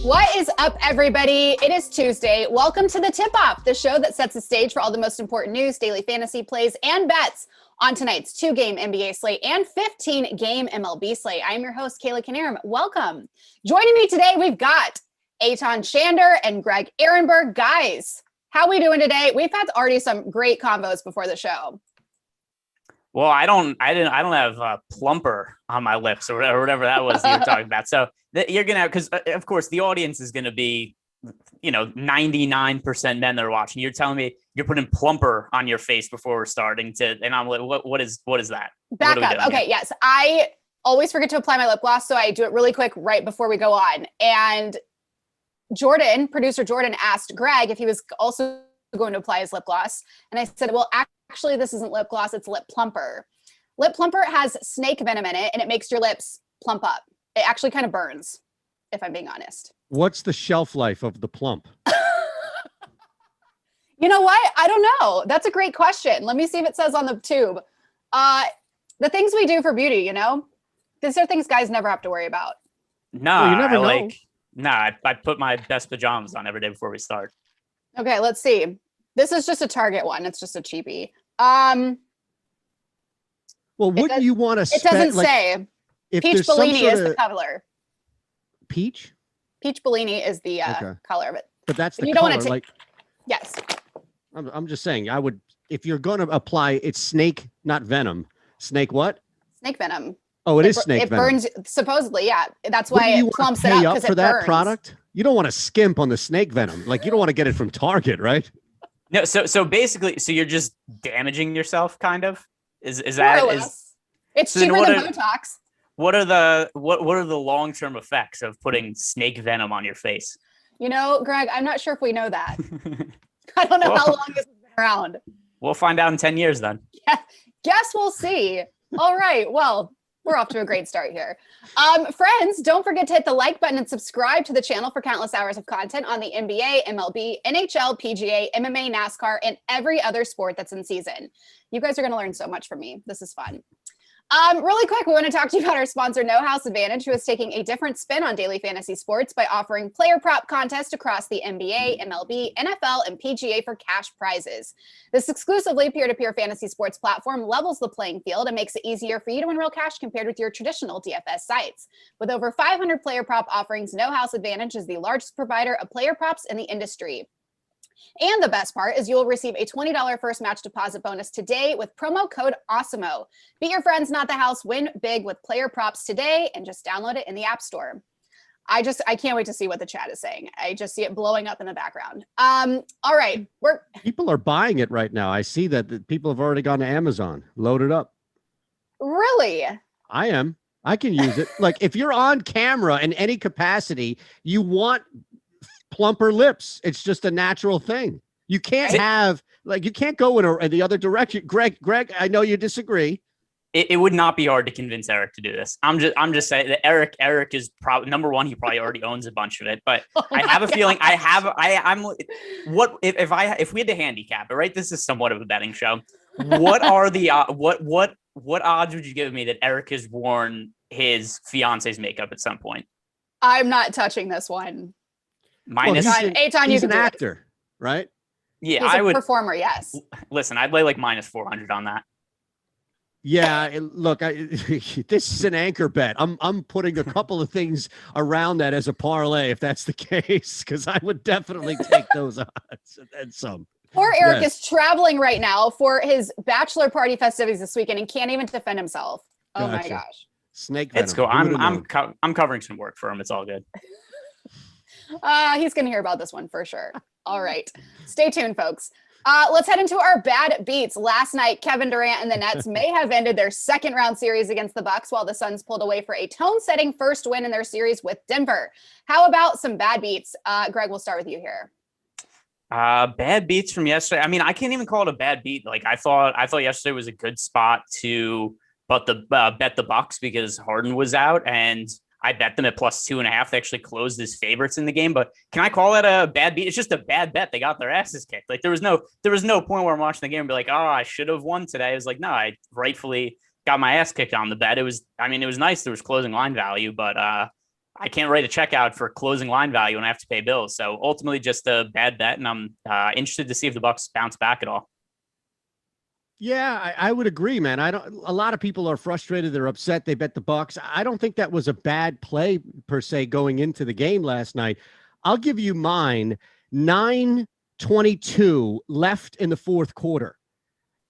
What is up, everybody? It is Tuesday. Welcome to the Tip-Off, the show that sets the stage for all the most important news, daily fantasy plays, and bets on tonight's 2-game NBA slate and 15-game MLB slate. I'm your host, Kayla Knierim. Welcome. Joining me today, we've got Eytan, Shander, and Greg Ehrenberg. Guys, how are we doing today? We've had already some great combos before the show. Well, I don't have plumper on my lips or whatever that was that you were talking about. So you're going to have, because of course the audience is going to be, 99% men that are watching. You're telling me you're putting plumper on your face before we're starting and I'm like, what is that? Back up. Okay. Yes. I always forget to apply my lip gloss. So I do it really quick right before we go on. And producer Jordan asked Greg if he was also going to apply his lip gloss. And I said, well, actually, this isn't lip gloss, it's lip plumper. Lip plumper has snake venom in it, and it makes your lips plump up. It actually kind of burns, if I'm being honest. What's the shelf life of the plump? You know what? I don't know. That's a great question. Let me see if it says on the tube. The things we do for beauty, these are things guys never have to worry about. No, well, you never know. I put my best pajamas on every day before we start. Okay, let's see. This is just a Target one. It's just a cheapie. Well, wouldn't you want to spend, it doesn't say. Peach Bellini is the color. Peach? Peach Bellini is the color of it. But that's the you color. Don't want to yes. I'm just saying, I would, if you're going to apply, it's snake, not venom. Snake what? Snake venom. Oh, it is snake venom. It burns, supposedly, yeah. That's why it plumps it up, because it burns. For that product? You don't want to skimp on the snake venom. Like, you don't want to get it from Target, right? No, so basically, you're just damaging yourself, kind of. Is that it's cheaper than Botox? What are the long-term effects of putting snake venom on your face? Greg, I'm not sure if we know that. I don't know how long this has been around. We'll find out in 10 years then. Yeah, guess we'll see. All right. Well, we're off to a great start here. Friends, don't forget to hit the like button and subscribe to the channel for countless hours of content on the NBA, MLB, NHL, PGA, MMA, NASCAR, and every other sport that's in season. You guys are going to learn so much from me. This is fun. Really quick, we want to talk to you about our sponsor, No House Advantage, who is taking a different spin on daily fantasy sports by offering player prop contests across the NBA, MLB, NFL, and PGA for cash prizes. This exclusively peer-to-peer fantasy sports platform levels the playing field and makes it easier for you to win real cash compared with your traditional DFS sites. With over 500 player prop offerings, No House Advantage is the largest provider of player props in the industry. And the best part is you'll receive a $20 first match deposit bonus today with promo code Awesemo. Beat your friends, not the house. Win big with player props today and just download it in the App Store. I can't wait to see what the chat is saying. I just see it blowing up in the background. All right. People are buying it right now. I see that people have already gone to Amazon, loaded up. Really? I am. I can use it. Like, if you're on camera in any capacity, you want plumper lips. It's just a natural thing. You can't you can't go in the other direction. Greg, I know you disagree. It would not be hard to convince Eric to do this. I'm just saying that Eric is probably number one. He probably already owns a bunch of it, but I have a feeling if we had to handicap it, right? This is somewhat of a betting show. What are the what odds would you give me that Eric has worn his fiance's makeup at some point? I'm not touching this one. Minus Eytan, he's an actor, right? Yeah, he's a performer. Yes. Listen, I'd lay like minus 400 on that. Yeah, look, this is an anchor bet. I'm putting a couple of things around that as a parlay if that's the case, because I would definitely take those odds and some. Poor Eric is traveling right now for his bachelor party festivities this weekend and can't even defend himself. Oh my gosh. Snake venom. It's cool. I'm covering some work for him. It's all good. He's going to hear about this one for sure. All right. Stay tuned, folks. Let's head into our bad beats. Last night, Kevin Durant and the Nets may have ended their second round series against the Bucks, while the Suns pulled away for a tone-setting first win in their series with Denver. How about some bad beats? Greg, we'll start with you here. Bad beats from yesterday. I mean, I can't even call it a bad beat. Like, I thought yesterday was a good spot to bet the Bucks because Harden was out, and I bet them at +2.5. They actually closed as favorites in the game, but can I call that a bad beat? It's just a bad bet. They got their asses kicked. Like, there was no point where I'm watching the game and be like, oh, I should have won today. It was like, no, I rightfully got my ass kicked on the bet. It was nice. There was closing line value, but I can't write a check out for closing line value when I have to pay bills. So ultimately just a bad bet. And I'm interested to see if the Bucks bounce back at all. Yeah, I would agree, man. A lot of people are frustrated. They're upset. They bet the Bucks. I don't think that was a bad play per se going into the game last night. I'll give you mine. 9:22 left in the fourth quarter.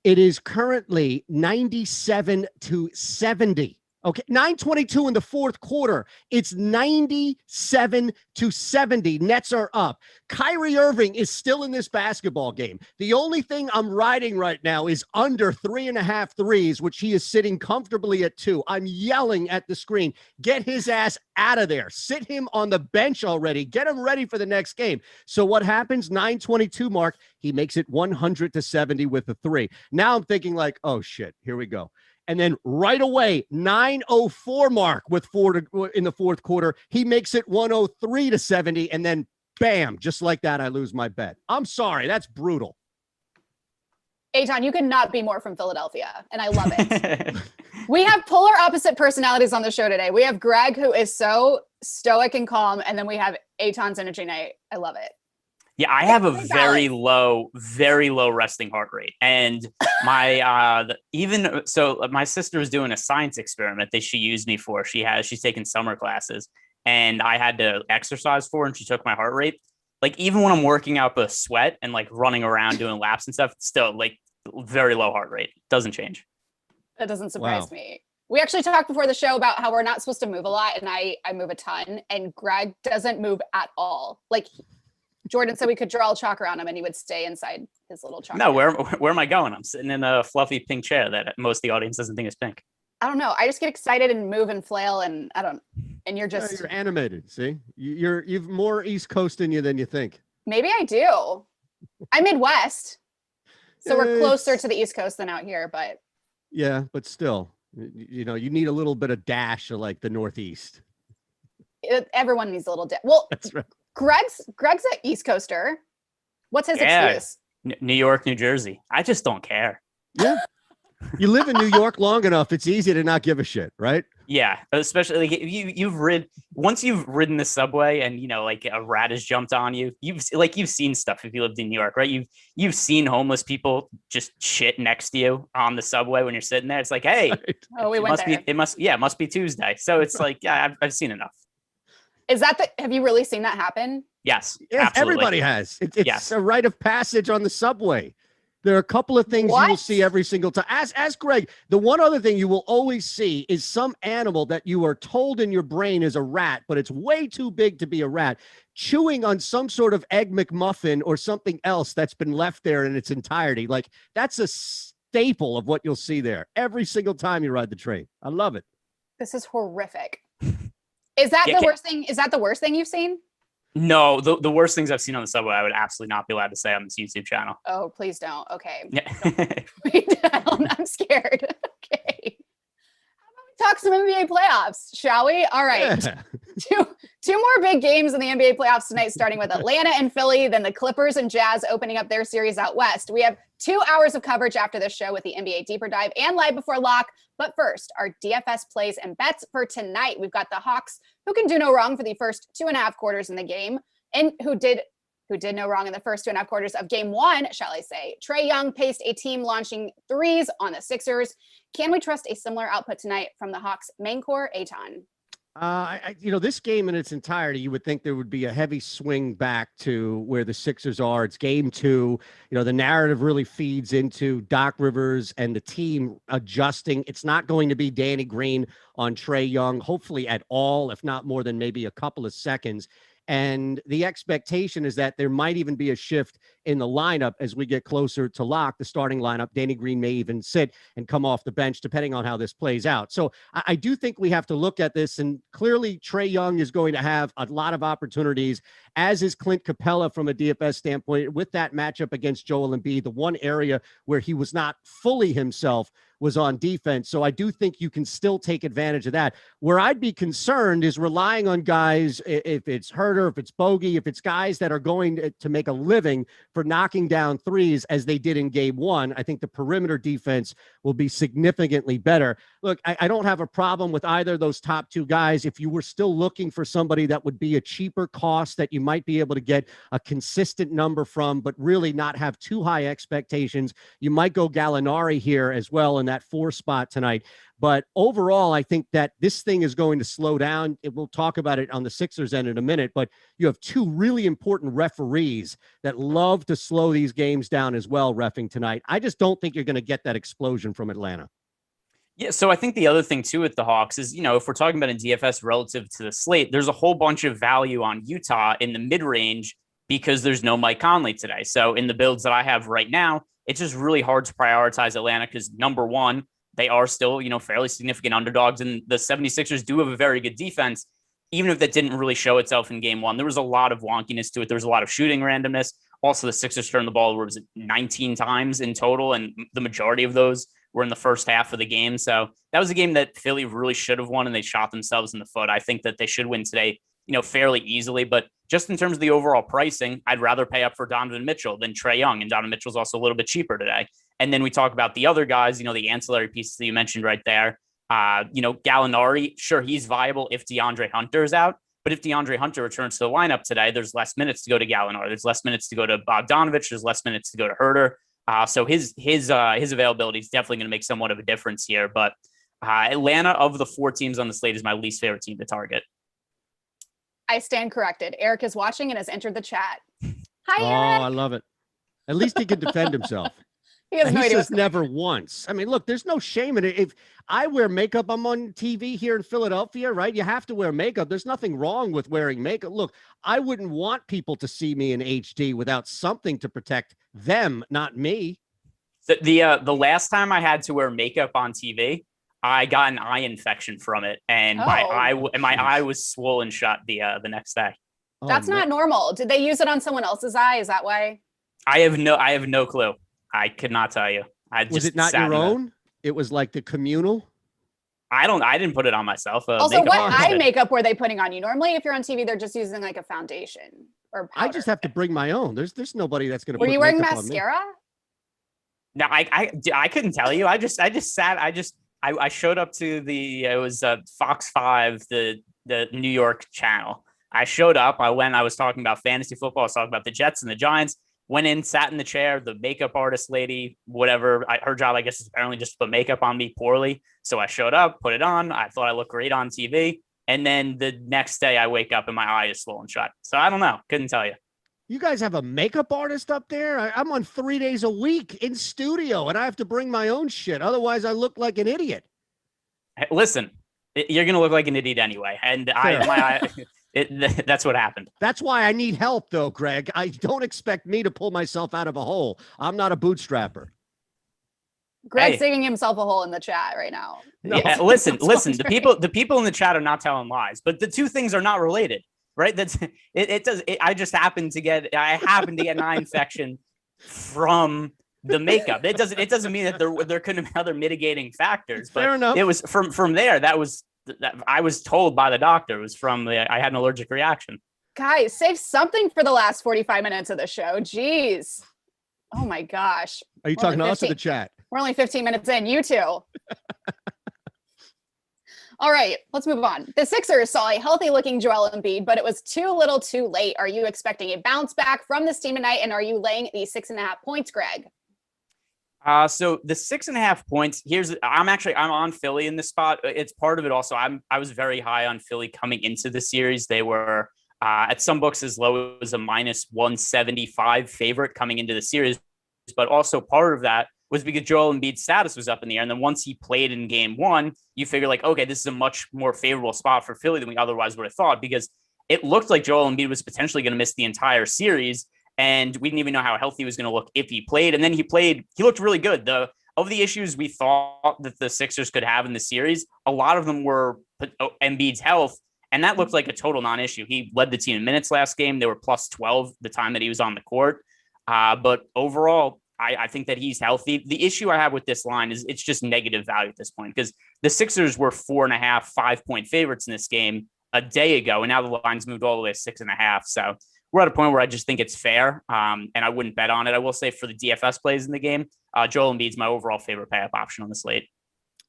It is currently 97-70. Okay, 9:22 in the fourth quarter. It's 97-70. Nets are up. Kyrie Irving is still in this basketball game. The only thing I'm riding right now is under 3.5 threes, which he is sitting comfortably at 2. I'm yelling at the screen, get his ass out of there. Sit him on the bench already. Get him ready for the next game. So what happens? 9:22 mark. He makes it 100-70 with a 3. Now I'm thinking like, oh shit, here we go. And then right away, 9:04 mark with 4 in the fourth quarter, he makes it 103-70. And then bam, just like that, I lose my bet. I'm sorry. That's brutal. Eytan, you could not be more from Philadelphia, and I love it. We have polar opposite personalities on the show today. We have Greg, who is so stoic and calm, and then we have Eytan's energy night. I love it. Yeah, I have a very low resting heart rate. And my my sister was doing a science experiment that she used me for. She's taking summer classes, and I had to exercise for her, and she took my heart rate. Like even when I'm working out the sweat and like running around doing laps and stuff, it's still like very low heart rate. Doesn't change. That doesn't surprise me. We actually talked before the show about how we're not supposed to move a lot, and I move a ton, and Greg doesn't move at all. Like Jordan said we could draw a chalk around him and he would stay inside his little chalk. No, where am I going? I'm sitting in a fluffy pink chair that most of the audience doesn't think is pink. I don't know. I just get excited and move and flail and you're just... You're animated, see? You've more East Coast in you than you think. Maybe I do. I'm Midwest. So we're closer to the East Coast than out here, but... Yeah, but still, you need a little bit of dash of like the Northeast. Everyone needs a little dash. Well, that's right. Greg's an East Coaster. What's his excuse? New York, New Jersey. I just don't care. Yeah. You live in New York long enough, it's easy to not give a shit, right? Yeah, especially like once you've ridden the subway and like a rat has jumped on you. You've seen stuff if you lived in New York, right? You've seen homeless people just shit next to you on the subway when you're sitting there. It's like, hey, right. Oh, we went there. It must be Tuesday. So it's like, yeah, I've seen enough. Have you really seen that happen? Yes, everybody has. It's a rite of passage on the subway. There are a couple of things you will see every single time. Ask Greg. The one other thing you will always see is some animal that you are told in your brain is a rat, but it's way too big to be a rat, chewing on some sort of Egg McMuffin or something else that's been left there in its entirety. Like that's a staple of what you'll see there every single time you ride the train. I love it. This is horrific. Is that the worst thing? Is that the worst thing you've seen? No, the worst things I've seen on the subway, I would absolutely not be allowed to say on this YouTube channel. Oh, please don't. Okay. Yeah. I'm scared. Okay. How about we talk some NBA playoffs, shall we? All right. Yeah. Two more big games in the NBA playoffs tonight, starting with Atlanta and Philly, then the Clippers and Jazz opening up their series out west. We have 2 hours of coverage after this show with the NBA Deeper Dive and Live Before Lock. But first, our DFS plays and bets for tonight. We've got the Hawks, who can do no wrong for the first 2.5 quarters in the game, and who did no wrong in the first 2.5 quarters of game 1, shall I say. Trae Young paced a team launching threes on the Sixers. Can we trust a similar output tonight from the Hawks main core, Eytan? This game in its entirety, you would think there would be a heavy swing back to where the Sixers are. It's game 2. The narrative really feeds into Doc Rivers and the team adjusting. It's not going to be Danny Green on Trae Young, hopefully at all, if not more than maybe a couple of seconds. And the expectation is that there might even be a shift in the lineup as we get closer to lock, the starting lineup. Danny Green may even sit and come off the bench, depending on how this plays out. So I do think we have to look at this. And clearly, Trae Young is going to have a lot of opportunities, as is Clint Capella from a DFS standpoint, with that matchup against Joel Embiid. The one area where he was not fully himself was on defense. So I do think you can still take advantage of that. Where I'd be concerned is relying on guys, if it's Herter, if it's Bogey, if it's guys that are going to make a living for knocking down threes as they did in game one. I think the perimeter defense will be significantly better. Look, I don't have a problem with either of those top two guys. If you were still looking for somebody that would be a cheaper cost that you might be able to get a consistent number from, but really not have too high expectations, you might go Gallinari here as well in that 4 spot tonight. But overall, I think that this thing is going to slow down. We'll talk about it on the Sixers end in a minute, but you have 2 really important referees that love to slow these games down as well, reffing tonight. I just don't think you're going to get that explosion from Atlanta. Yeah, so I think the other thing too with the Hawks is, if we're talking about in DFS relative to the slate, there's a whole bunch of value on Utah in the mid-range because there's no Mike Conley today. So in the builds that I have right now, it's just really hard to prioritize Atlanta because number one, they are still, fairly significant underdogs, and the 76ers do have a very good defense, even if that didn't really show itself in game one. There was a lot of wonkiness to it. There was a lot of shooting randomness. Also, the Sixers turned the ball over 19 times in total, and the majority of those were in the first half of the game. So that was a game that Philly really should have won, and they shot themselves in the foot. I think that they should win today, fairly easily. But just in terms of the overall pricing, I'd rather pay up for Donovan Mitchell than Trae Young, and Donovan Mitchell's also a little bit cheaper today. And then we talk about the other guys, the ancillary pieces that you mentioned right there. Gallinari, sure, he's viable if DeAndre Hunter is out. But if DeAndre Hunter returns to the lineup today, there's less minutes to go to Gallinari. There's less minutes to go to Bogdanovich. There's less minutes to go to Herter. So his availability is definitely going to make somewhat of a difference here. But Atlanta, of the 4 teams on the slate, is my least favorite team to target. I stand corrected. Eric is watching and has entered the chat. Hi, Eric. Oh, I love it. At least he can defend himself. He has no idea. Says never once. I mean, look, there's no shame in it. If I wear makeup, I'm on TV here in Philadelphia, right? You have to wear makeup. There's nothing wrong with wearing makeup. Look, I wouldn't want people to see me in HD without something to protect them, not me. The last time I had to wear makeup on TV, I got an eye infection from it, and my eye was swollen shut the next day. That's not normal. Did they use it on someone else's eye? Is that why? I have no clue. I could not tell you. Was it not your own? It was like the communal. I didn't put it on myself. Also, what eye makeup were they putting on you? Normally, if you're on TV, they're just using like a foundation or powder. I just have to bring my own. There's nobody that's going to. Were you wearing mascara? No, I couldn't tell you. I just sat. I showed up to it was Fox 5, the New York channel. I showed up. I was talking about fantasy football. I was talking about the Jets and the Giants. Went in, sat in the chair. The makeup artist lady, whatever, her job, I guess, is apparently just to put makeup on me poorly. So I showed up, put it on. I thought I looked great on TV. And then the next day I wake up and my eye is swollen shut. So I don't know. Couldn't tell you. You guys have a makeup artist up there? I'm on 3 days a week in studio, and I have to bring my own shit. Otherwise, I look like an idiot. Hey, listen, you're going to look like an idiot anyway. And that's what happened. That's why I need help, though, Greg. I don't expect me to pull myself out of a hole. I'm not a bootstrapper. Greg's digging himself a hole in the chat right now. No, yeah, listen. The people in the chat are not telling lies, but the two things are not related, right? I happened to get an eye infection from the makeup. It doesn't mean that there couldn't have been other mitigating factors. But fair enough. It was from there. That I was told by the doctor it was from I had an allergic reaction. Guys, save something for the last 45 minutes of the show. Jeez. Oh my gosh. Are you talking to us or the chat? We're only 15 minutes in. You two. All right, let's move on. The Sixers saw a healthy-looking Joel Embiid, but it was too little too late. Are you expecting a bounce back from this team tonight, and are you laying the 6.5 points, Greg? So the 6.5 points, I'm on Philly in this spot. It's part of it also. I was very high on Philly coming into the series. They were at some books as low as a -175 favorite coming into the series. But also part of that was because Joel Embiid's status was up in the air. And then once he played in game one, you figure like, okay, this is a much more favorable spot for Philly than we otherwise would have thought, because it looked like Joel Embiid was potentially going to miss the entire series. And we didn't even know how healthy he was going to look if he played. And then he played. He looked really good. Of the issues we thought that the Sixers could have in the series, a lot of them were Embiid's health. And that looked like a total non-issue. He led the team in minutes last game. They were plus 12 the time that he was on the court. But overall, I think that he's healthy. The issue I have with this line is it's just negative value at this point because the Sixers were 4.5, 5-point favorites in this game a day ago, and now the line's moved all the way to 6.5. So we're at a point where I just think it's fair, and I wouldn't bet on it. I will say for the DFS plays in the game, Joel Embiid's my overall favorite pay-up option on the slate.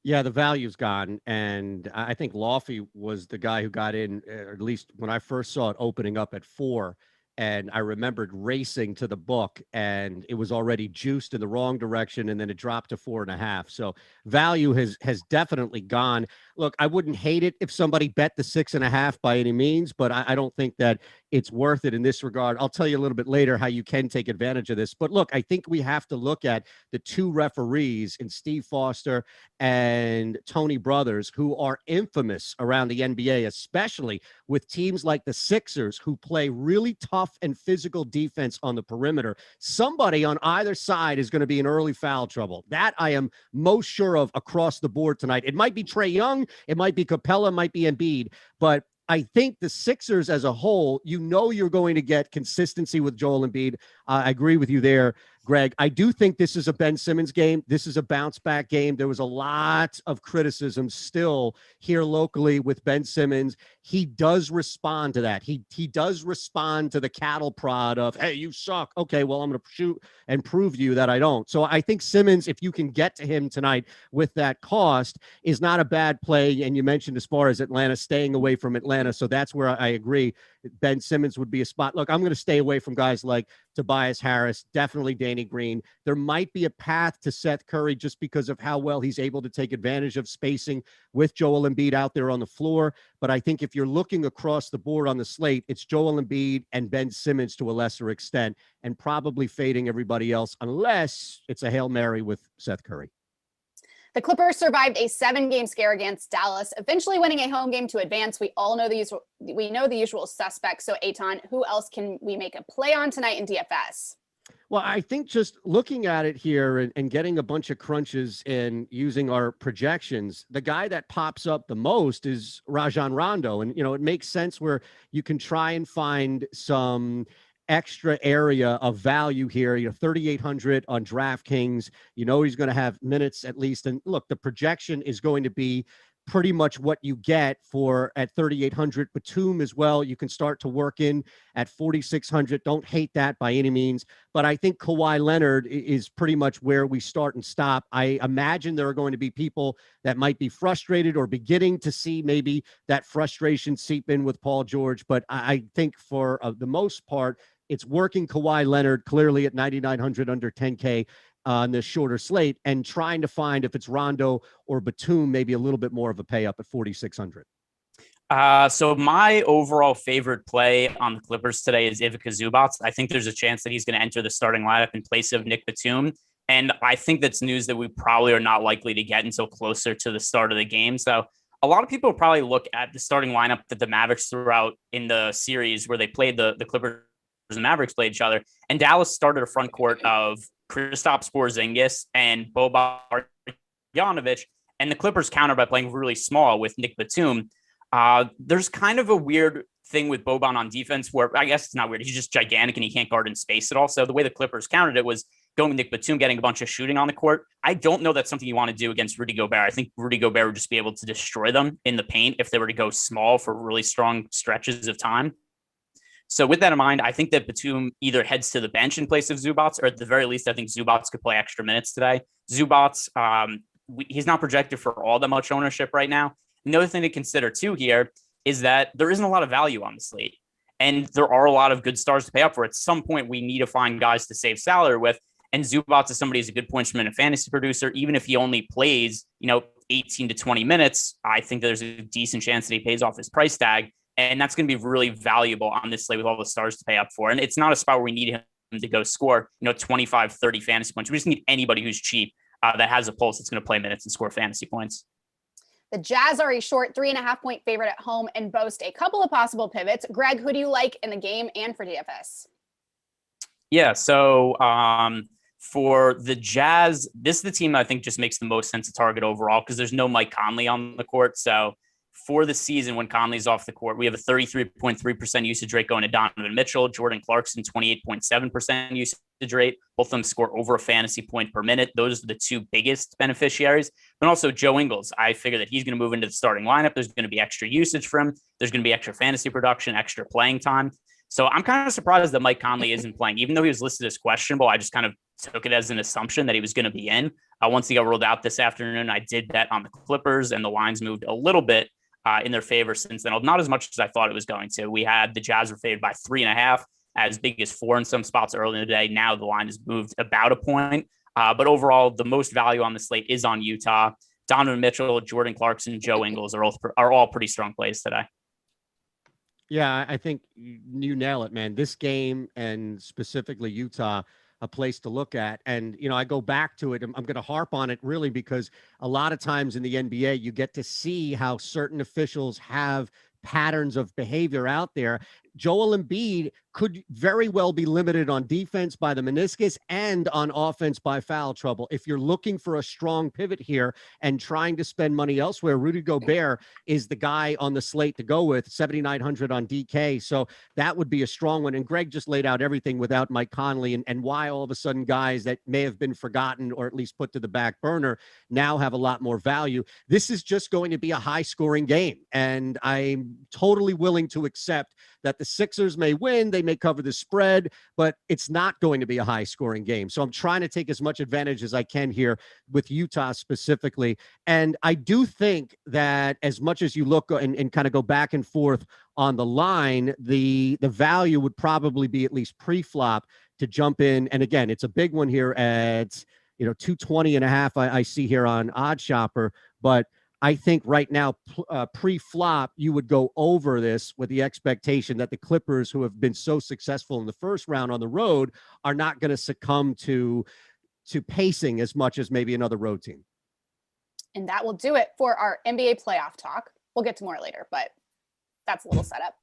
Yeah, the value's gone. And I think Lofty was the guy who got in, or at least when I first saw it opening up at 4. And I remembered racing to the book, and it was already juiced in the wrong direction, and then it dropped to 4.5. So value has definitely gone. Look, I wouldn't hate it if somebody bet the 6.5 by any means, but I don't think that it's worth it in this regard. I'll tell you a little bit later how you can take advantage of this. But look, I think we have to look at the 2 referees in Steve Foster and Tony Brothers, who are infamous around the NBA, especially with teams like the Sixers, who play really tough and physical defense on the perimeter. Somebody on either side is going to be in early foul trouble. That I am most sure of across the board tonight. It might be Trae Young, it might be Capella, it might be Embiid, but I think the Sixers as a whole, you're going to get consistency with Joel Embiid. I agree with you there, Greg. I do think this is a Ben Simmons game. This is a bounce back game. There was a lot of criticism still here locally with Ben Simmons. He does respond to that. He does respond to the cattle prod of, hey, you suck. Okay, well, I'm going to shoot and prove to you that I don't. So I think Simmons, if you can get to him tonight with that cost, is not a bad play. And you mentioned as far as Atlanta, staying away from Atlanta. So that's where I agree. Ben Simmons would be a spot. Look, I'm going to stay away from guys like Tobias Harris, definitely Danny Green. There might be a path to Seth Curry just because of how well he's able to take advantage of spacing with Joel Embiid out there on the floor. But I think if you're looking across the board on the slate, it's Joel Embiid and Ben Simmons to a lesser extent, and probably fading everybody else unless it's a Hail Mary with Seth Curry. The Clippers survived a 7-game scare against Dallas, eventually winning a home game to advance. We all know the usual suspects. So, Eytan, who else can we make a play on tonight in DFS? Well, I think just looking at it here and getting a bunch of crunches and using our projections, the guy that pops up the most is Rajon Rondo. And, it makes sense where you can try and find some extra area of value here. 3,800 on DraftKings. He's going to have minutes at least. And look, the projection is going to be pretty much what you get for at 3,800. Batum as well. You can start to work in at 4,600. Don't hate that by any means. But I think Kawhi Leonard is pretty much where we start and stop. I imagine there are going to be people that might be frustrated or beginning to see maybe that frustration seep in with Paul George. But I think for the most part, it's working Kawhi Leonard clearly at 9,900 under 10K on this shorter slate, and trying to find if it's Rondo or Batum, maybe a little bit more of a pay up at 4,600. So my overall favorite play on the Clippers today is Ivica Zubac. I think there's a chance that he's going to enter the starting lineup in place of Nick Batum. And I think that's news that we probably are not likely to get until closer to the start of the game. So a lot of people probably look at the starting lineup that the Mavericks threw out in the series where they played the Clippers and Mavericks played each other. And Dallas started a front court of Kristaps Porzingis and Boban Marjanovic, and the Clippers countered by playing really small with Nick Batum. There's kind of a weird thing with Boban on defense where I guess it's not weird. He's just gigantic and he can't guard in space at all. So the way the Clippers countered it was going with Nick Batum, getting a bunch of shooting on the court. I don't know that's something you want to do against Rudy Gobert. I think Rudy Gobert would just be able to destroy them in the paint if they were to go small for really strong stretches of time. So with that in mind, I think that Batum either heads to the bench in place of Zubac, or at the very least, I think Zubac could play extra minutes today. Zubac, he's not projected for all that much ownership right now. Another thing to consider too here is that there isn't a lot of value on the slate, and there are a lot of good stars to pay up for. At some point, we need to find guys to save salary with, and Zubac is somebody who's a good points per minute fantasy producer. Even if he only plays, 18 to 20 minutes, I think there's a decent chance that he pays off his price tag. And that's going to be really valuable on this slate with all the stars to pay up for. And it's not a spot where we need him to go score, 25, 30 fantasy points. We just need anybody who's cheap that has a pulse that's going to play minutes and score fantasy points. The Jazz are a short 3.5-point favorite at home and boast a couple of possible pivots. Greg, who do you like in the game and for DFS? Yeah, so for the Jazz, this is the team that I think just makes the most sense to target overall because there's no Mike Conley on the court. So for the season when Conley's off the court, we have a 33.3% usage rate going to Donovan Mitchell, Jordan Clarkson, 28.7% usage rate. Both of them score over a fantasy point per minute. Those are the two biggest beneficiaries. But also Joe Ingles. I figure that he's going to move into the starting lineup. There's going to be extra usage for him. There's going to be extra fantasy production, extra playing time. So I'm kind of surprised that Mike Conley isn't playing. Even though he was listed as questionable, I just kind of took it as an assumption that he was going to be in. Once he got ruled out this afternoon, I did bet on the Clippers, and the lines moved a little bit in their favor since then. Not as much as I thought it was going to. We had the Jazz were favored by 3.5, as big as 4 in some spots early in the day. Now the line has moved about a point. But overall, the most value on the slate is on Utah. Donovan Mitchell, Jordan Clarkson, Joe Ingles are all pretty strong plays today. Yeah, I think you nail it, man. This game, and specifically Utah, a place to look at. And, I go back to it. I'm going to harp on it really because a lot of times in the NBA, you get to see how certain officials have patterns of behavior out there. Joel Embiid could very well be limited on defense by the meniscus and on offense by foul trouble. If you're looking for a strong pivot here and trying to spend money elsewhere, Rudy Gobert is the guy on the slate to go with, 7,900 on DK. So that would be a strong one. And Greg just laid out everything without Mike Conley and why all of a sudden guys that may have been forgotten or at least put to the back burner now have a lot more value. This is just going to be a high scoring game. And I'm totally willing to accept that the Sixers may win, they may cover the spread, but it's not going to be a high-scoring game. So I'm trying to take as much advantage as I can here with Utah specifically. And I do think that as much as you look and kind of go back and forth on the line, the value would probably be at least pre-flop to jump in. And again, it's a big one here at 220.5 I see here on OddsShopper, but I think right now, pre-flop, you would go over this with the expectation that the Clippers, who have been so successful in the first round on the road, are not going to succumb to pacing as much as maybe another road team. And that will do it for our NBA playoff talk. We'll get to more later, but that's a little setup.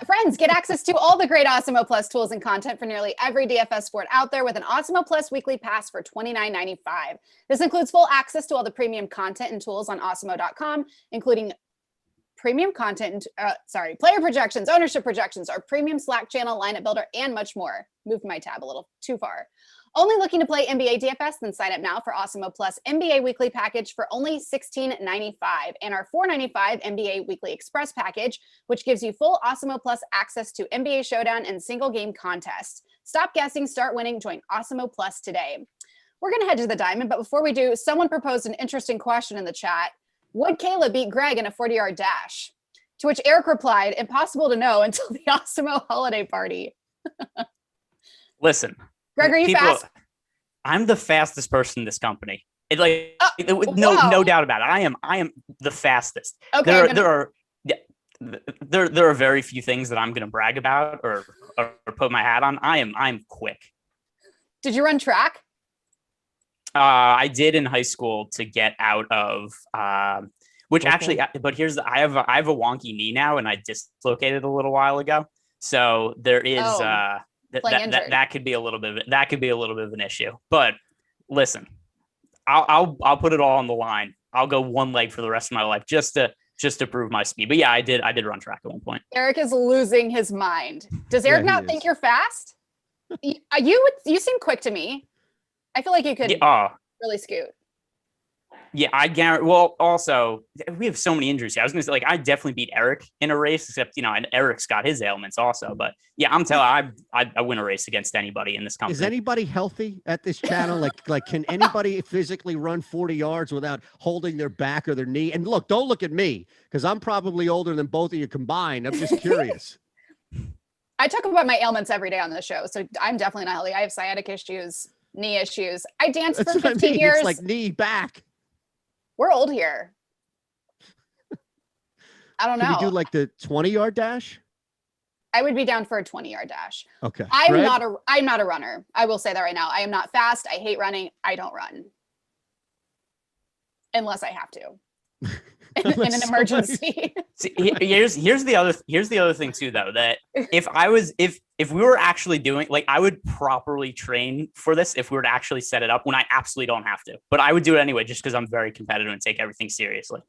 Friends, get access to all the great Awesemo Plus tools and content for nearly every DFS sport out there with an Awesemo Plus weekly pass for $29.95. This includes full access to all the premium content and tools on Awesemo.com, including premium content, player projections, ownership projections, our premium Slack channel, lineup builder, and much more. Moved my tab a little too far. Only looking to play NBA DFS? Then sign up now for Awesemo Plus NBA weekly package for only $16.95 and our $4.95 NBA weekly express package, which gives you full Awesemo Plus access to NBA Showdown and single game contests. Stop guessing, start winning. Join Awesemo Plus today. We're going to head to the diamond, but before we do, someone proposed an interesting question in the chat. Would Kayla beat Greg in a 40-yard dash? To which Eric replied, impossible to know until the Awesemo holiday party. Listen. Greg, are you fast? I'm the fastest person in this company. No doubt about it. I am the fastest. Okay. There are very few things that I'm going to brag about or put my hat on. I'm quick. Did you run track? I did in high school to get out of actually. But I have a wonky knee now, and I dislocated a little while ago. So there is. That could be a little bit of an issue. But listen, I'll put it all on the line. I'll go one leg for the rest of my life just to prove my speed. But yeah, I did run track at one point. Eric is losing his mind. Does Eric not think you're fast? You seem quick to me. I feel like you could really scoot. Yeah, I guarantee. Well, also, we have so many injuries here. I was going to say, I definitely beat Eric in a race, except, and Eric's got his ailments also. But yeah, I'm telling you, I win a race against anybody in this company. Is anybody healthy at this channel? Like, can anybody physically run 40 yards without holding their back or their knee? And look, don't look at me, because I'm probably older than both of you combined. I'm just curious. I talk about my ailments every day on the show, so I'm definitely not healthy. I have sciatic issues, knee issues. I danced for 15 years. It's like knee, back. We're old here. I don't know. Can you do like the 20-yard dash? I would be down for a 20-yard dash. Okay. I'm not a runner. I will say that right now. I am not fast. I hate running. I don't run. Unless I have to. in an emergency. See, here's the other thing too, though, that if we were actually doing, I would properly train for this if we were to actually set it up when I absolutely don't have to, but I would do it anyway, just because I'm very competitive and take everything seriously.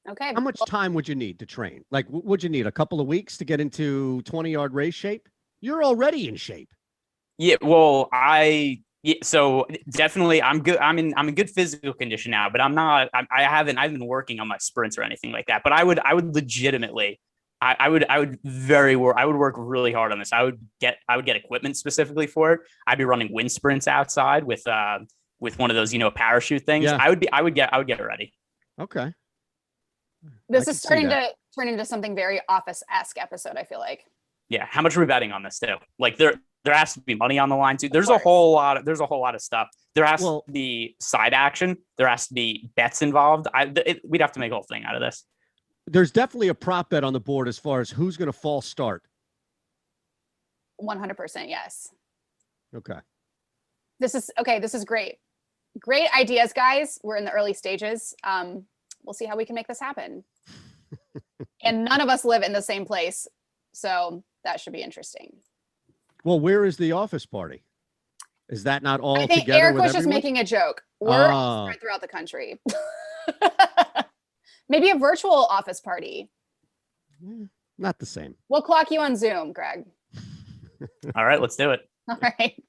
Okay. How much time would you need to train? Like, would you need a couple of weeks to get into 20-yard race shape? You're already in shape. Yeah, well, so definitely I'm good. I'm in good physical condition now, but I'm not. I haven't been working on my sprints or anything like that. But I would legitimately, I would work really hard on this. I would get equipment specifically for it. I'd be running wind sprints outside with one of those parachute things. Yeah. I would get it ready. Okay. This is starting to turn into something very Office-esque episode, I feel like. Yeah. How much are we betting on this too? Like there has to be money on the line too. There's a whole lot of stuff. There has to be side action. There has to be bets involved. We'd have to make a whole thing out of this. There's definitely a prop bet on the board as far as who's going to false start. 100%, yes. Okay. This is great. Great ideas, guys. We're in the early stages. We'll see how we can make this happen. And none of us live in the same place, so that should be interesting. Well, where is the office party? Is that not all I think together? Eric with was just everyone? making a joke. We're all spread throughout the country. Maybe a virtual office party. Not the same. We'll clock you on Zoom, Greg. All right, let's do it. All right.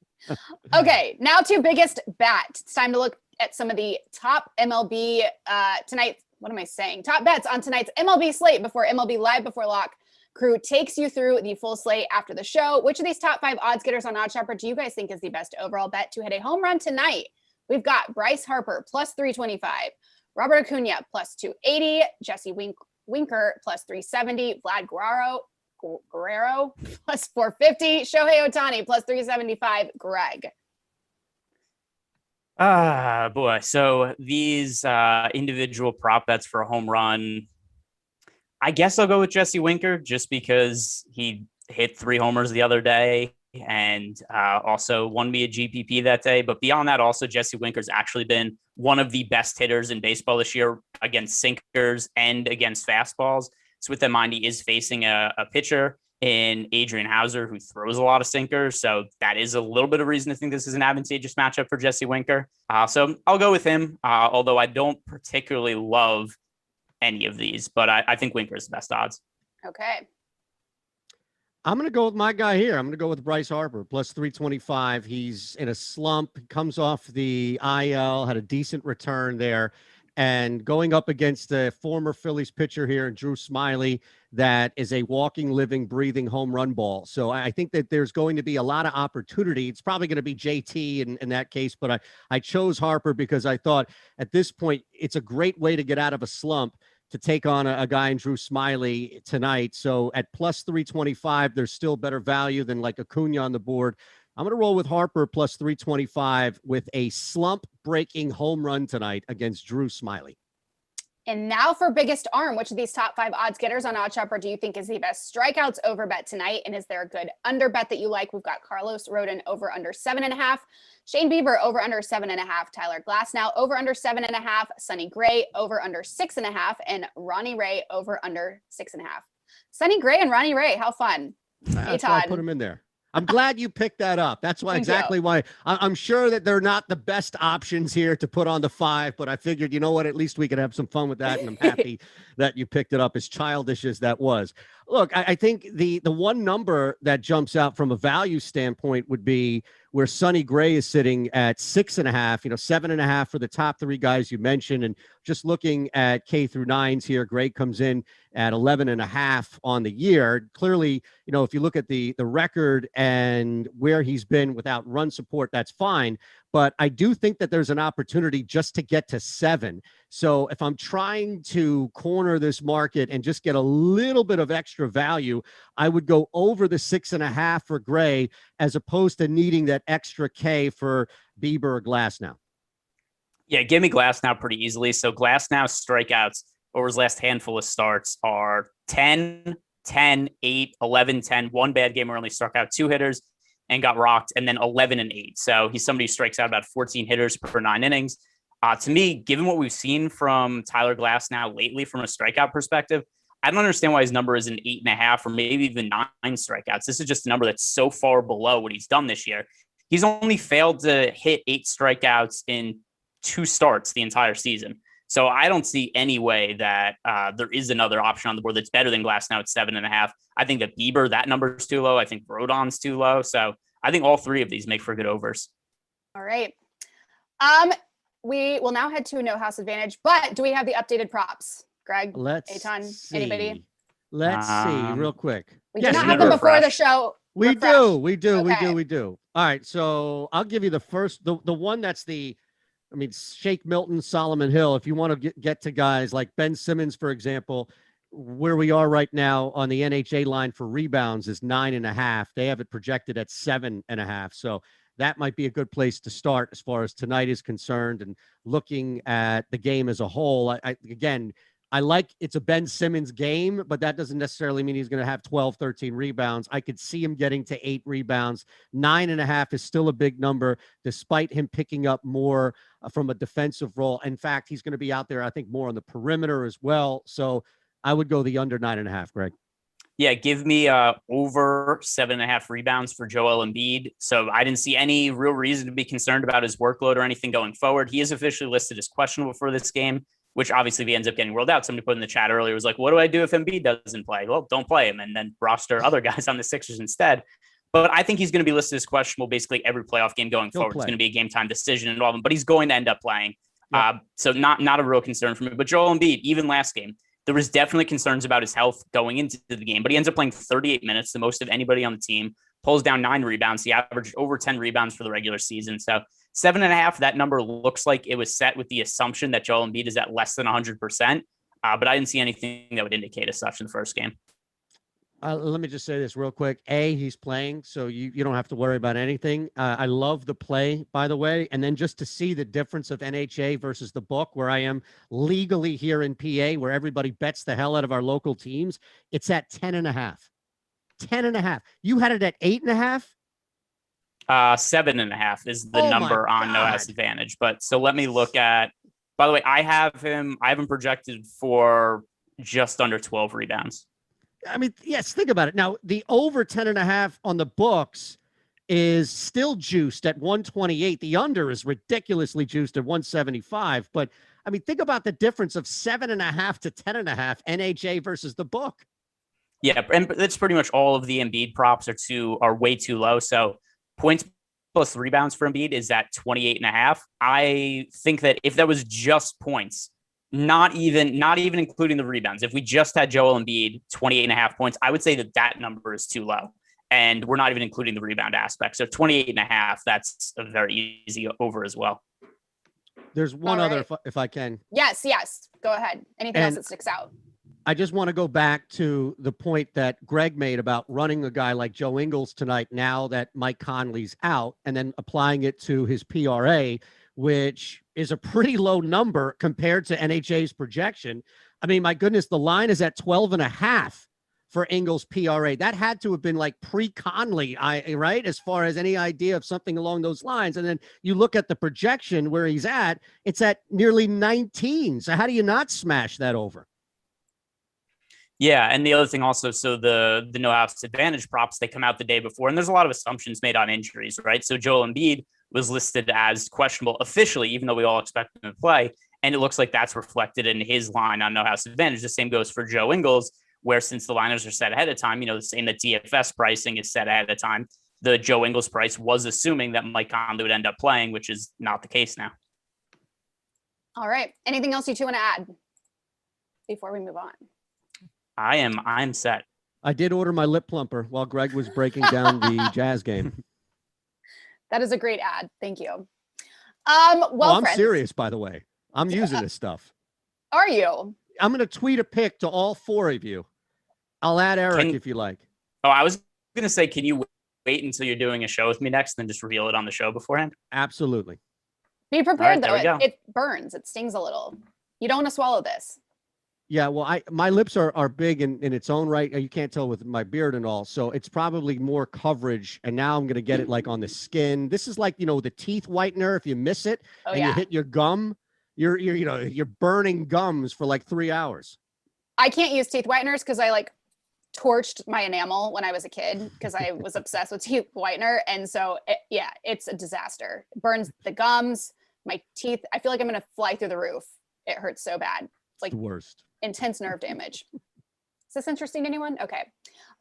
Okay, now to biggest bat. It's time to look at some of the top MLB tonight. What am I saying? Top bets on tonight's MLB slate before MLB Live Before Lock crew takes you through the full slate after the show. Which of these top 5 odds getters on OddsSharper do you guys think is the best overall bet to hit a home run tonight? We've got Bryce Harper plus 325, Robert Acuna plus 280, Jesse Winker plus 370, Vlad Guerrero plus 450, Shohei Ohtani plus 375, Greg. Boy. So these individual prop bets for a home run, I guess I'll go with Jesse Winker just because he hit 3 homers the other day and also won me a GPP that day. But beyond that, also Jesse Winker's actually been one of the best hitters in baseball this year against sinkers and against fastballs. So with that in mind, he is facing a pitcher in Adrian Hauser, who throws a lot of sinkers. So that is a little bit of reason to think this is an advantageous matchup for Jesse Winker. So I'll go with him, although I don't particularly love any of these, but I think Winker is the best odds. Okay. I'm going to go with my guy here. I'm going to go with Bryce Harper, plus 325. He's in a slump, comes off the IL, had a decent return there. And going up against the former Phillies pitcher here, Drew Smyly, that is a walking, living, breathing home run ball. So I think that there's going to be a lot of opportunity. It's probably going to be JT in that case, but I chose Harper because I thought at this point, it's a great way to get out of a slump to take on a guy in Drew Smyly tonight. So at plus 325, there's still better value than like Acuna on the board. I'm going to roll with Harper plus 325 with a slump-breaking home run tonight against Drew Smyly. And now for biggest arm, which of these top 5 odds getters on OddsSharper do you think is the best strikeouts over bet tonight? And is there a good under bet that you like? We've got Carlos Rodon over under 7.5, Shane Bieber over under 7.5, Tyler Glasnow over under 7.5, Sonny Gray over under 6.5, and Ronnie Ray over under 6.5. Sonny Gray and Ronnie Ray, how fun. That's why I put him in there. I'm glad you picked that up. That's why why I'm sure that they're not the best options here to put on the 5, but I figured, you know what, at least we could have some fun with that. And I'm happy that you picked it up, as childish as that was. Look, I think the one number that jumps out from a value standpoint would be where Sonny Gray is sitting at 6.5, 7.5 for the top 3 guys you mentioned. And just looking at K through 9s here, Gray comes in at 11.5 on the year. Clearly, if you look at the record and where he's been without run support, that's fine. But I do think that there's an opportunity just to get to 7. So if I'm trying to corner this market and just get a little bit of extra value, I would go over the 6.5 for Gray as opposed to needing that extra K for Bieber or Glasnow. Yeah, give me Glasnow pretty easily. So Glasnow's strikeouts over his last handful of starts are 10, 10, 8, 11, 10. One bad game where only struck out 2 hitters and got rocked, and then 11 and 8. So he's somebody who strikes out about 14 hitters per 9 innings. To me, given what we've seen from Tyler Glasnow lately from a strikeout perspective, I don't understand why his number is an 8.5 or maybe even 9 strikeouts. This is just a number that's so far below what he's done this year. He's only failed to hit 8 strikeouts in 2 starts the entire season. So I don't see any way that there is another option on the board that's better than Glass now at 7.5. I think that Bieber, that number is too low. I think Rodon's too low. So I think all three of these make for good overs. All right. We will now head to No House Advantage, but do we have the updated props? Greg, Eytan, anybody? Let's see real quick. We do not have them before the show. We do. All right. So I'll give you the first, the one that's Shake Milton, Solomon Hill. If you want to get to guys like Ben Simmons, for example, where we are right now on the NHA line for rebounds is 9.5. They have it projected at 7.5. So that might be a good place to start as far as tonight is concerned. And looking at the game as a whole, I like it's a Ben Simmons game, but that doesn't necessarily mean he's going to have 12, 13 rebounds. I could see him getting to 8 rebounds. 9.5 is still a big number, despite him picking up more from a defensive role. In fact, he's going to be out there, I think, more on the perimeter as well. So I would go the under 9.5, Greg. Yeah, give me over 7.5 rebounds for Joel Embiid. So I didn't see any real reason to be concerned about his workload or anything going forward. He is officially listed as questionable for this game, which obviously if he ends up getting ruled out. Somebody put in the chat earlier was like, what do I do if Embiid doesn't play? Well, don't play him and then roster other guys on the Sixers instead. But I think he's going to be listed as questionable basically every playoff game going forward. It's going to be a game time decision and all of them, but he's going to end up playing. Yep. So not a real concern for me. But Joel Embiid, even last game, there was definitely concerns about his health going into the game, but he ends up playing 38 minutes, the most of anybody on the team, pulls down 9 rebounds. He averaged over 10 rebounds for the regular season. So 7.5, that number looks like it was set with the assumption that Joel Embiid is at less than 100%. But I didn't see anything that would indicate as such in the first game. Let me just say this real quick. He's playing, so you don't have to worry about anything. I love the play, by the way. And then just to see the difference of NHA versus the book, where I am legally here in PA, where everybody bets the hell out of our local teams, it's at 10.5. 10.5. You had it at 8.5? 7.5 is the number on No House Advantage. But so let me look at, by the way, I have him projected for just under 12 rebounds. I mean, yes, think about it. Now, the over 10.5 on the books is still juiced at 128. The under is ridiculously juiced at 175. But I mean, think about the difference of 7.5 to 10.5 NHA versus the book. Yeah, and that's pretty much all of the Embiid props are way too low. So points plus rebounds for Embiid is at 28.5. I think that if that was just points, not even including the rebounds, if we just had Joel Embiid 28.5 points, I would say that number is too low. And we're not even including the rebound aspect. So 28.5, that's a very easy over as well. There's one other, if I can. Yes. Go ahead. Anything else that sticks out? I just want to go back to the point that Greg made about running a guy like Joe Ingles tonight now that Mike Conley's out, and then applying it to his PRA, which is a pretty low number compared to NHA's projection. I mean, my goodness, the line is at 12.5 for Ingles PRA. That had to have been like pre-Conley, right? As far as any idea of something along those lines. And then you look at the projection where he's at, it's at nearly 19. So how do you not smash that over? Yeah, and the other thing also, so the No House Advantage props, they come out the day before, and there's a lot of assumptions made on injuries, right? So Joel Embiid was listed as questionable officially, even though we all expect him to play, and it looks like that's reflected in his line on No House Advantage. The same goes for Joe Ingles, where since the liners are set ahead of time, the same that DFS pricing is set ahead of time, the Joe Ingles price was assuming that Mike Conley would end up playing, which is not the case now. All right. Anything else you two want to add before we move on? I'm set. I did order my lip plumper while Greg was breaking down the Jazz game. That is a great ad. Thank you. I'm serious, by the way. I'm using this stuff. Are you? I'm going to tweet a pic to all 4 of you. I'll add Eric if you like. Oh, I was going to say, can you wait until you're doing a show with me next and then just reveal it on the show beforehand? Absolutely. Be prepared, though. It burns. It stings a little. You don't want to swallow this. Yeah, well, my lips are big in its own right. You can't tell with my beard and all. So it's probably more coverage. And now I'm going to get it like on the skin. This is like, the teeth whitener. If you miss it you hit your gum, you're burning gums for like 3 hours. I can't use teeth whiteners because I torched my enamel when I was a kid because I was obsessed with teeth whitener. And so, it's a disaster. It burns the gums, my teeth. I feel like I'm going to fly through the roof It hurts so bad. It's like the worst. Intense nerve damage. Is this interesting to anyone? Okay.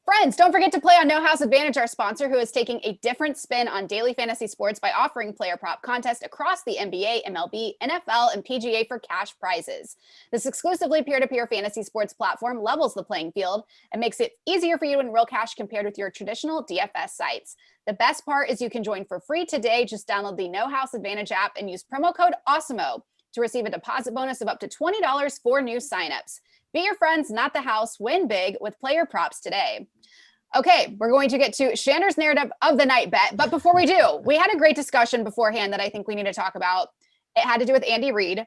Friends, don't forget to play on No House Advantage, our sponsor, who is taking a different spin on daily fantasy sports by offering player prop contests across the NBA, MLB, NFL, and PGA for cash prizes. This exclusively peer-to-peer fantasy sports platform levels the playing field and makes it easier for you to win real cash compared with your traditional DFS sites. The best part is you can join for free today. Just download the No House Advantage app and use promo code Awesemo to receive a deposit bonus of up to $20 for new signups. Be your friends, not the house. Win big with player props today. Okay, we're going to get to Shander's narrative of the night bet. But before we do, we had a great discussion beforehand that I think we need to talk about. It had to do with Andy Reid,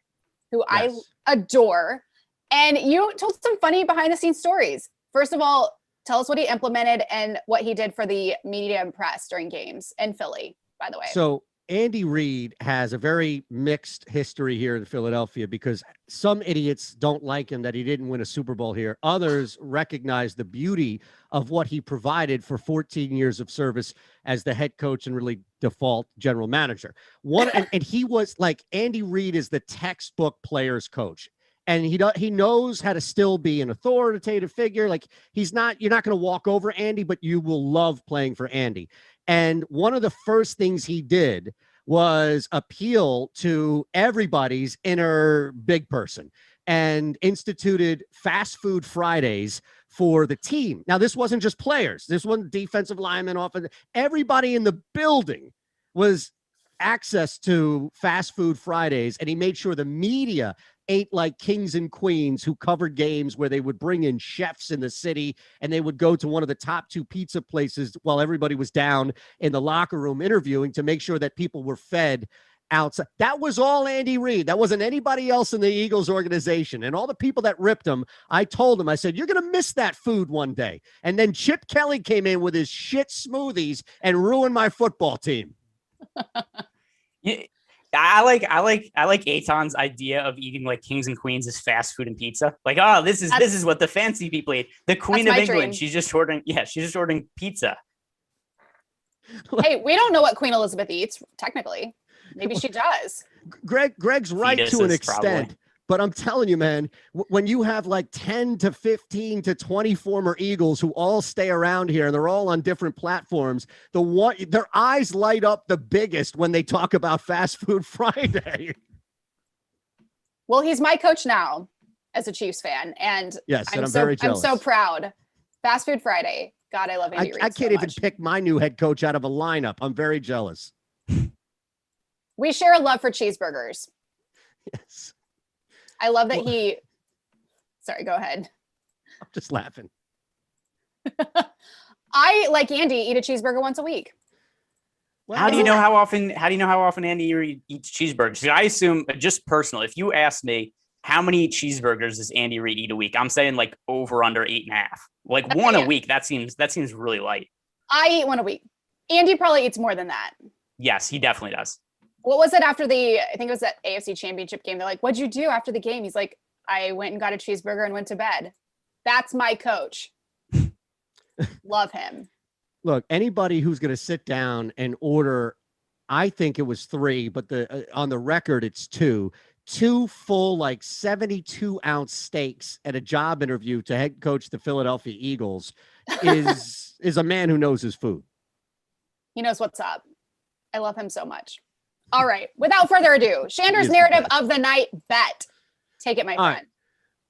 who I adore. And you told some funny behind the scenes stories. First of all, tell us what he implemented and what he did for the media and press during games in Philly, by the way. So Andy Reid has a very mixed history here in Philadelphia because some idiots don't like him that he didn't win a Super Bowl here. Others recognize the beauty of what he provided for 14 years of service as the head coach and really default general manager. And he was like, Andy Reid is the textbook player's coach. And he knows how to still be an authoritative figure. Like you're not going to walk over Andy, but you will love playing for Andy. And one of the first things he did was appeal to everybody's inner big person and instituted fast food Fridays for the team. Now, this wasn't just players. This wasn't defensive linemen. Everybody in the building was access to fast food Fridays. And he made sure the media ate like kings and queens who covered games where they would bring in chefs in the city and they would go to one of the top 2 pizza places while everybody was down in the locker room interviewing to make sure that people were fed outside. That was all Andy Reid. That wasn't anybody else in the Eagles organization. And all the people that ripped him, I told them, I said, you're going to miss that food one day. And then Chip Kelly came in with his shit smoothies and ruined my football team. Yeah. I like Eytan's idea of eating like kings and queens as fast food and pizza. Like, oh, this is what the fancy people eat. The Queen of England, dream. She's just ordering pizza. Hey, we don't know what Queen Elizabeth eats, technically. Maybe she does. Greg's right to an extent. Probably. But I'm telling you, man, when you have like 10 to 15 to 20 former Eagles who all stay around here and they're all on different platforms, their eyes light up the biggest when they talk about Fast Food Friday. Well, he's my coach now as a Chiefs fan. And yes, I'm very jealous. I'm so proud. Fast Food Friday. God, I love Andy Reid. I can't even pick my new head coach out of a lineup. I'm very jealous. We share a love for cheeseburgers. Yes. I love that sorry, go ahead. I'm just laughing. I, like Andy, eat a cheeseburger once a week. Well, how do you know how often Andy eats cheeseburgers? I assume, just personal, if you ask me how many cheeseburgers does Andy Reid eat a week, I'm saying like over under 8.5. Like one a week. That seems really light. I eat one a week. Andy probably eats more than that. Yes, he definitely does. What was it after I think it was that AFC Championship game? They're like, what'd you do after the game? He's like, I went and got a cheeseburger and went to bed. That's my coach. Love him. Look, anybody who's going to sit down and order, I think it was 3, but on the record, it's 2 full, like 72-ounce steaks at a job interview to head coach the Philadelphia Eagles is a man who knows his food. He knows what's up. I love him so much. All right. Without further ado, Shander's narrative of the night bet. Take it, my friend. Right.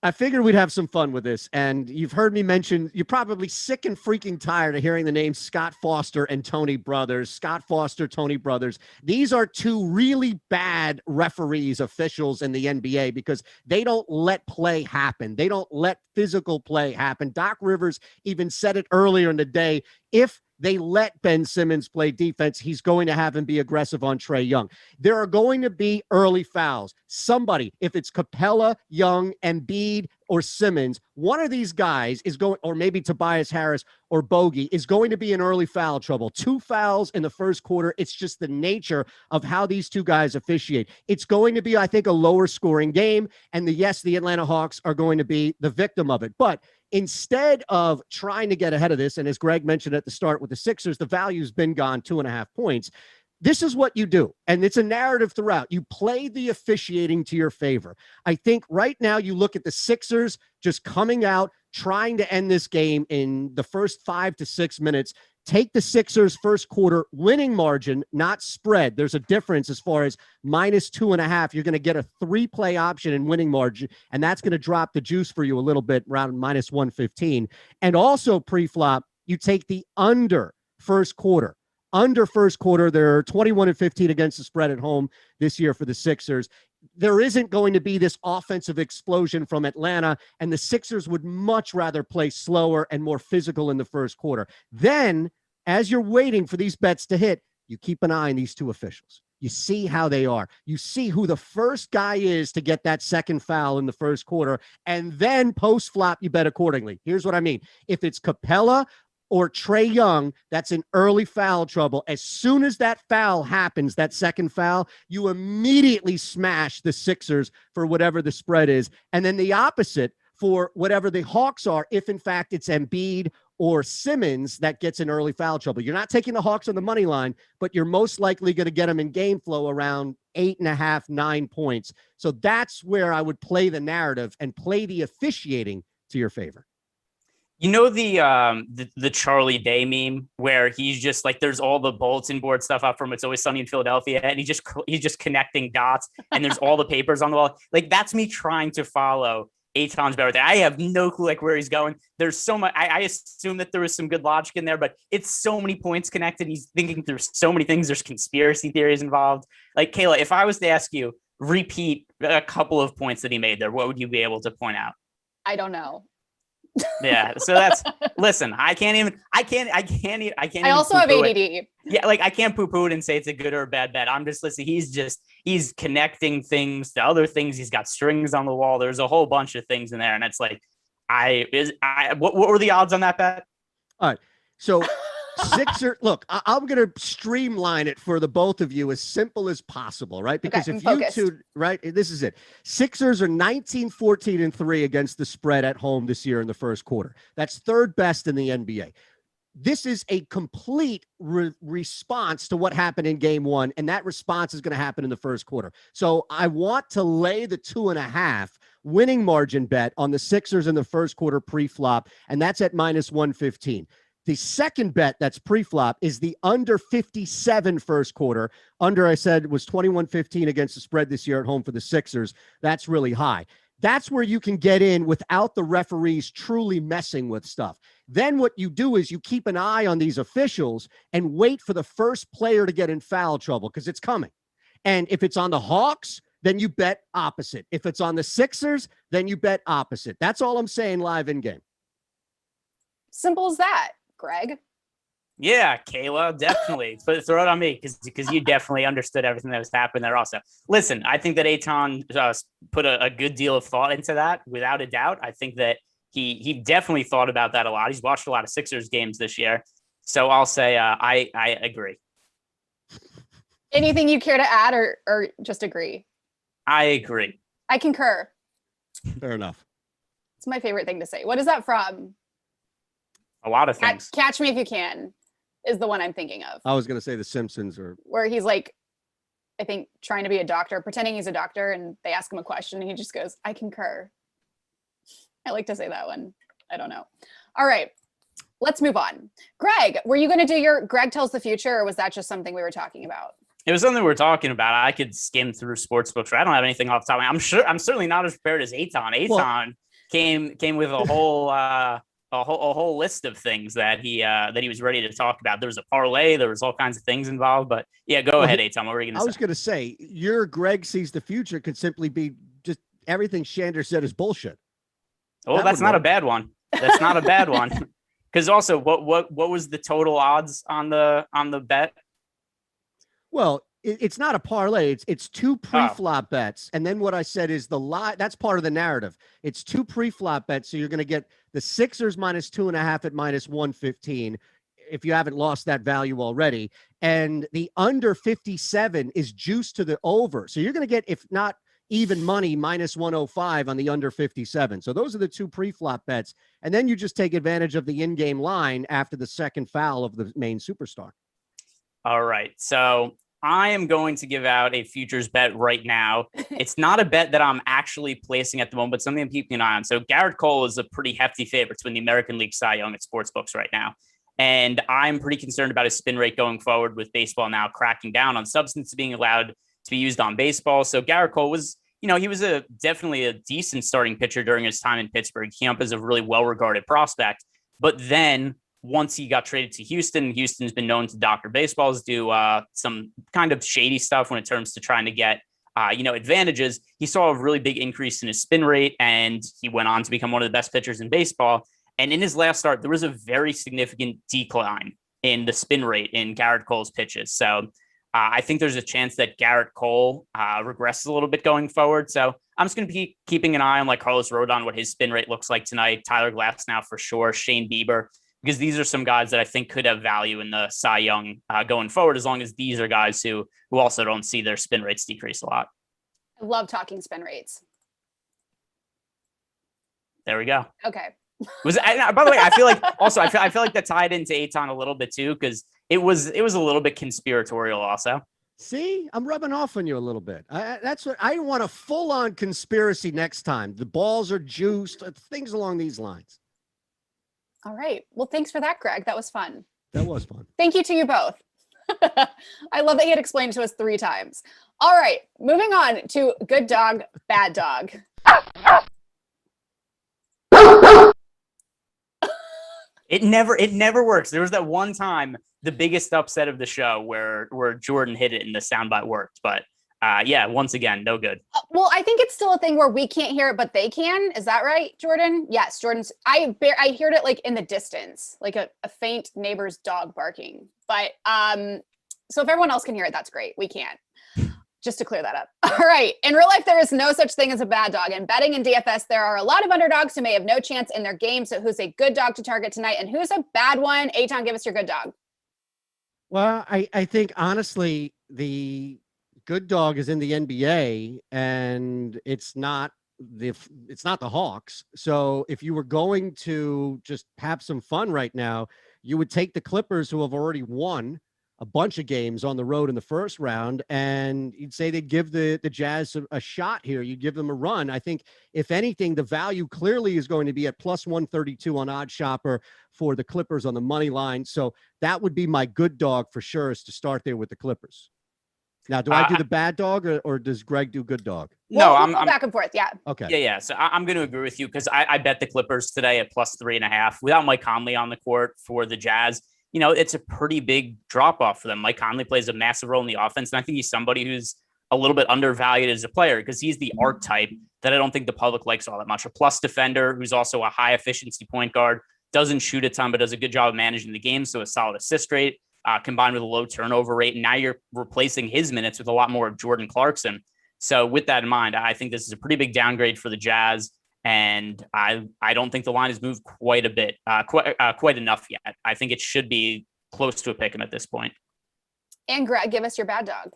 I figured we'd have some fun with this. And you've heard me mention, you're probably sick and freaking tired of hearing the names Scott Foster and Tony Brothers. Scott Foster, Tony Brothers. These are 2 really bad referees, officials in the NBA because they don't let play happen. They don't let physical play happen. Doc Rivers even said it earlier in the day. If they let Ben Simmons play defense, he's going to have him be aggressive on Trae Young. There are going to be early fouls. Somebody, if it's Capella, Young, Embiid, or Simmons, one of these guys is going, or maybe Tobias Harris or Bogey, is going to be in early foul trouble. 2 fouls in the first quarter. It's just the nature of how these 2 guys officiate. It's going to be, I think, a lower scoring game. And the Atlanta Hawks are going to be the victim of it. But instead of trying to get ahead of this, and as Greg mentioned at the start with the Sixers, the value's been gone 2.5 points. this is what you do. And it's a narrative throughout. You play the officiating to your favor. I think right now you look at the Sixers just coming out, trying to end this game in the first 5 to 6 minutes. Take the Sixers first quarter winning margin, not spread. There's a difference as far as -2.5. You're going to get a 3-play option in winning margin, and that's going to drop the juice for you a little bit around -115. And also pre-flop, you take the under first quarter. Under first quarter, they're 21-15 against the spread at home this year for the Sixers. There isn't going to be this offensive explosion from Atlanta, and the Sixers would much rather play slower and more physical in the first quarter. Then, as you're waiting for these bets to hit, you keep an eye on these two officials. You see how they are. You see who the first guy is to get that second foul in the first quarter, and then post-flop, you bet accordingly. Here's what I mean. If it's Capella or Trae Young, that's in early foul trouble. As soon as that foul happens, that second foul, you immediately smash the Sixers for whatever the spread is. And then the opposite for whatever the Hawks are, if in fact it's Embiid or Simmons that gets in early foul trouble. You're not taking the Hawks on the money line, but you're most likely going to get them in game flow around 8.5, 9 points. So that's where I would play the narrative and play the officiating to your favor. You know the Charlie Day meme where he's just like, there's all the bulletin board stuff up from It's Always Sunny in Philadelphia, and he's just connecting dots, and there's all the papers on the wall. Like, that's me trying to follow Eytan's bet right there. I have no clue like where he's going. There's so much. I assume that there was some good logic in there, but it's so many points connected. He's thinking through so many things. There's conspiracy theories involved. Like, Kayla, if I was to ask you, repeat a couple of points that he made there, what would you be able to point out? I don't know. Yeah, so that's listen. I also have ADD. Yeah, like I can't poo-poo it and say it's a good or a bad bet. I'm just listening. He's connecting things to other things. He's got strings on the wall. There's a whole bunch of things in there, and it's like, what were the odds on that bet? All right, so Sixer. Look, I'm going to streamline it for the both of you as simple as possible, right? Because if you two, right, this is it. Sixers are 19-14-3 against the spread at home this year in the first quarter. That's third best in the NBA. This is a complete response to what happened in game one, and that response is going to happen in the first quarter. So I want to lay the 2.5 winning margin bet on the Sixers in the first quarter pre-flop, and that's at -115. The second bet that's pre-flop is the under 57 first quarter. Under, I said, was 21-15 against the spread this year at home for the Sixers. That's really high. That's where you can get in without the referees truly messing with stuff. Then what you do is you keep an eye on these officials and wait for the first player to get in foul trouble because it's coming. And if it's on the Hawks, then you bet opposite. If it's on the Sixers, then you bet opposite. That's all I'm saying live in game. Simple as that. Greg? Yeah, Kayla, definitely. But throw it on me because you definitely understood everything that was happening there also. Listen, I think that Eytan put a good deal of thought into that, without a doubt. I think that he definitely thought about that a lot. He's watched a lot of Sixers games this year. So I'll say I agree. Anything you care to add or just agree? I agree. I concur. Fair enough. It's my favorite thing to say. What is that from? A lot of things. Catch Me If You Can is the one I'm thinking of. I was going to say The Simpsons, or where he's like, I think, trying to be a doctor, pretending he's a doctor, and they ask him a question, and he just goes, I concur. I like to say that one. I don't know. All right, let's move on. Greg, were you going to do your Greg Tells the Future, or was that just something we were talking about? It was something we were talking about. I could skim through sportsbooks. I don't have anything off the top of my head. I'm certainly not as prepared as Eytan. Eytan came with a whole list of things that he was ready to talk about. There was a parlay. There was all kinds of things involved. But yeah, go ahead, Eytan. What were you going to say? I was going to say, your Greg Sees the Future could simply be just everything Shander said is bullshit. Well, that's not a bad one. That's not a bad one. Because also, what was the total odds on the bet? Well, it's not a parlay. It's two pre-flop bets. And then what I said is that's part of the narrative. It's two pre-flop bets. So you're going to get the Sixers -2.5 at -115 if you haven't lost that value already. And the under 57 is juiced to the over. So you're going to get, if not even money, -105 on the under 57. So those are the two pre-flop bets. And then you just take advantage of the in-game line after the second foul of the main superstar. All right. So I am going to give out a futures bet right now. It's not a bet that I'm actually placing at the moment, but something I'm keeping an eye on. So Garrett Cole is a pretty hefty favorite to win the American League Cy Young at sportsbooks right now. And I'm pretty concerned about his spin rate going forward with baseball now cracking down on substances being allowed to be used on baseball. So Garrett Cole was, he was definitely a decent starting pitcher during his time in Pittsburgh. He came up as a really well-regarded prospect. But then once he got traded to Houston, Houston's been known to doctor baseballs, do some kind of shady stuff when it comes to trying to get, advantages. He saw a really big increase in his spin rate, and he went on to become one of the best pitchers in baseball. And in his last start, there was a very significant decline in the spin rate in Garrett Cole's pitches. So I think there's a chance that Garrett Cole regresses a little bit going forward. So I'm just going to be keeping an eye on like Carlos Rodon, what his spin rate looks like tonight, Tyler Glasnow for sure, Shane Bieber, because these are some guys that I think could have value in the Cy Young going forward, as long as these are guys who also don't see their spin rates decrease a lot. I love talking spin rates. There we go. Okay. By the way, I feel like also I feel like that tied into Eytan a little bit too, because it was a little bit conspiratorial also. See, I'm rubbing off on you a little bit. That's what I want, a full-on conspiracy next time. The balls are juiced, things along these lines. All right. Well, thanks for that, Greg. That was fun. That was fun. Thank you to you both. I love that he had explained to us 3 times. All right. Moving on to good dog, bad dog. It never works. There was that one time, the biggest upset of the show where Jordan hit it and the soundbite worked. But once again, no good. Well, I think it's still a thing where we can't hear it, but they can. Is that right, Jordan? Yes, Jordan's. I heard it like in the distance, like a faint neighbor's dog barking. But so if everyone else can hear it, that's great. We can't. Just to clear that up. All right. In real life, there is no such thing as a bad dog. In betting and DFS, there are a lot of underdogs who may have no chance in their game. So who's a good dog to target tonight and who's a bad one? Eytan, give us your good dog. Well, I think honestly, the good dog is in the NBA and it's not the Hawks. So if you were going to just have some fun right now, you would take the Clippers, who have already won a bunch of games on the road in the first round, and you'd say they'd give the Jazz a shot here. You'd give them a run. I think, if anything, the value clearly is going to be at plus 132 on Odd Shopper for the Clippers on the money line. So that would be my good dog for sure, is to start there with the Clippers. Now, do I do the bad dog or does Greg do good dog? No, I'm back and forth. Yeah. Okay. Yeah. So I'm going to agree with you, because I bet the Clippers today at plus 3.5 without Mike Conley on the court for the Jazz. It's a pretty big drop off for them. Mike Conley plays a massive role in the offense. And I think he's somebody who's a little bit undervalued as a player, because he's the archetype that I don't think the public likes all that much. A plus defender who's also a high efficiency point guard, doesn't shoot a ton, but does a good job of managing the game. So a solid assist rate combined with a low turnover rate. And now you're replacing his minutes with a lot more of Jordan Clarkson. So with that in mind, I think this is a pretty big downgrade for the Jazz. And I don't think the line has moved quite a bit, quite enough yet. I think it should be close to a pick 'em at this point. And Greg, give us your bad dog.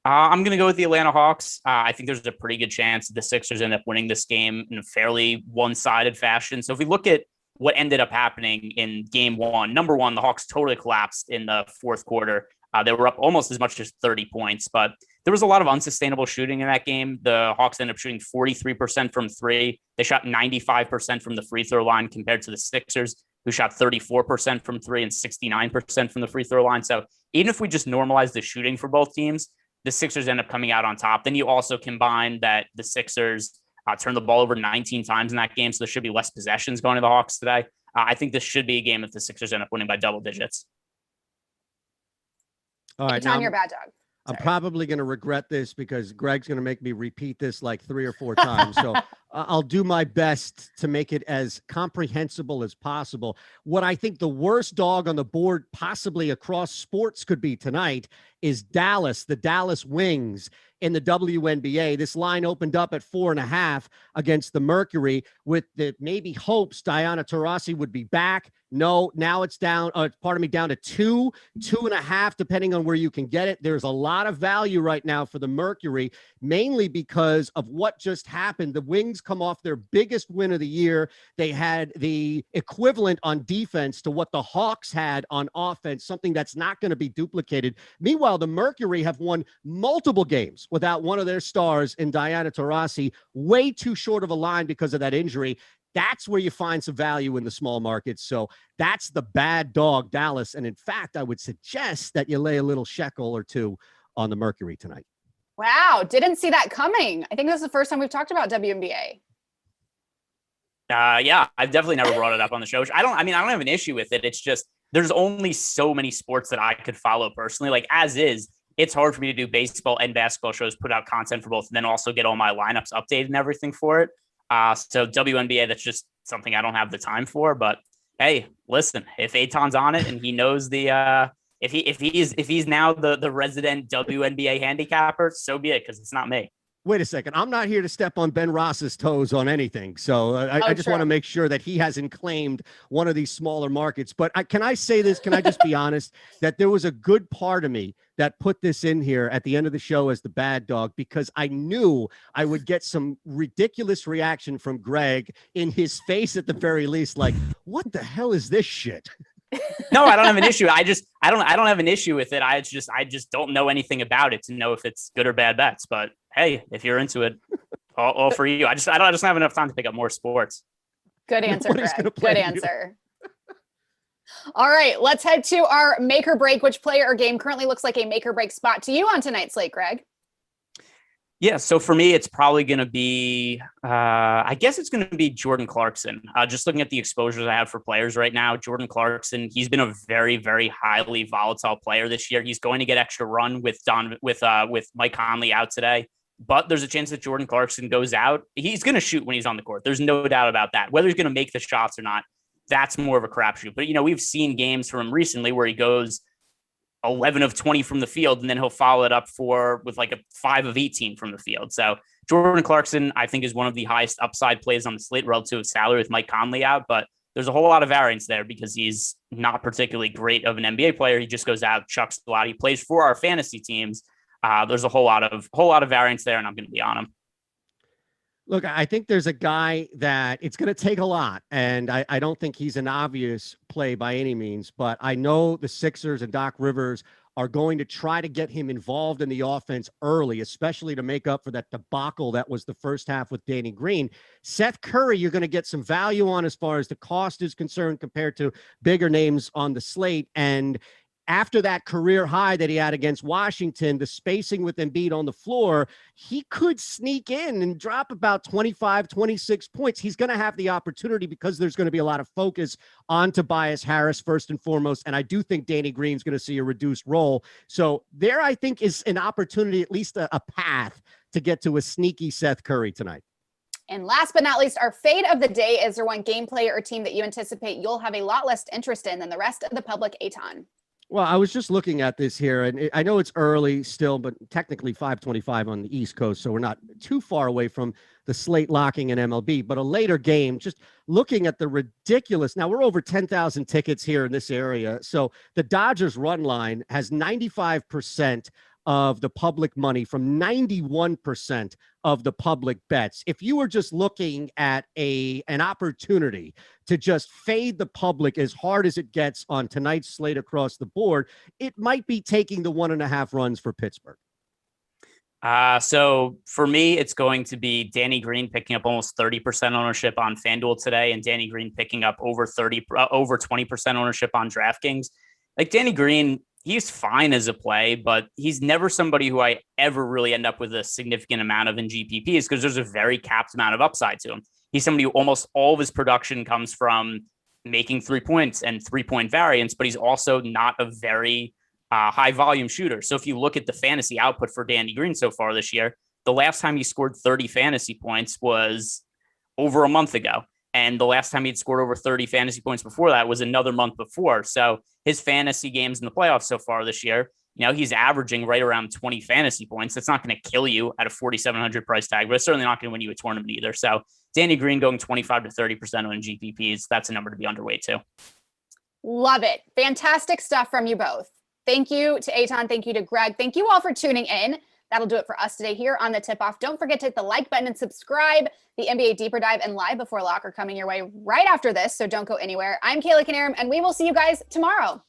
I'm going to go with the Atlanta Hawks. I think there's a pretty good chance that the Sixers end up winning this game in a fairly one-sided fashion. So if we look at what ended up happening in game 1, number 1, the Hawks totally collapsed in the fourth quarter. They were up almost as much as 30 points, but there was a lot of unsustainable shooting in that game. The Hawks ended up shooting 43% from 3. They shot 95% from the free throw line compared to the Sixers, who shot 34% from 3 and 69% from the free throw line. So even if we just normalize the shooting for both teams, the Sixers end up coming out on top. Then you also combine that the Sixers turned the ball over 19 times in that game, so there should be less possessions going to the Hawks today. I think this should be a game if the Sixers end up winning by double digits. All right, Eytan, your bad dog. I'm probably going to regret this, because Greg's going to make me repeat this like 3 or 4 times. So I'll do my best to make it as comprehensible as possible. What I think the worst dog on the board, possibly across sports, could be tonight is Dallas, the Dallas Wings in the WNBA. This line opened up at 4.5 against the Mercury, with the maybe hopes Diana Taurasi would be back. No, now it's down, down to 2.5, depending on where you can get it. There's a lot of value right now for the Mercury, mainly because of what just happened. The Wings come off their biggest win of the year. They had the equivalent on defense to what the Hawks had on offense, something that's not going to be duplicated. Meanwhile, the Mercury have won multiple games without one of their stars in Diana Taurasi, way too short of a line because of that injury. That's where you find some value in the small markets. So that's the bad dog, Dallas. And in fact, I would suggest that you lay a little shekel or two on the Mercury tonight. Wow. Didn't see that coming. I think this is the first time we've talked about WNBA. Yeah, I've definitely never brought it up on the show. I don't have an issue with it. It's just, there's only so many sports that I could follow personally. Like as is, it's hard for me to do baseball and basketball shows, put out content for both, and then also get all my lineups updated and everything for it. So WNBA, that's just something I don't have the time for. But hey, listen, if Eytan's on it and he knows the if he's now the resident WNBA handicapper, so be it, because it's not me. Wait a second. I'm not here to step on Ben Ross's toes on anything. So I just want to make sure that he hasn't claimed one of these smaller markets. But can I say this? Can I just be honest that there was a good part of me that put this in here at the end of the show as the bad dog, because I knew I would get some ridiculous reaction from Greg in his face at the very least. Like, what the hell is this shit? No, I don't have an issue. I don't have an issue with it. I just don't know anything about it to know if it's good or bad bets. But hey, if you're into it, all for you. I just don't have enough time to pick up more sports. Good answer, Greg. Good answer. All right, let's head to our make or break. Which player or game currently looks like a make or break spot to you on tonight's slate, Greg? Yeah, so for me, it's probably going to be, I guess it's going to be Jordan Clarkson. Just looking at the exposures I have for players right now, Jordan Clarkson, he's been a very, very highly volatile player this year. He's going to get extra run with Mike Conley out today, but there's a chance that Jordan Clarkson goes out. He's going to shoot when he's on the court. There's no doubt about that. Whether he's going to make the shots or not, that's more of a crapshoot. But, we've seen games from him recently where he goes 11 of 20 from the field, and then he'll follow it up with like a 5 of 18 from the field. So Jordan Clarkson, I think, is one of the highest upside plays on the slate relative to salary with Mike Conley out, but there's a whole lot of variance there because he's not particularly great of an NBA player. He just goes out, chucks a lot. He plays for our fantasy teams. There's a whole lot of variance there, and I'm going to be on him. Look, I think there's a guy that it's going to take a lot, and I don't think he's an obvious play by any means, but I know the Sixers and Doc Rivers are going to try to get him involved in the offense early, especially to make up for that debacle that was the first half with Danny Green. Seth Curry, you're going to get some value on as far as the cost is concerned compared to bigger names on the slate, and after that career high that he had against Washington, the spacing with Embiid on the floor, he could sneak in and drop about 25, 26 points. He's going to have the opportunity because there's going to be a lot of focus on Tobias Harris first and foremost. And I do think Danny Green's going to see a reduced role. So there, I think, is an opportunity, at least a path to get to a sneaky Seth Curry tonight. And last but not least, our fade of the day. Is there one game, player, or team that you anticipate you'll have a lot less interest in than the rest of the public, Eytan? Well, I was just looking at this here, and I know it's early still, but technically 5:25 on the East Coast, so we're not too far away from the slate locking in MLB, but a later game, just looking at the ridiculous. Now, we're over 10,000 tickets here in this area, so the Dodgers run line has 95% of the public money from 91% of the public bets. If you were just looking at an opportunity to just fade the public as hard as it gets on tonight's slate across the board, it might be taking the 1.5 runs for Pittsburgh. So for me, it's going to be Danny Green picking up almost 30% ownership on Fanduel today, and Danny Green picking up over 20% ownership on DraftKings. Like Danny Green, he's fine as a play, but he's never somebody who I ever really end up with a significant amount of in GPPs because there's a very capped amount of upside to him. He's somebody who almost all of his production comes from making 3 points and 3-point variance, but he's also not a very high volume shooter. So if you look at the fantasy output for Danny Green so far this year, the last time he scored 30 fantasy points was over a month ago. And the last time he'd scored over 30 fantasy points before that was another month before. So his fantasy games in the playoffs so far this year, he's averaging right around 20 fantasy points. That's not going to kill you at a 4,700 price tag, but it's certainly not going to win you a tournament either. So Danny Green going 25 to 30% on GPPs, that's a number to be underweight too. Love it. Fantastic stuff from you both. Thank you to Eytan. Thank you to Greg. Thank you all for tuning in. That'll do it for us today here on the tip-off. Don't forget to hit the like button and subscribe. The NBA Deeper Dive and Live Before Lock are coming your way right after this, so don't go anywhere. I'm Kayla Knierim, and we will see you guys tomorrow.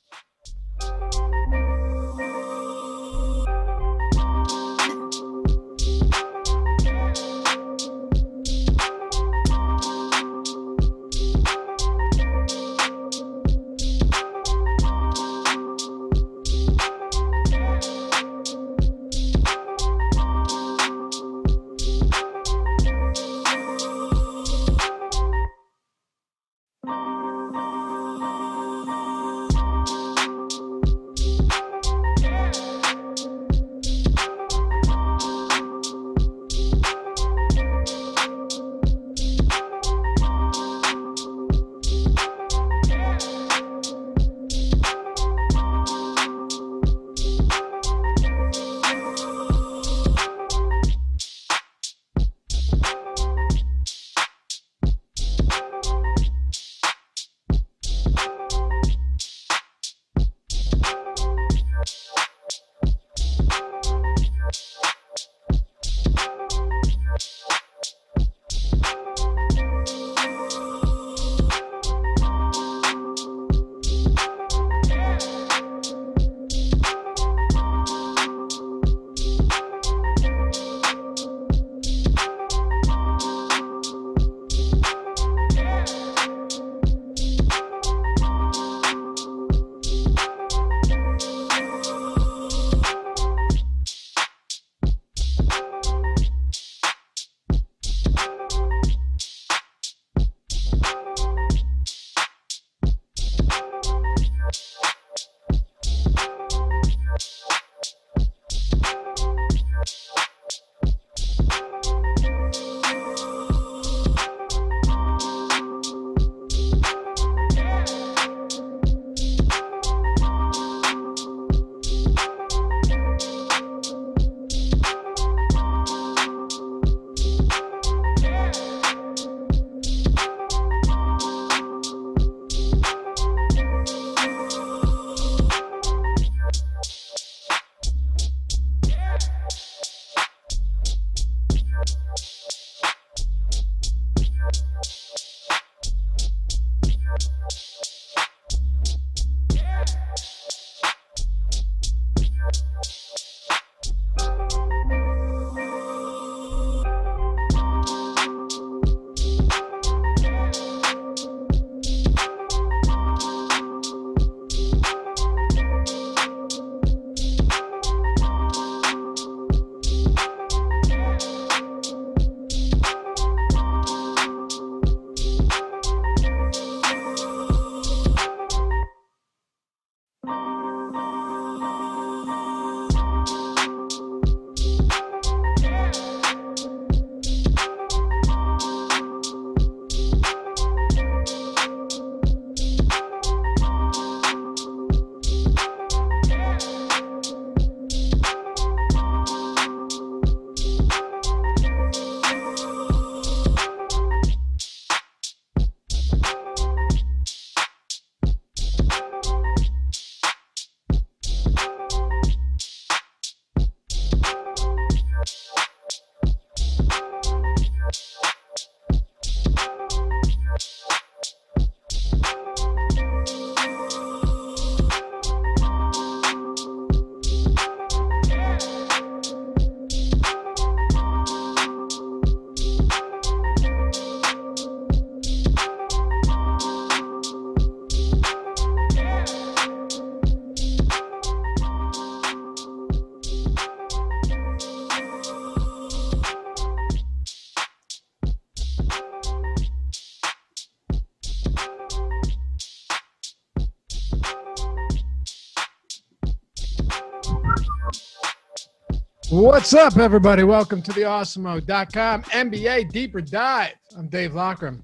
What's up, everybody? Welcome to the Awesemo.com NBA Deeper Dive. I'm Dave Loughran.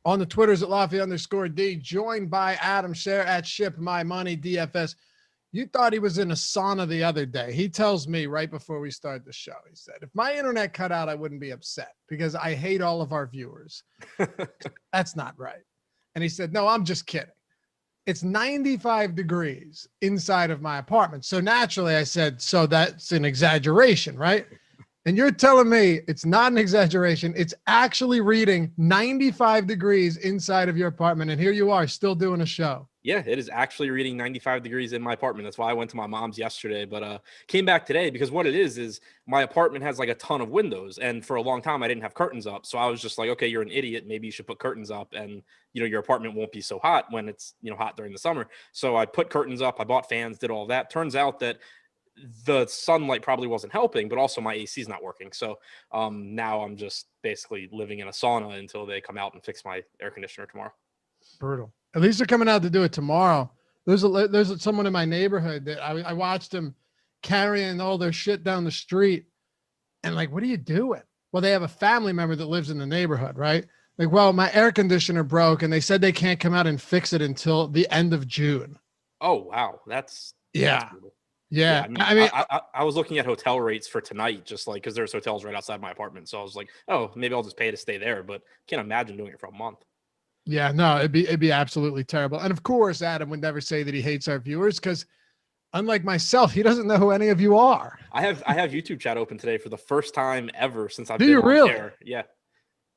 On the Twitters at Lofty_D, joined by Adam Scherer at ShipMyMoney DFS. You thought he was in a sauna the other day. He tells me right before we start the show, he said, if my internet cut out, I wouldn't be upset because I hate all of our viewers. That's not right. And he said, no, I'm just kidding. it's 95 degrees inside of my apartment. So naturally I said, so that's an exaggeration, right? And you're telling me it's not an exaggeration. It's actually reading 95 degrees inside of your apartment. And here you are still doing a show. Yeah, it is actually reading 95 degrees in my apartment. That's why I went to my mom's yesterday, but came back today because what it is my apartment has like a ton of windows. And for a long time, I didn't have curtains up. So I was just like, okay, you're an idiot. Maybe you should put curtains up and, your apartment won't be so hot when it's, hot during the summer. So I put curtains up. I bought fans, did all of that. Turns out that the sunlight probably wasn't helping, but also my AC is not working. So now I'm just basically living in a sauna until they come out and fix my air conditioner tomorrow. Brutal. At least they're coming out to do it tomorrow. There's someone in my neighborhood that I watched them carrying all their shit down the street. And like, what are you doing? Well, they have a family member that lives in the neighborhood, right? Like, well, my air conditioner broke and they said they can't come out and fix it until the end of June. Oh, wow. That's brutal. Yeah. I was looking at hotel rates for tonight, just like, cause there's hotels right outside my apartment. So I was like, oh, maybe I'll just pay to stay there, but can't imagine doing it for a month. Yeah, no, it'd be absolutely terrible. And of course, Adam would never say that he hates our viewers because unlike myself, he doesn't know who any of you are. I have YouTube chat open today for the first time ever since I've been on really? Air. Yeah.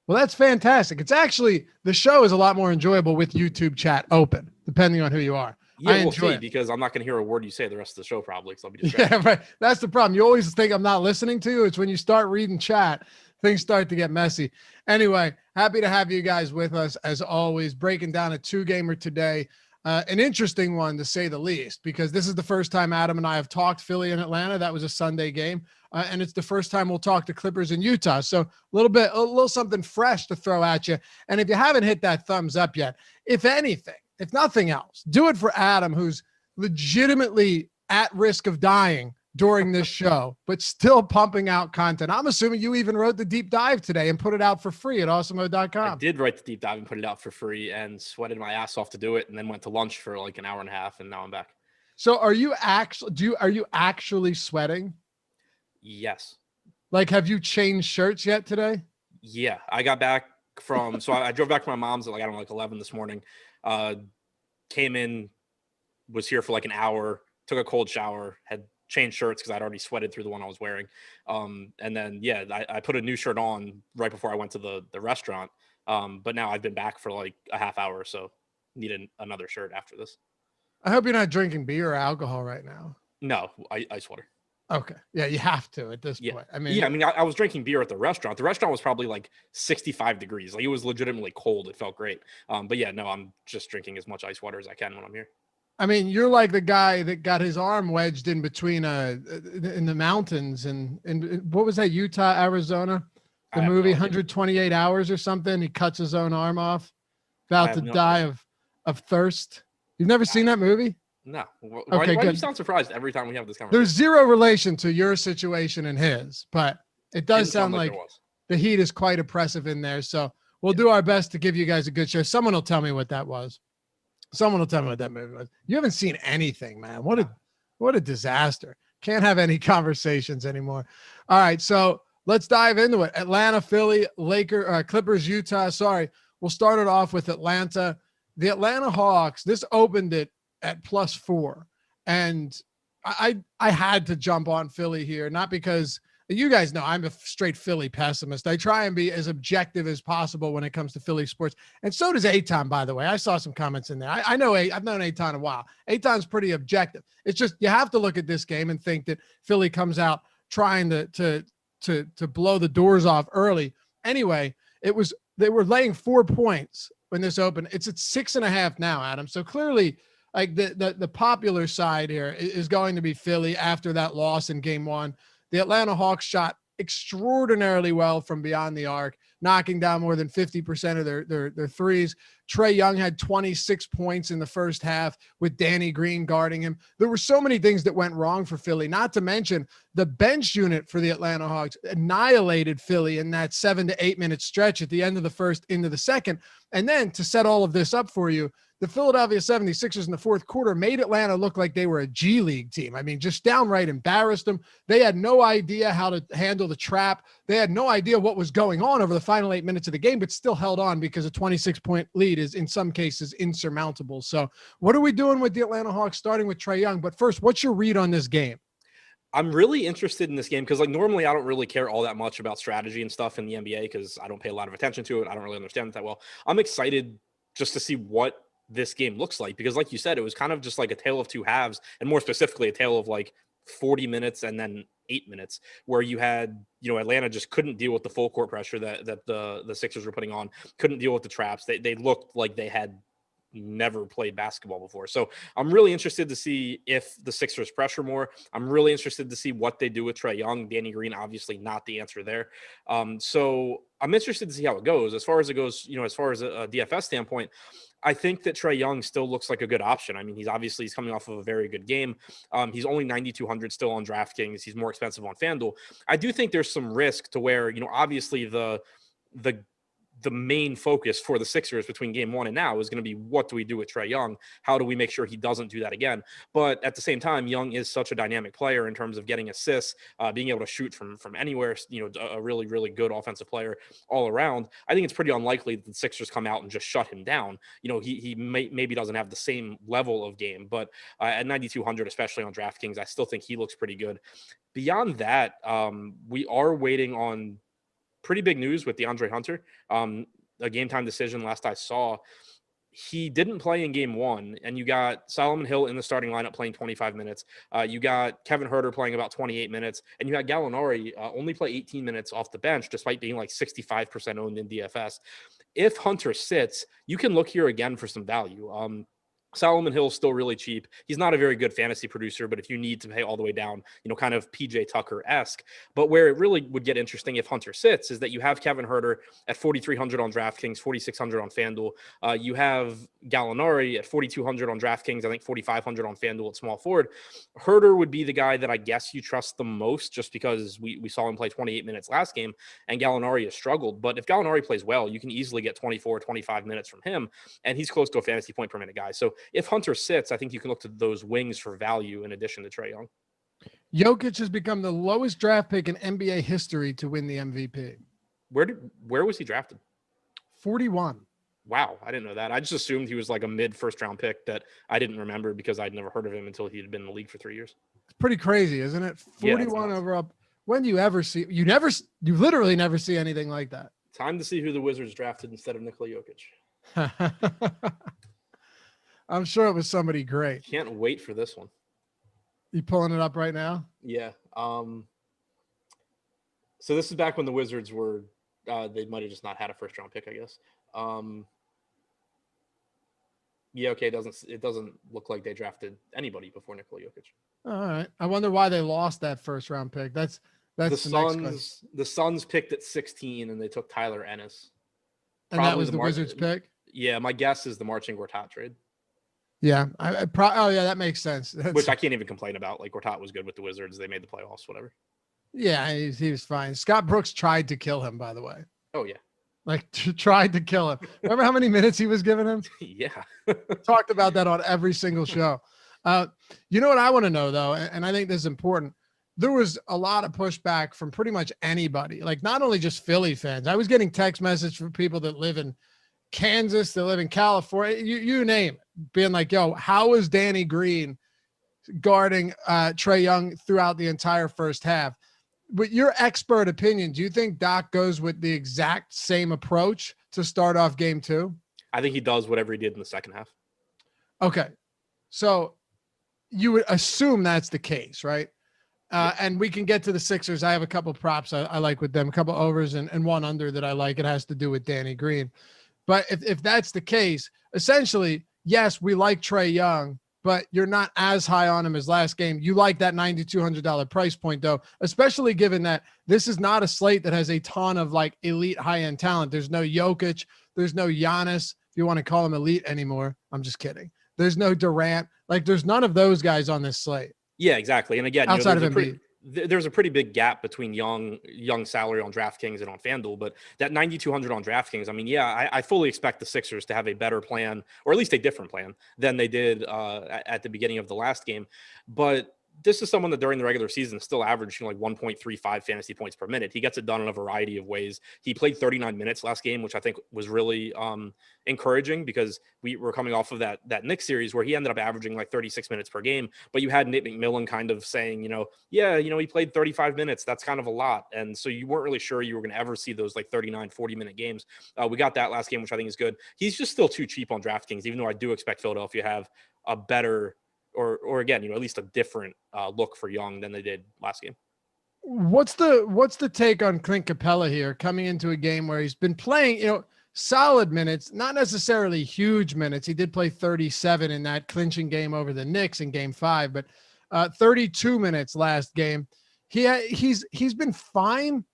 Well, that's fantastic. It's actually, the show is a lot more enjoyable with YouTube chat open, depending on who you are. Yeah, we'll see, because I'm not going to hear a word you say the rest of the show probably, because I'll be distracted. Yeah, right. That's the problem. You always think I'm not listening to you. It's when you start reading chat, things start to get messy. Anyway, happy to have you guys with us, as always, breaking down a two-gamer today. An interesting one, to say the least, because this is the first time Adam and I have talked Philly and Atlanta. That was a Sunday game. And it's the first time we'll talk to Clippers in Utah. So a little something fresh to throw at you. And if you haven't hit that thumbs up yet, if anything, if nothing else, do it for Adam, who's legitimately at risk of dying during this show, but still pumping out content. I'm assuming you even wrote the deep dive today and put it out for free at Awesemo.com. I did write the deep dive and put it out for free and sweated my ass off to do it, and then went to lunch for like an hour and a half, and now I'm back. So are you actually sweating? Yes. Like, have you changed shirts yet today? Yeah, I got back from, so I drove back to my mom's at like, I don't know, like 11 this morning. Came in, was here for like an hour, took a cold shower, had changed shirts because I'd already sweated through the one I was wearing. And then, yeah, I put a new shirt on right before I went to the restaurant. But now I've been back for like a half hour, so need another shirt after this. I hope you're not drinking beer or alcohol right now. No, ice water. Okay. Yeah, you have to at this point. I was drinking beer at the restaurant. The restaurant was probably like 65 degrees. Like, it was legitimately cold. It felt great. But yeah, no, I'm just drinking as much ice water as I can when I'm here. I mean, you're like the guy that got his arm wedged in between in the mountains and what was that, Utah, Arizona? The movie 128 Hours or something. He cuts his own arm off, about to die of thirst. You've never seen that movie? No. Why do you sound surprised every time we have this conversation? There's zero relation to your situation and his, but it does sound like the heat is quite oppressive in there. So we'll do our best to give you guys a good show. Someone will tell me what that was. Someone will tell me what that movie was. You haven't seen anything, man. What a disaster. Can't have any conversations anymore. All right, so let's dive into it. Atlanta, Philly, Clippers, Utah. Sorry. We'll start it off with Atlanta. The Atlanta Hawks, this opened it at +4. And I had to jump on Philly here, not because you guys know I'm a straight Philly pessimist. I try and be as objective as possible when it comes to Philly sports. And so does Eytan, by the way. I saw some comments in there. I know I've known Eytan a while. Eytan's pretty objective. It's just, you have to look at this game and think that Philly comes out trying to blow the doors off early. Anyway, they were laying 4 points when this opened. It's at 6.5 now, Adam. So clearly, like the popular side here is going to be Philly after that loss in game 1. The Atlanta Hawks shot extraordinarily well from beyond the arc, knocking down more than 50% of their threes. Trae Young had 26 points in the first half with Danny Green guarding him. There were so many things that went wrong for Philly, not to mention the bench unit for the Atlanta Hawks annihilated Philly in that 7 to 8 minute stretch at the end of the first into the second. And then to set all of this up for you, the Philadelphia 76ers in the fourth quarter made Atlanta look like they were a G League team. I mean, just downright embarrassed them. They had no idea how to handle the trap. They had no idea what was going on over the final 8 minutes of the game, but still held on because a 26-point lead is in some cases insurmountable. So what are we doing with the Atlanta Hawks, starting with Trae Young? But first, what's your read on this game? I'm really interested in this game because, like, normally I don't really care all that much about strategy and stuff in the NBA because I don't pay a lot of attention to it. I don't really understand it that well. I'm excited just to see what this game looks like because, like you said, it was kind of just like a tale of two halves, and more specifically a tale of like 40 minutes and then 8 minutes where you had, Atlanta just couldn't deal with the full court pressure that the Sixers were putting on, couldn't deal with the traps. They looked like they had never played basketball before. So I'm really interested to see if the Sixers pressure more. I'm really interested to see what they do with Trae Young. Danny Green, obviously not the answer there. So I'm interested to see how it goes. As far as it goes, as far as a DFS standpoint, I think that Trae Young still looks like a good option. I mean, he's coming off of a very good game. He's only 9,200 still on DraftKings. He's more expensive on Fanduel. I do think there's some risk to where, obviously the main focus for the Sixers between game one and now is going to be, what do we do with Trae Young? How do we make sure he doesn't do that again? But at the same time, Young is such a dynamic player in terms of getting assists, being able to shoot from anywhere, a really, really good offensive player all around. I think it's pretty unlikely that the Sixers come out and just shut him down. He maybe doesn't have the same level of game, but at 9,200, especially on DraftKings, I still think he looks pretty good. Beyond that, we are waiting on pretty big news with DeAndre Hunter. A game time decision last I saw. He didn't play in game one, and you got Solomon Hill in the starting lineup playing 25 minutes. You got Kevin Huerter playing about 28 minutes, and you had Gallinari only play 18 minutes off the bench, despite being like 65% owned in DFS. If Hunter sits, you can look here again for some value. Solomon Hill's still really cheap. He's not a very good fantasy producer, but if you need to pay all the way down, kind of PJ Tucker-esque. But where it really would get interesting if Hunter sits is that you have Kevin Huerter at 4,300 on DraftKings, 4,600 on FanDuel. You have Gallinari at 4,200 on DraftKings, I think 4,500 on FanDuel at small forward. Huerter would be the guy that I guess you trust the most just because we saw him play 28 minutes last game and Gallinari has struggled. But if Gallinari plays well, you can easily get 24, 25 minutes from him, and he's close to a fantasy point per minute guy. So if Hunter sits, I think you can look to those wings for value in addition to Trae Young. Jokic has become the lowest draft pick in NBA history to win the MVP. Where was he drafted? 41. Wow, I didn't know that. I just assumed he was like a mid first round pick that I didn't remember because I'd never heard of him until he had been in the league for 3 years. It's pretty crazy, isn't it? 41 overall. When do you ever see? You literally never see anything like that. Time to see who the Wizards drafted instead of Nikola Jokic. I'm sure it was somebody great. Can't wait for this one. You pulling it up right now? Yeah. So this is back when the Wizards were, they might have just not had a first round pick, I guess. Yeah. Okay. It doesn't look like they drafted anybody before Nikola Jokic. All right. I wonder why they lost that first round pick. That's the Suns. The Suns picked at 16 and they took Tyler Ennis. And that was the Wizards pick? Yeah. My guess is the Marcin Gortat trade. Yeah. That makes sense. Which I can't even complain about. Like, Gortat was good with the Wizards. They made the playoffs, whatever. Yeah, he was fine. Scott Brooks tried to kill him, by the way. Oh, yeah. Like, tried to kill him. Remember how many minutes he was giving him? Yeah. Talked about that on every single show. You know what I want to know, though, and I think this is important. There was a lot of pushback from pretty much anybody, like not only just Philly fans. I was getting text messages from people that live in Kansas, that live in California, you name it, being like, yo, how is Danny Green guarding Trae Young throughout the entire first half? With your expert opinion, do you think Doc goes with the exact same approach to start off game two? I think he does whatever he did in the second half. Okay. So you would assume that's the case, right? And we can get to the Sixers. I have a couple props I like with them, a couple overs and one under that I like. It has to do with Danny Green. But if that's the case, essentially, yes, we like Trae Young, but you're not as high on him as last game. You like that $9,200 price point, though, especially given that this is not a slate that has a ton of like elite high-end talent. There's no Jokic. There's no Giannis, if you want to call him elite anymore. I'm just kidding. There's no Durant. Like, there's none of those guys on this slate. Yeah, exactly. And again, outside of Embiid. there's a pretty big gap between Young salary on DraftKings and on Fanduel, but that 9,200 on DraftKings, I mean, yeah, I fully expect the Sixers to have a better plan, or at least a different plan than they did at the beginning of the last game. But this is someone that during the regular season still averaged like 1.35 fantasy points per minute. He gets it done in a variety of ways. He played 39 minutes last game, which I think was really encouraging, because we were coming off of that Knicks series where he ended up averaging like 36 minutes per game. But you had Nate McMillan kind of saying, he played 35 minutes. That's kind of a lot. And so you weren't really sure you were going to ever see those like 39, 40-minute games. We got that last game, which I think is good. He's just still too cheap on DraftKings, even though I do expect Philadelphia to have a better or again, at least a different look for Young than they did last game. What's the take on Clint Capella here coming into a game where he's been playing, solid minutes, not necessarily huge minutes. He did play 37 in that clinching game over the Knicks in game 5, but 32 minutes last game. He's been fine,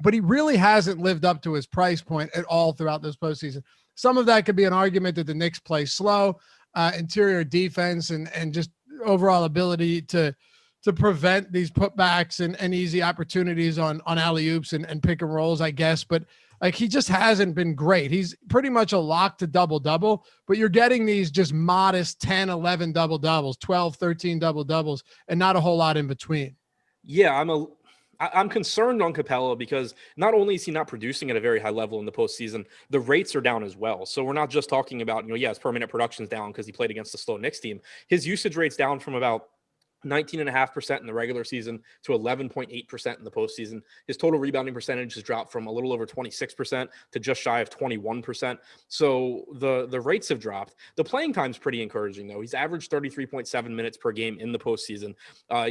but he really hasn't lived up to his price point at all throughout this postseason. Some of that could be an argument that the Knicks play slow, interior defense, and just overall ability to prevent these putbacks and easy opportunities on alley-oops and pick and rolls, I guess. But like, he just hasn't been great. He's pretty much a lock to double-double, but you're getting these just modest 10, 11 double-doubles, 12, 13 double-doubles, and not a whole lot in between. Yeah, I'm concerned on Capella because not only is he not producing at a very high level in the postseason, the rates are down as well. So we're not just talking about, his per minute production's down because he played against the slow Knicks team. His usage rate's down from about 19.5% in the regular season to 11.8% in the postseason. His total rebounding percentage has dropped from a little over 26% to just shy of 21%. So the rates have dropped. The playing time's pretty encouraging, though. He's averaged 33.7 minutes per game in the postseason.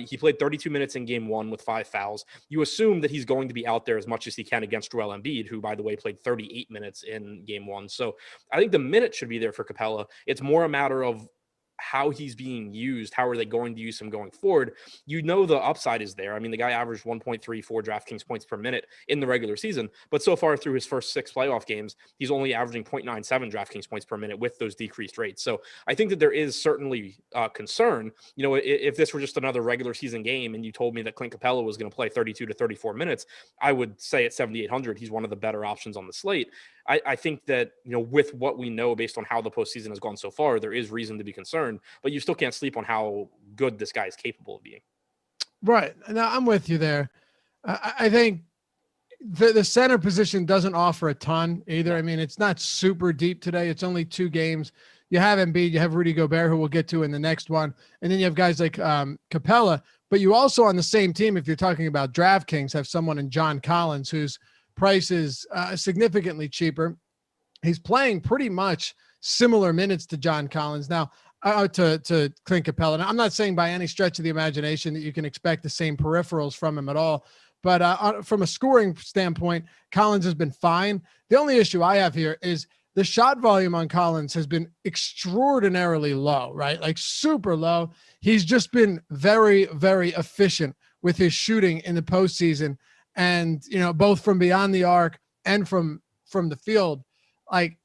He played 32 minutes in game 1 with 5 fouls. You assume that he's going to be out there as much as he can against Joel Embiid, who, by the way, played 38 minutes in game 1. So I think the minutes should be there for Capella. It's more a matter of how he's being used. How are they going to use him going forward? The upside is there. I mean, the guy averaged 1.34 DraftKings points per minute in the regular season, but so far through his first 6 playoff games, he's only averaging 0.97 DraftKings points per minute with those decreased rates. So I think that there is certainly concern. If this were just another regular season game and you told me that Clint Capella was going to play 32 to 34 minutes, I would say at 7,800, he's one of the better options on the slate. I think that, with what we know based on how the postseason has gone so far, there is reason to be concerned, but you still can't sleep on how good this guy is capable of being. Right. Now I'm with you there. I think the center position doesn't offer a ton either. I mean, it's not super deep today. It's only 2 games. You have Embiid, you have Rudy Gobert, who we'll get to in the next one. And then you have guys like Capella, but you also on the same team, if you're talking about DraftKings, have someone in John Collins, whose price is significantly cheaper. He's playing pretty much similar minutes to John Collins now, to Clint Capella. Now, I'm not saying by any stretch of the imagination that you can expect the same peripherals from him at all, but from a scoring standpoint, Collins has been fine. The only issue I have here is the shot volume on Collins has been extraordinarily low, right? Like super low. He's just been very, very efficient with his shooting in the postseason. And, both from beyond the arc and from the field, like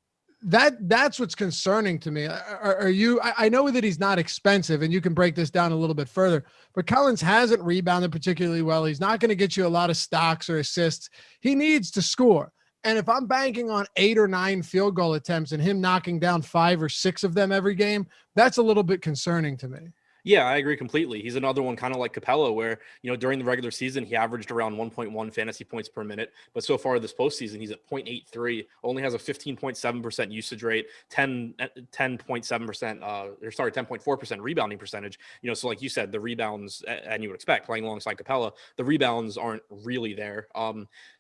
that's what's concerning to me. I know that he's not expensive, and you can break this down a little bit further, but Collins hasn't rebounded particularly well. He's not going to get you a lot of stocks or assists. He needs to score. And if I'm banking on 8 or 9 field goal attempts and him knocking down 5 or 6 of them every game, that's a little bit concerning to me. Yeah, I agree completely. He's another one kind of like Capella where, during the regular season, he averaged around 1.1 fantasy points per minute. But so far this postseason, he's at 0.83, only has a 15.7% usage rate, 10.4% rebounding percentage. So like you said, the rebounds, and you would expect playing alongside Capella, the rebounds aren't really there.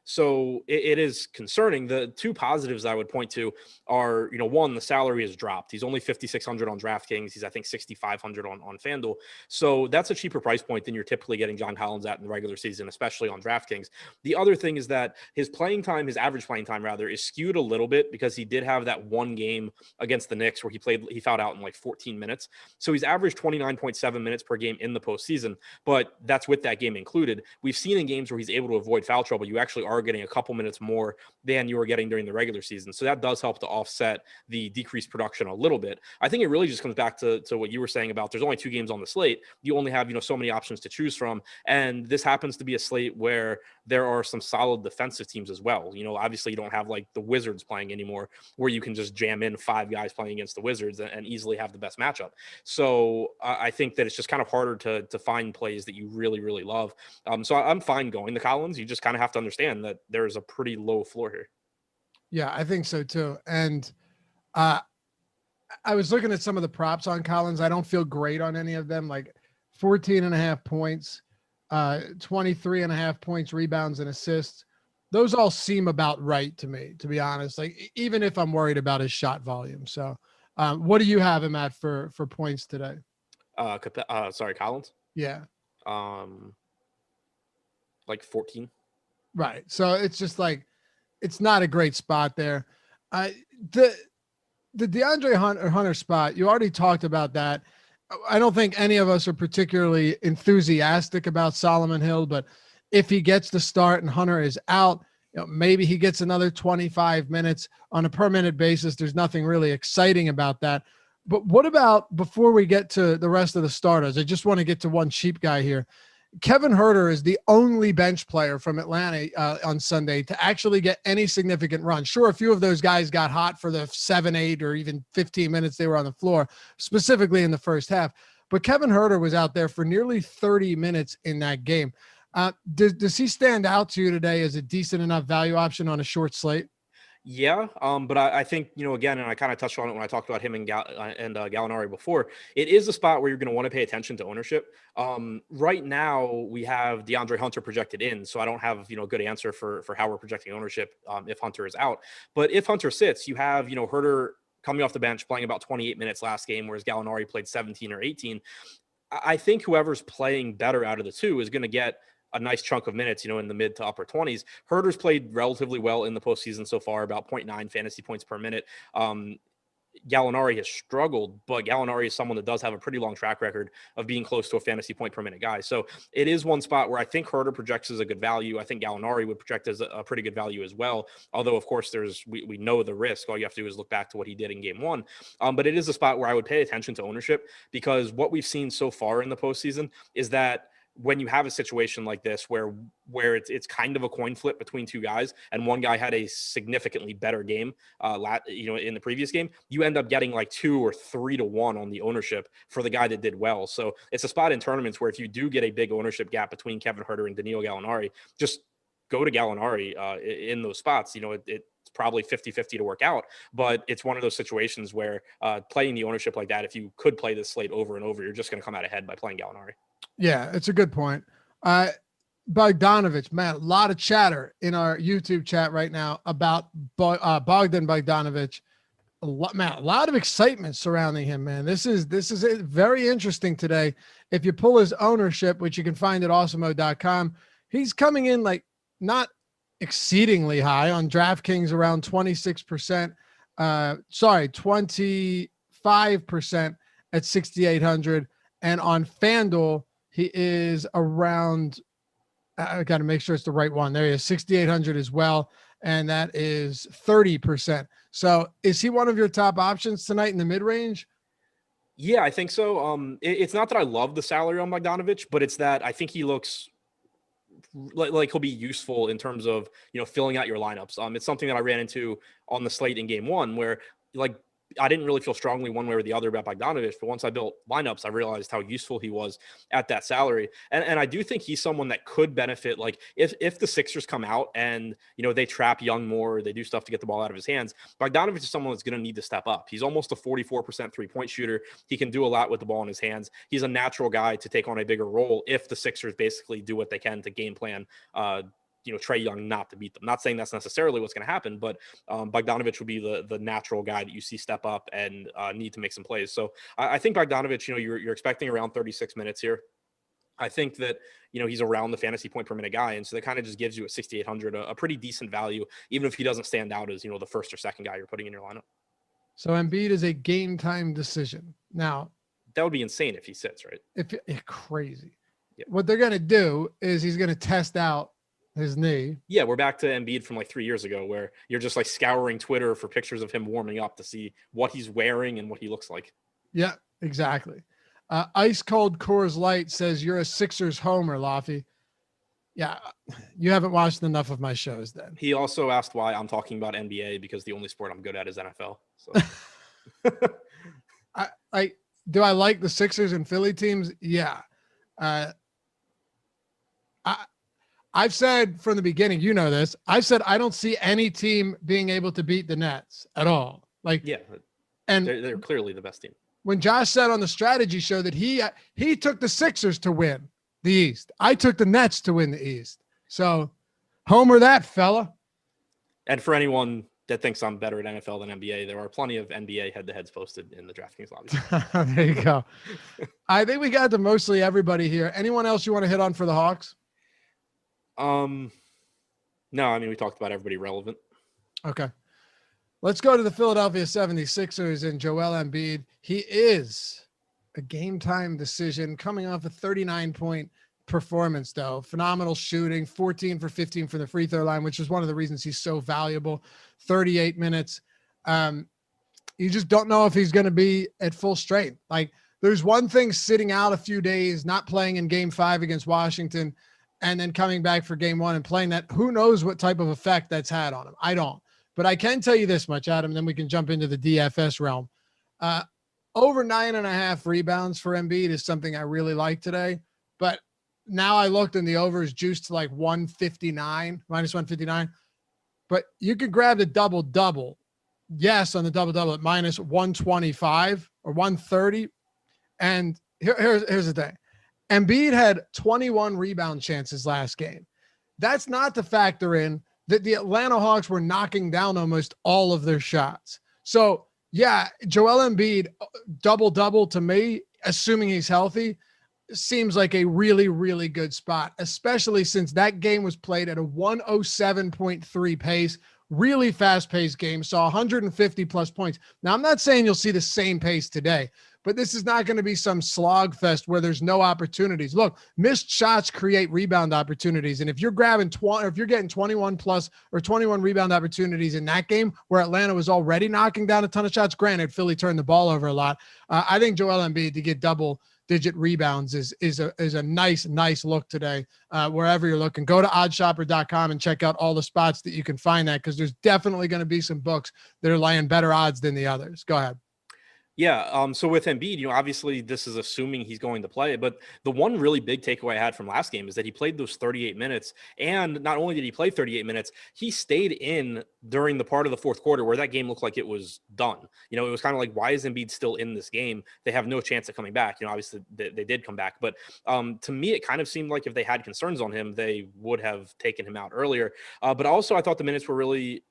So it is concerning. The 2 positives I would point to are, one, the salary has dropped. He's only 5,600 on DraftKings. He's, I think, 6,500 on Fanduel. So that's a cheaper price point than you're typically getting John Collins at in the regular season, especially on DraftKings. The other thing is that his average playing time rather, is skewed a little bit because he did have that one game against the Knicks where he fouled out in like 14 minutes. So he's averaged 29.7 minutes per game in the postseason, but that's with that game included. We've seen in games where he's able to avoid foul trouble, you actually are getting a couple minutes more than you were getting during the regular season. So that does help to offset the decreased production a little bit. I think it really just comes back to what you were saying about there's only 2 games games on the slate, you only have, so many options to choose from. And this happens to be a slate where there are some solid defensive teams as well. Obviously you don't have like the Wizards playing anymore, where you can just jam in 5 guys playing against the Wizards and easily have the best matchup. So I think that it's just kind of harder to find plays that you really, really love. So I'm fine going the Collins. You just kind of have to understand that there's a pretty low floor here. Yeah, I think so too. And I was looking at some of the props on Collins. I don't feel great on any of them. Like 14.5 points, 23.5 points, rebounds, and assists. Those all seem about right to me, to be honest. Like, even if I'm worried about his shot volume. So what do you have him at for points today? Collins? Yeah. Like 14. Right. So it's just like, it's not a great spot there. The DeAndre Hunter spot, you already talked about that. I don't think any of us are particularly enthusiastic about Solomon Hill, but if he gets the start and Hunter is out, maybe he gets another 25 minutes on a per minute basis. There's nothing really exciting about that. But what about, before we get to the rest of the starters, I just want to get to one cheap guy here. Kevin Huerter is the only bench player from Atlanta on Sunday to actually get any significant run. Sure, a few of those guys got hot for the 7, 8, or even 15 minutes they were on the floor, specifically in the first half. But Kevin Huerter was out there for nearly 30 minutes in that game. Does he stand out to you today as a decent enough value option on a short slate? Yeah, but I think, again, and I kind of touched on it when I talked about him and Gallinari before, it is a spot where you're going to want to pay attention to ownership. Right now, we have DeAndre Hunter projected in, so I don't have, a good answer for how we're projecting ownership if Hunter is out. But if Hunter sits, you have, Huerter coming off the bench, playing about 28 minutes last game, whereas Gallinari played 17 or 18. I think whoever's playing better out of the two is going to get a nice chunk of minutes, in the mid to upper 20s. Huerter's played relatively well in the postseason so far, about 0.9 fantasy points per minute. Gallinari has struggled, but Gallinari is someone that does have a pretty long track record of being close to a fantasy point per minute guy. So it is one spot where I think Huerter projects as a good value. I think Gallinari would project as a pretty good value as well. Although, of course, we know the risk. All you have to do is look back to what he did in game 1. But it is a spot where I would pay attention to ownership, because what we've seen so far in the postseason is that when you have a situation like this where it's kind of a coin flip between two guys, and one guy had a significantly better game, in the previous game, you end up getting like 2 or 3 to 1 on the ownership for the guy that did well. So it's a spot in tournaments where if you do get a big ownership gap between Kevin Huerter and Danilo Gallinari, just go to Gallinari in those spots. It's probably 50-50 to work out, but it's one of those situations where playing the ownership like that, if you could play this slate over and over, you're just going to come out ahead by playing Gallinari. Yeah, it's a good point. Bogdanovich, man, a lot of chatter in our YouTube chat right now about Bogdan Bogdanovich. A lot of excitement surrounding him, man. This is very interesting today. If you pull his ownership, which you can find at awesemo.com, he's coming in like not exceedingly high on DraftKings, around 26%. 25% at 6,800, and on Fanduel he is around. I got to make sure it's the right one. There he is, 6,800 as well, and that is 30%. So is he one of your top options tonight in the mid range? Yeah, I think so. It's not that I love the salary on Bogdanovich, but it's that I think he looks like he'll be useful in terms of, filling out your lineups. It's something that I ran into on the slate in game 1 where I didn't really feel strongly one way or the other about Bogdanovich, but once I built lineups, I realized how useful he was at that salary. And I do think he's someone that could benefit. Like if the Sixers come out and, they trap Young more, they do stuff to get the ball out of his hands, Bogdanovich is someone that's going to need to step up. He's almost a 44% 3-point shooter. He can do a lot with the ball in his hands. He's a natural guy to take on a bigger role if the Sixers basically do what they can to game plan, Trae Young not to beat them. Not saying that's necessarily what's going to happen, but Bogdanovich would be the natural guy that you see step up and need to make some plays. So I think Bogdanovich, you're expecting around 36 minutes here. I think that, he's around the fantasy point per minute guy. And so that kind of just gives you at 6,800 a pretty decent value, even if he doesn't stand out as, the first or second guy you're putting in your lineup. So Embiid is a game time decision. Now, that would be insane if he sits, right? Crazy. Yeah. What they're going to do is he's going to test out his knee. Yeah, we're back to Embiid from like 3 years ago, where you're just like scouring Twitter for pictures of him warming up to see what he's wearing and what he looks like. Yeah, exactly. Ice Cold Coors Light says you're a Sixers homer, Laffy. Yeah, you haven't watched enough of my shows then. He also asked why I'm talking about NBA because the only sport I'm good at is NFL. So do I like the Sixers and Philly teams? Yeah. I've said from the beginning, you know this, I've said I don't see any team being able to beat the Nets at all. Yeah, and they're clearly the best team. When Josh said on the strategy show that he took the Sixers to win the East, I took the Nets to win the East. So homer that, fella. And for anyone that thinks I'm better at NFL than NBA, there are plenty of NBA head-to-heads posted in the Draftkings lobby. There you go. I think we got to mostly everybody here. Anyone else you want to hit on for the Hawks? No, I mean, we talked about everybody relevant. Okay. Let's go to the Philadelphia 76ers and Joel Embiid. He is a game time decision coming off a 39-point performance, though. Phenomenal shooting, 14 for 15 from the free throw line, which is one of the reasons he's so valuable. 38 minutes. You just don't know if he's going to be at full strength. Like, there's one thing sitting out a few days, not playing in game 5 against Washington, and then coming back for game 1 and playing that. Who knows what type of effect that's had on him? I don't. But I can tell you this much, Adam, and then we can jump into the DFS realm. Over 9.5 rebounds for Embiid is something I really like today. But now I looked and the over is juiced to like 159, minus 159. But you could grab the double-double. Yes, on the double-double at minus 125 or 130. And here's the thing. Embiid had 21 rebound chances last game. That's not to factor in that the Atlanta Hawks were knocking down almost all of their shots. So, yeah, Joel Embiid, double-double to me, assuming he's healthy, seems like a really, really good spot, especially since that game was played at a 107.3 pace, really fast-paced game, saw 150-plus points. Now, I'm not saying you'll see the same pace today, but this is not going to be some slog fest where there's no opportunities. Look, missed shots create rebound opportunities. And if you're grabbing if you're getting 21 plus or 21 rebound opportunities in that game where Atlanta was already knocking down a ton of shots, granted, Philly turned the ball over a lot. I think Joel Embiid to get double-digit rebounds is a nice look today. Wherever you're looking, go to oddshopper.com and check out all the spots that you can find that, because there's definitely going to be some books that are laying better odds than the others. Go ahead. Yeah. So with Embiid, obviously this is assuming he's going to play, but the one really big takeaway I had from last game is that he played those 38 minutes. And not only did he play 38 minutes, he stayed in during the part of the fourth quarter where that game looked like it was done. It was kind of like, why is Embiid still in this game? They have no chance of coming back. Obviously they did come back, but to me, it kind of seemed like if they had concerns on him, they would have taken him out earlier. But also I thought the minutes were really,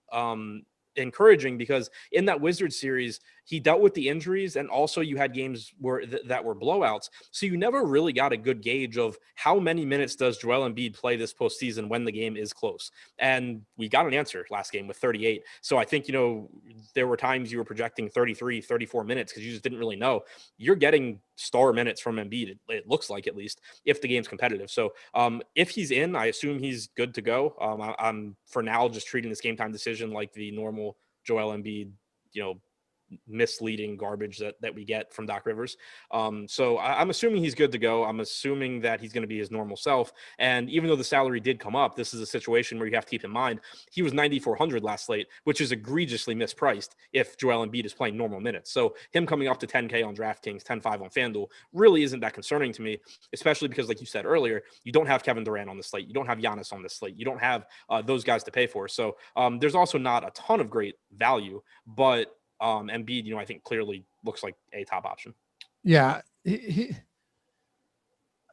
encouraging because in that Wizards series, he dealt with the injuries, and also you had games where that were blowouts. So you never really got a good gauge of how many minutes does Joel Embiid play this postseason when the game is close. And we got an answer last game with 38. So I think, there were times you were projecting 33, 34 minutes because you just didn't really know. You're getting star minutes from Embiid, it looks like, at least, if the game's competitive. So if he's in, I assume he's good to go. I'm for now just treating this game time decision like the normal Joel Embiid, misleading garbage that we get from Doc Rivers. So I'm assuming he's good to go. I'm assuming that he's going to be his normal self. And even though the salary did come up, this is a situation where you have to keep in mind he was 9,400 last slate, which is egregiously mispriced if Joel Embiid is playing normal minutes. So him coming up to 10K on Draftkings, 10.5 on Fanduel really isn't that concerning to me, especially because, like you said earlier, you don't have Kevin Durant on the slate. You don't have Giannis on the slate. You don't have those guys to pay for. So there's also not a ton of great value, but Embiid, I think clearly looks like a top option. Yeah. I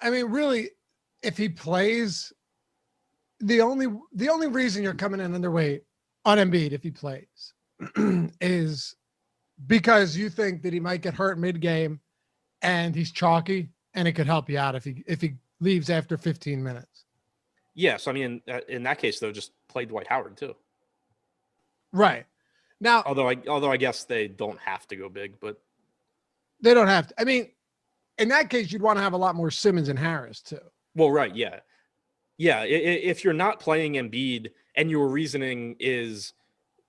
mean, really, if he plays, the only reason you're coming in underweight on Embiid if he plays is because you think that he might get hurt mid-game and he's chalky and it could help you out if he leaves after 15 minutes. Yes. I mean, in that case, though, just play Dwight Howard too. Right. Now, although I guess they don't have to go big, but they don't have to. I mean, in that case, you'd want to have a lot more Simmons and Harris too. Well, right. Yeah. Yeah. If you're not playing Embiid and your reasoning is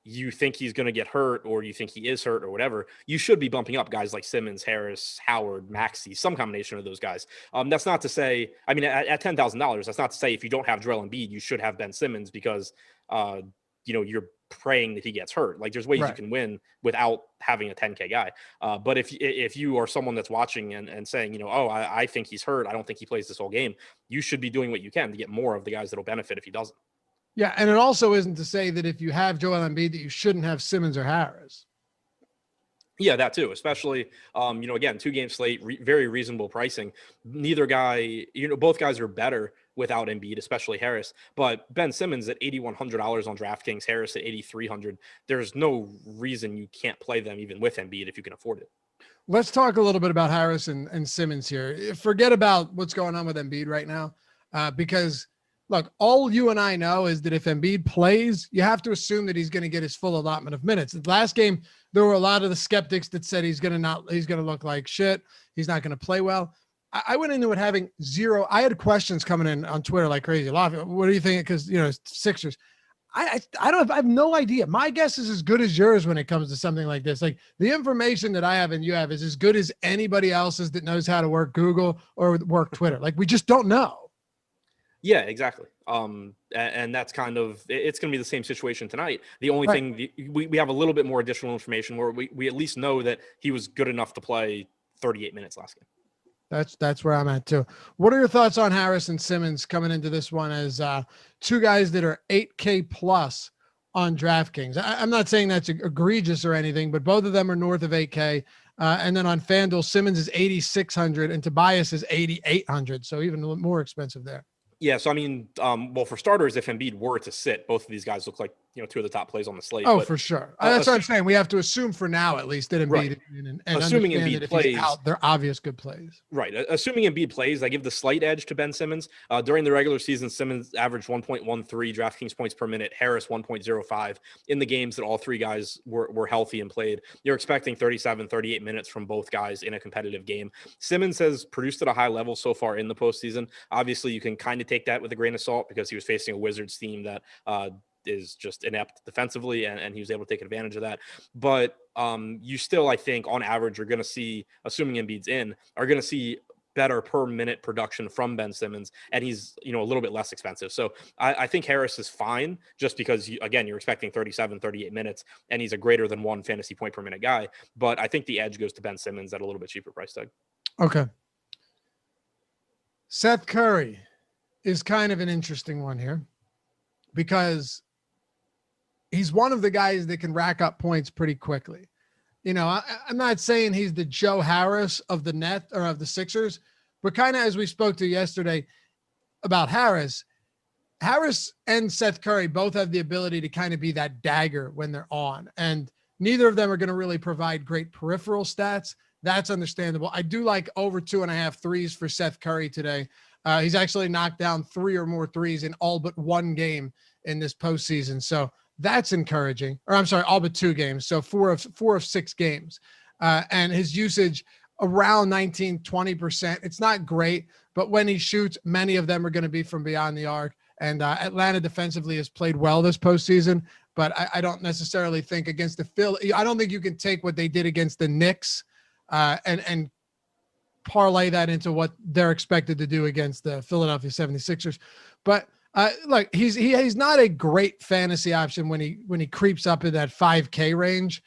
you think he's going to get hurt or you think he is hurt or whatever, you should be bumping up guys like Simmons, Harris, Howard, Maxey, some combination of those guys. That's not to say, I mean, at $10,000, that's not to say if you don't have Joel Embiid, you should have Ben Simmons because, you're praying that he gets hurt. Like there's ways you can win without having a 10K guy. But if you are someone that's watching and saying, I think he's hurt, I don't think he plays this whole game, you should be doing what you can to get more of the guys that'll benefit if he doesn't. Yeah, and it also isn't to say that if you have Joel Embiid that you shouldn't have Simmons or Harris. Yeah, that too, especially, again, 2-game slate, very reasonable pricing. Neither guy, both guys are better without Embiid, especially Harris. But Ben Simmons at $8,100 on DraftKings, Harris at $8,300. There's no reason you can't play them even with Embiid if you can afford it. Let's talk a little bit about Harris and Simmons here. Forget about what's going on with Embiid right now, because look, all you and I know is that if Embiid plays, you have to assume that he's going to get his full allotment of minutes. The last game, there were a lot of the skeptics that said he's going to look like shit. He's not going to play well. I went into it having zero. I had questions coming in on Twitter like crazy. What do you think? Because, Sixers. I have no idea. My guess is as good as yours when it comes to something like this. Like the information that I have and you have is as good as anybody else's that knows how to work Google or work Twitter. Like we just don't know. Yeah, exactly. And that's kind of, it's going to be the same situation tonight. The only thing we have a little bit more additional information where we at least know that he was good enough to play 38 minutes last game. That's where I'm at too. What are your thoughts on Harris and Simmons coming into this one as two guys that are 8K plus on DraftKings? I'm not saying that's egregious or anything, but both of them are north of 8K. And then on FanDuel, Simmons is 8,600 and Tobias is 8,800. So even a little more expensive there. Yeah, so I mean, well, for starters, if Embiid were to sit, both of these guys look like two of the top plays on the slate. Oh, but, for sure. That's what I'm saying. We have to assume for now, at least, that Embiid and assuming Embiid plays, out, they're obvious good plays. Right. Assuming Embiid plays, I give the slight edge to Ben Simmons. During the regular season, Simmons averaged 1.13 DraftKings points per minute. Harris 1.05 in the games that all three guys were healthy and played. You're expecting 37, 38 minutes from both guys in a competitive game. Simmons has produced at a high level so far in the postseason. Obviously, you can kind of take that with a grain of salt because he was facing a Wizards team that is just inept defensively, and he was able to take advantage of that. But you still, I think, on average, you're going to see, assuming Embiid's in, are going to see better per minute production from Ben Simmons, and he's a little bit less expensive. So I think Harris is fine just because, you're expecting 37, 38 minutes, and he's a greater than 1 fantasy point per minute guy. But I think the edge goes to Ben Simmons at a little bit cheaper price tag. Okay. Seth Curry is kind of an interesting one here because he's one of the guys that can rack up points pretty quickly. I'm not saying he's the Joe Harris of the net or of the Sixers, but kind of as we spoke to yesterday about Harris and Seth Curry both have the ability to kind of be that dagger when they're on, and neither of them are going to really provide great peripheral stats. That's understandable. I do like over 2.5 threes for Seth Curry today. He's actually knocked down 3 or more threes in all but one game in this postseason. So that's encouraging. Or I'm sorry, all but 2 games. So 4 of 6 games. And his usage around 19, 20%. It's not great, but when he shoots, many of them are going to be from beyond the arc. And Atlanta defensively has played well this postseason, but I don't necessarily think against the Philly. I don't think you can take what they did against the Knicks and parlay that into what they're expected to do against the Philadelphia 76ers. But look, he's not a great fantasy option when he creeps up in that 5K range.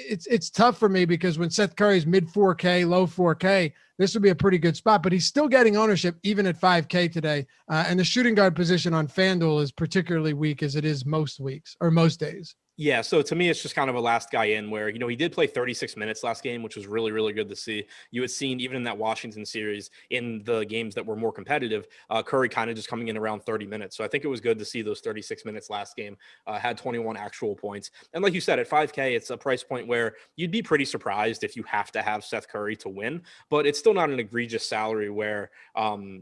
It's tough for me because when Seth Curry's mid 4K, low 4K, this would be a pretty good spot, but he's still getting ownership even at 5K today. And the shooting guard position on FanDuel is particularly weak as it is most weeks or most days. Yeah, so to me, it's just kind of a last guy in where, he did play 36 minutes last game, which was really, really good to see. You had seen even in that Washington series, in the games that were more competitive, Curry kind of just coming in around 30 minutes. So I think it was good to see those 36 minutes last game, had 21 actual points. And like you said, at 5K, it's a price point where you'd be pretty surprised if you have to have Seth Curry to win, but it's still not an egregious salary where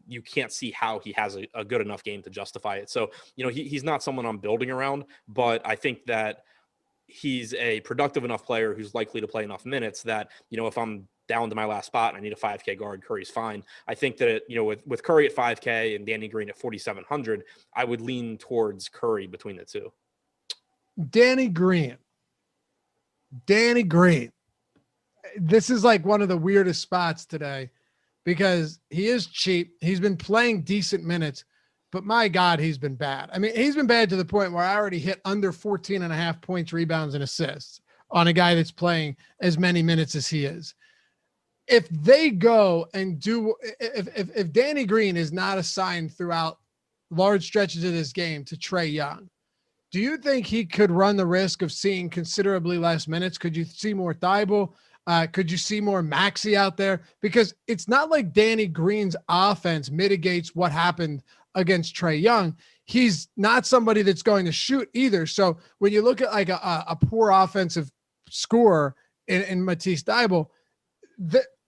you can't see how he has a good enough game to justify it. So, he's not someone I'm building around, but I think that he's a productive enough player who's likely to play enough minutes that, if I'm down to my last spot and I need a 5K guard, Curry's fine. I think that, with Curry at 5K and Danny Green at 4,700, I would lean towards Curry between the two. Danny Green. Danny Green. This is like one of the weirdest spots today because he is cheap. He's been playing decent minutes, but my God, he's been bad. I mean, he's been bad to the point where I already hit under 14.5 points, rebounds, and assists on a guy that's playing as many minutes as he is. If they go and do, if Danny Green is not assigned throughout large stretches of this game to Trae Young, do you think he could run the risk of seeing considerably less minutes? Could you see more Thibault? Could you see more Maxey out there? Because it's not like Danny Green's offense mitigates what happened against Trae Young. He's not somebody that's going to shoot either. So when you look at like a poor offensive scorer in Matisse Thybulle,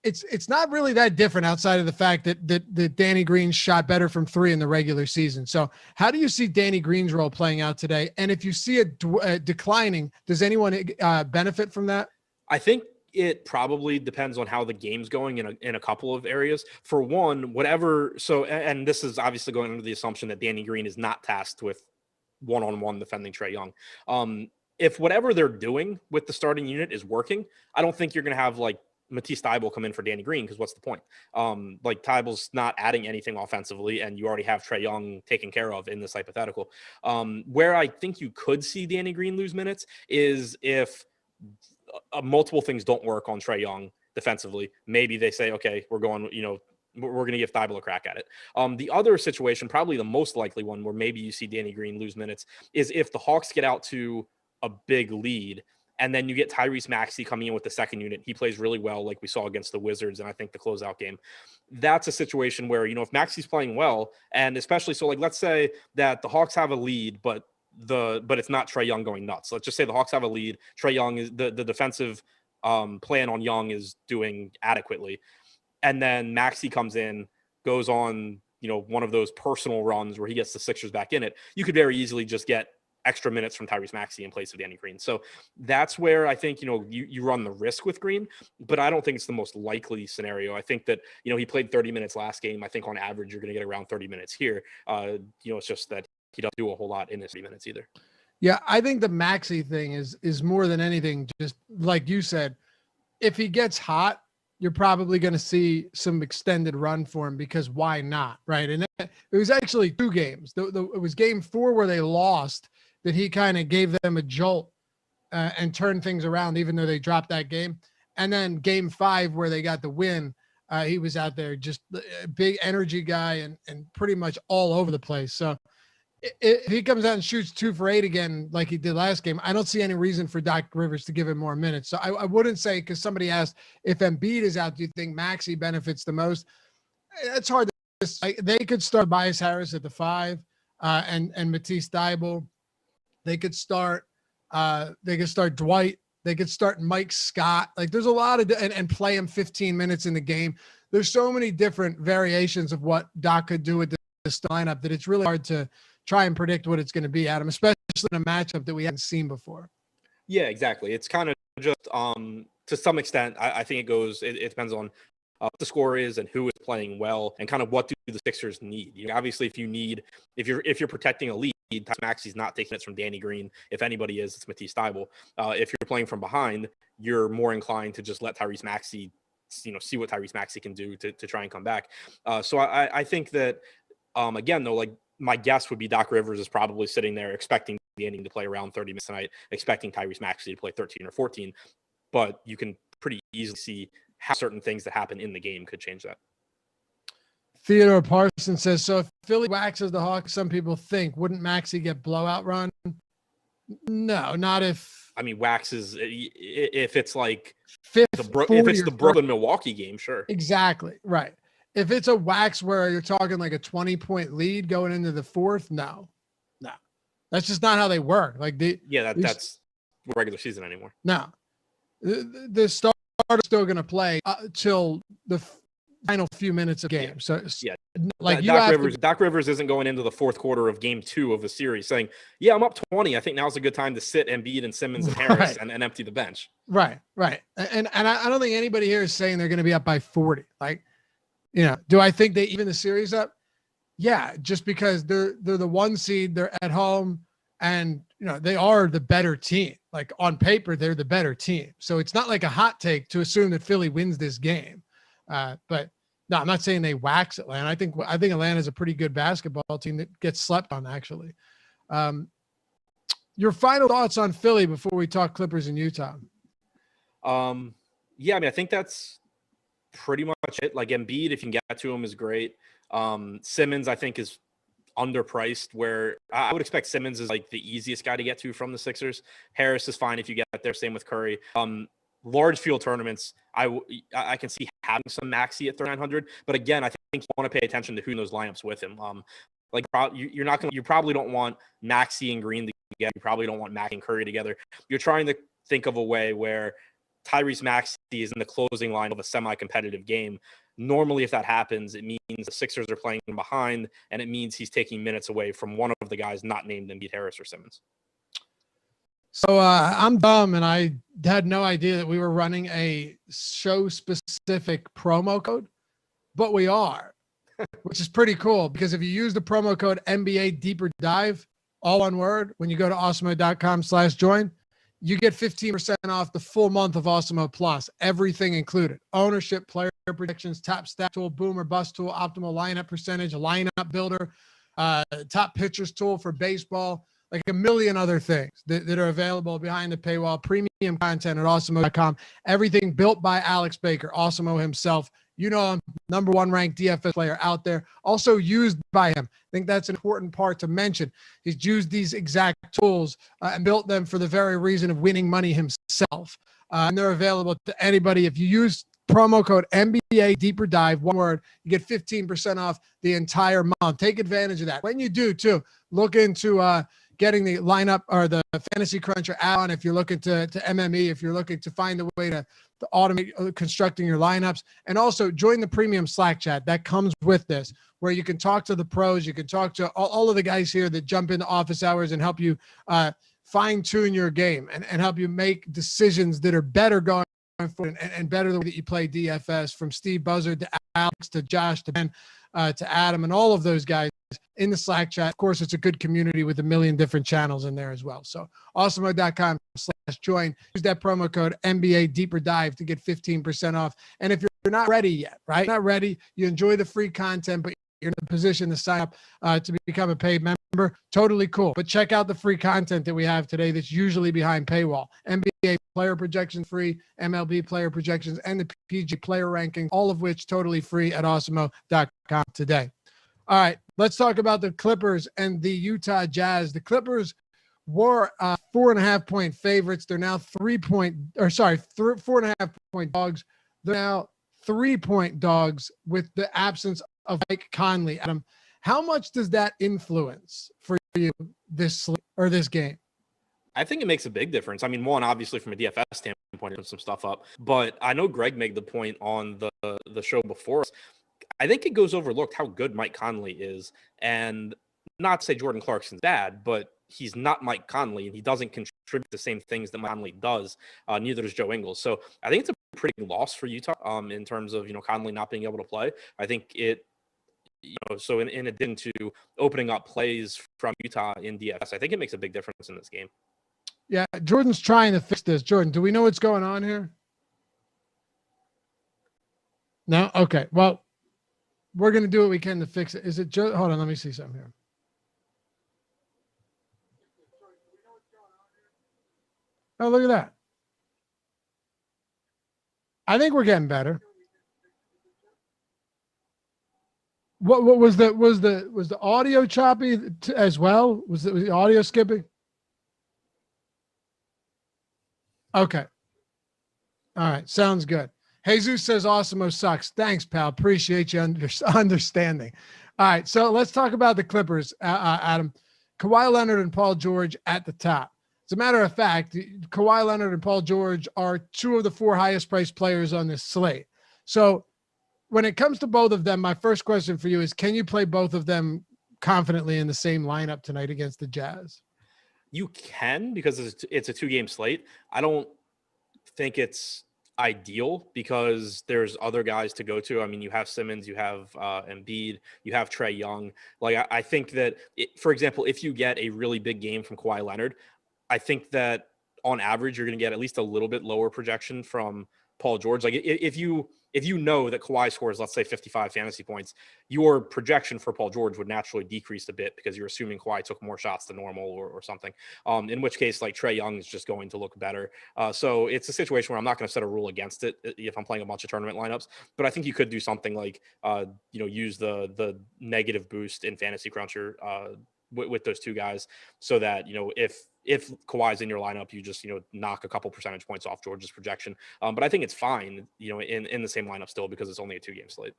it's not really that different outside of the fact that Danny Green shot better from three in the regular season. So how do you see Danny Green's role playing out today? And if you see it declining, does anyone benefit from that? I think it probably depends on how the game's going in a couple of areas. For one, whatever. So, and this is obviously going under the assumption that Danny Green is not tasked with one-on-one defending Trae Young. If whatever they're doing with the starting unit is working, I don't think you're going to have like Matisse Thybulle come in for Danny Green, because what's the point? Like Thybulle's not adding anything offensively, and you already have Trae Young taken care of in this hypothetical. Where I think you could see Danny Green lose minutes is if multiple things don't work on Trae Young defensively. Maybe they say, okay, we're going, we're going to give Thybulle a crack at it. The other situation, probably the most likely one where maybe you see Danny Green lose minutes, is if the Hawks get out to a big lead, and then you get Tyrese Maxey coming in with the second unit. He plays really well, like we saw against the Wizards, and I think the closeout game. That's a situation where, if Maxey's playing well, and especially so, like, let's say that the Hawks have a lead, but it's not Trae Young going nuts. Let's just say the Hawks have a lead. Trae Young is the defensive plan on Young is doing adequately, and then Maxey comes in, goes on, one of those personal runs where he gets the Sixers back in it. You could very easily just get extra minutes from Tyrese Maxey in place of Danny Green. So that's where I think, you run the risk with Green, but I don't think it's the most likely scenario. I think that, he played 30 minutes last game. I think on average, you're going to get around 30 minutes here. It's just that he doesn't do a whole lot in his 30 minutes either. Yeah. I think the Maxey thing is more than anything, just like you said, if he gets hot, you're probably going to see some extended run for him, because why not? Right. And it was actually 2 games. It was game 4 where they lost, that he kind of gave them a jolt and turned things around, even though they dropped that game. And then game 5 where they got the win, he was out there just a big energy guy and pretty much all over the place. So if he comes out and shoots 2 for 8 again, like he did last game, I don't see any reason for Doc Rivers to give him more minutes. So I wouldn't say, because somebody asked if Embiid is out, do you think Maxey benefits the most? It's hard to say. They could start Tobias Harris at the 5 and Matisse Thybulle. They could start Dwight. They could start Mike Scott. Like, there's a lot of and play him 15 minutes in the game. There's so many different variations of what Doc could do with this lineup that it's really hard to try and predict what it's going to be, Adam, especially in a matchup that we haven't seen before. Yeah, exactly. It's kind of just to some extent, I think it depends on what the score is and who is playing well, and kind of what do the Sixers need. Obviously, if you're protecting a lead, Maxey's not taking it from Danny Green. If anybody is, it's Matisse Thybulle. If you're playing from behind, you're more inclined to just let Tyrese Maxey, see what Tyrese Maxey can do to try and come back. So I think that, again, though, like, my guess would be Doc Rivers is probably sitting there expecting Danny to play around 30 minutes tonight, expecting Tyrese Maxey to play 13 or 14. But you can pretty easily see how certain things that happen in the game could change that. Theodore Parson says, so if Philly waxes the Hawks, some people think, wouldn't Maxey get blowout run? No, not if. I mean, waxes, if it's like if it's the Brooklyn Milwaukee game, sure. Exactly. Right. If it's a wax where you're talking like a 20-point lead going into the 4th, no. That's just not how they work. Like that's regular season anymore. No. The starter is still going to play till the final few minutes of game. So yeah, like Doc Rivers isn't going into the 4th quarter of game 2 of the series saying, yeah, I'm up 20. I think now's a good time to sit Embiid and Simmons and Harris and empty the bench. Right. And I don't think anybody here is saying they're going to be up by 40. Like, do I think they even the series up? Yeah, just because they're the 1 seed, they're at home, And, they are the better team. Like on paper, they're the better team. So it's not like a hot take to assume that Philly wins this game. But no, I'm not saying they wax Atlanta. I think Atlanta is a pretty good basketball team that gets slept on, actually. Your final thoughts on Philly before we talk Clippers in Utah? Yeah, I mean, I think that's pretty much it. Like Embiid, if you can get to him, is great. Simmons, I think, is underpriced, where I would expect Simmons is like the easiest guy to get to from the Sixers. Harris is fine if you get there. Same with Curry. Large field tournaments, I can see having some Maxey at 3,900. But again, I think you want to pay attention to who in those lineups with him. You probably don't want Maxey and Green together. You probably don't want Maxey and Curry together. You're trying to think of a way where Tyrese Maxey is in the closing line of a semi-competitive game. Normally, if that happens, it means the Sixers are playing behind, and it means he's taking minutes away from one of the guys not named Embiid, Harris, or Simmons. So I'm dumb, and I had no idea that we were running a show-specific promo code, but we are, which is pretty cool, because if you use the promo code NBA Deeper Dive, all one word, when you go to awesemo.com/join, you get 15% off the full month of Awesemo Plus, everything included. Ownership, player predictions, top stat tool, boomer bust tool, optimal lineup percentage, lineup builder, top pitchers tool for baseball, like a million other things that are available behind the paywall, premium content at awesemo.com. Everything built by Alex Baker, Awesemo himself. Him, #1 ranked DFS player out there, also used by him. I think that's an important part to mention. He's used these exact tools and built them for the very reason of winning money himself. And they're available to anybody. If you use promo code NBA Deeper Dive, one word, you get 15% off the entire month. Take advantage of that. When you do, too, look into getting the lineup or the Fantasy Cruncher add-on if you're looking to MME, if you're looking to find a way to automate constructing your lineups. And also join the premium Slack chat that comes with this, where you can talk to the pros, you can talk to all of the guys here that jump into office hours and help you fine-tune your game and help you make decisions that are better going forward and better the way that you play DFS, from Steve Buzzard to Alex to Josh to Ben to Adam and all of those guys in the Slack chat. Of course, it's a good community with a million different channels in there as well. So awesemo.com/join. Use that promo code NBA Deeper Dive to get 15% off. And if you're not ready yet, right? Not ready, you enjoy the free content, but you're in a position to sign up to become a paid member, totally cool. But check out the free content that we have today that's usually behind paywall. NBA player projections free, MLB player projections, and the PG player ranking, all of which totally free at awesemo.com today. All right, let's talk about the Clippers and the Utah Jazz. The Clippers were 4.5-point favorites. They're now 4.5-point dogs. They're now 3-point dogs with the absence of Mike Conley. Adam, how much does that influence for you this game? I think it makes a big difference. I mean, one, obviously from a DFS standpoint, put some stuff up, but I know Greg made the point on the show before us. I think it goes overlooked how good Mike Conley is, and not to say Jordan Clarkson's bad, but he's not Mike Conley, and he doesn't contribute the same things that Mike Conley does. Neither does Joe Ingles. So I think it's a pretty big loss for Utah in terms of, Conley not being able to play. I think it, so in addition to opening up plays from Utah in DFS, I think it makes a big difference in this game. Yeah, Jordan's trying to fix this. Jordan, do we know what's going on here? No? Okay. Well, we're going to do what we can to fix it. Is it just, hold on, let me see something here. Oh, look at that. I think we're getting better. What was the audio choppy as well? Was the audio skipping? Okay. All right. Sounds good. Jesus says Awesemo sucks. Thanks, pal. Appreciate you understanding. All right. So let's talk about the Clippers, Adam. Kawhi Leonard and Paul George at the top. As a matter of fact, Kawhi Leonard and Paul George are two of the four highest priced players on this slate. So when it comes to both of them, my first question for you is, can you play both of them confidently in the same lineup tonight against the Jazz? You can, because it's a 2-game slate. I don't think it's ideal because there's other guys to go to. I mean, you have Simmons, you have Embiid, you have Trae Young. Like, I think that, for example, if you get a really big game from Kawhi Leonard, I think that on average, you're going to get at least a little bit lower projection from Paul George. Like, if you know that Kawhi scores, let's say 55 fantasy points, your projection for Paul George would naturally decrease a bit because you're assuming Kawhi took more shots than normal or something. In which case, like, Trae Young is just going to look better. So it's a situation where I'm not going to set a rule against it if I'm playing a bunch of tournament lineups. But I think you could do something like, use the negative boost in Fantasy Cruncher with those two guys, so that, if Kawhi's in your lineup, you just, knock a couple percentage points off George's projection. But I think it's fine, in the same lineup still, because it's only a 2-game slate.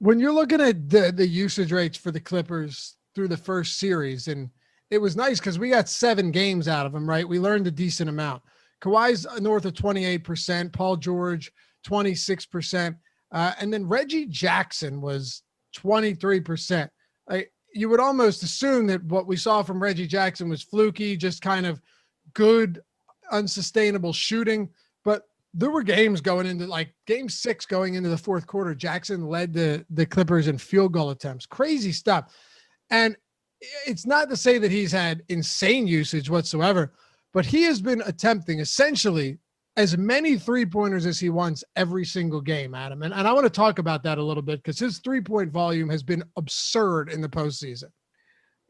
When you're looking at the usage rates for the Clippers through the first series, and it was nice because we got 7 games out of them, right? We learned a decent amount. Kawhi's north of 28%, Paul George 26%, and then Reggie Jackson was 23%. You would almost assume that what we saw from Reggie Jackson was fluky, just kind of good, unsustainable shooting. But there were games going into, like, game 6 going into the fourth quarter, Jackson led the Clippers in field goal attempts. Crazy stuff. And it's not to say that he's had insane usage whatsoever, but he has been attempting essentially as many 3-pointers as he wants every single game, Adam. And I want to talk about that a little bit because his 3-point volume has been absurd in the postseason.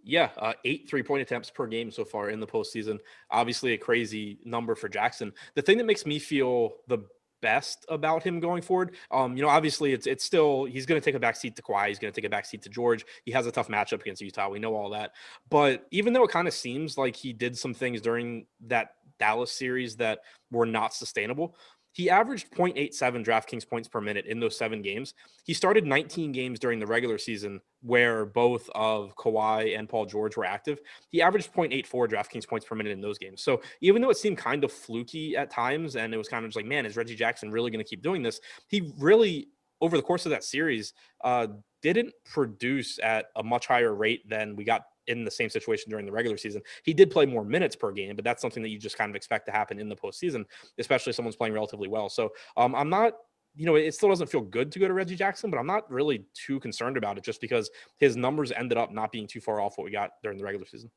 Yeah, 8 3-point attempts per game so far in the postseason. Obviously a crazy number for Jackson. The thing that makes me feel the best about him going forward, obviously it's still, he's going to take a backseat to Kawhi. He's going to take a backseat to George. He has a tough matchup against Utah. We know all that. But even though it kind of seems like he did some things during that Dallas series that were not sustainable, he averaged 0.87 DraftKings points per minute in those 7 games. He started 19 games during the regular season where both of Kawhi and Paul George were active. He averaged 0.84 DraftKings points per minute in those games. So even though it seemed kind of fluky at times, and it was kind of just like, man, is Reggie Jackson really going to keep doing this? He really, over the course of that series, didn't produce at a much higher rate than we got in the same situation during the regular season. He did play more minutes per game, but that's something that you just kind of expect to happen in the postseason, especially if someone's playing relatively well. So I'm not, it still doesn't feel good to go to Reggie Jackson, but I'm not really too concerned about it just because his numbers ended up not being too far off what we got during the regular season.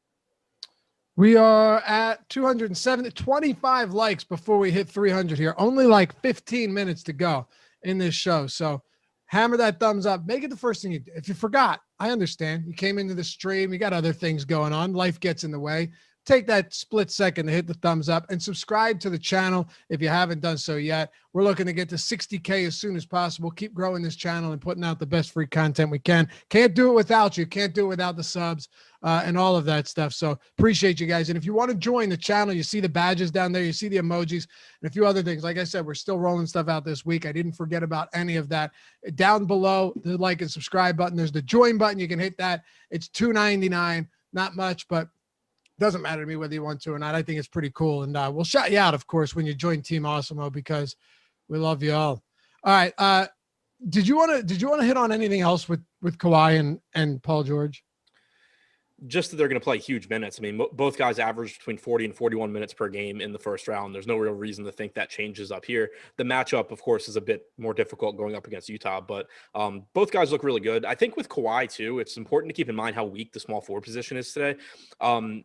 We are at 270, 25 likes before we hit 300 here. Only like 15 minutes to go in this show. So hammer that thumbs up. Make it the first thing you do. If you forgot, I understand. You came into the stream. You got other things going on. Life gets in the way. Take that split second to hit the thumbs up and subscribe to the channel if you haven't done so yet. We're looking to get to 60K as soon as possible. Keep growing this channel and putting out the best free content we can. Can't do it without you. Can't do it without the subs and all of that stuff. So appreciate you guys. And if you want to join the channel, you see the badges down there. You see the emojis and a few other things. Like I said, we're still rolling stuff out this week. I didn't forget about any of that. Down below the like and subscribe button, there's the join button. You can hit that. It's $2.99. Not much, but doesn't matter to me whether you want to or not. I think it's pretty cool. And we'll shout you out, of course, when you join Team Awesemo because we love you all. All right. Did you want to hit on anything else with Kawhi and Paul George? Just that they're going to play huge minutes. I mean, both guys averaged between 40 and 41 minutes per game in the first round. There's no real reason to think that changes up here. The matchup, of course, is a bit more difficult going up against Utah, but both guys look really good. I think with Kawhi, too, it's important to keep in mind how weak the small forward position is today.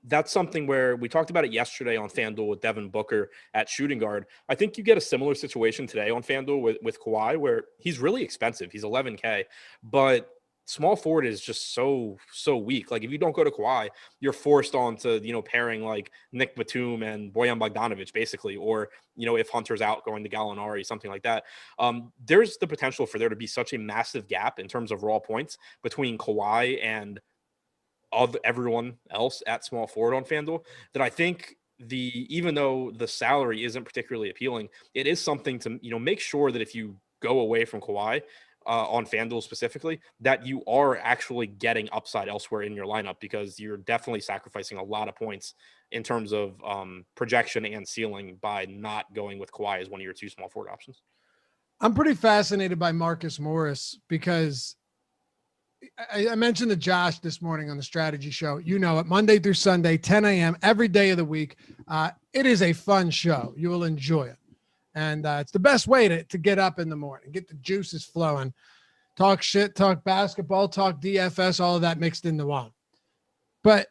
That's something where we talked about it yesterday on Fanduel with Devin Booker at shooting guard. I think you get a similar situation today on Fanduel with Kawhi, where he's really expensive. He's $11K, but small forward is just so weak. Like, if you don't go to Kawhi, you're forced onto, pairing like Nick Batum and Bojan Bogdanovic, basically, or, if Hunter's out, going to Gallinari, something like that. There's the potential for there to be such a massive gap in terms of raw points between Kawhi and everyone else at small forward on FanDuel that I think even though the salary isn't particularly appealing, it is something to, make sure that if you go away from Kawhi, on FanDuel specifically, that you are actually getting upside elsewhere in your lineup, because you're definitely sacrificing a lot of points in terms of projection and ceiling by not going with Kawhi as one of your 2 small forward options. I'm pretty fascinated by Marcus Morris because I mentioned to Josh this morning on the strategy show, it Monday through Sunday, 10 a.m. every day of the week. It is a fun show. You will enjoy it. And it's the best way to get up in the morning, get the juices flowing, talk shit, talk basketball, talk DFS, all of that mixed into one. But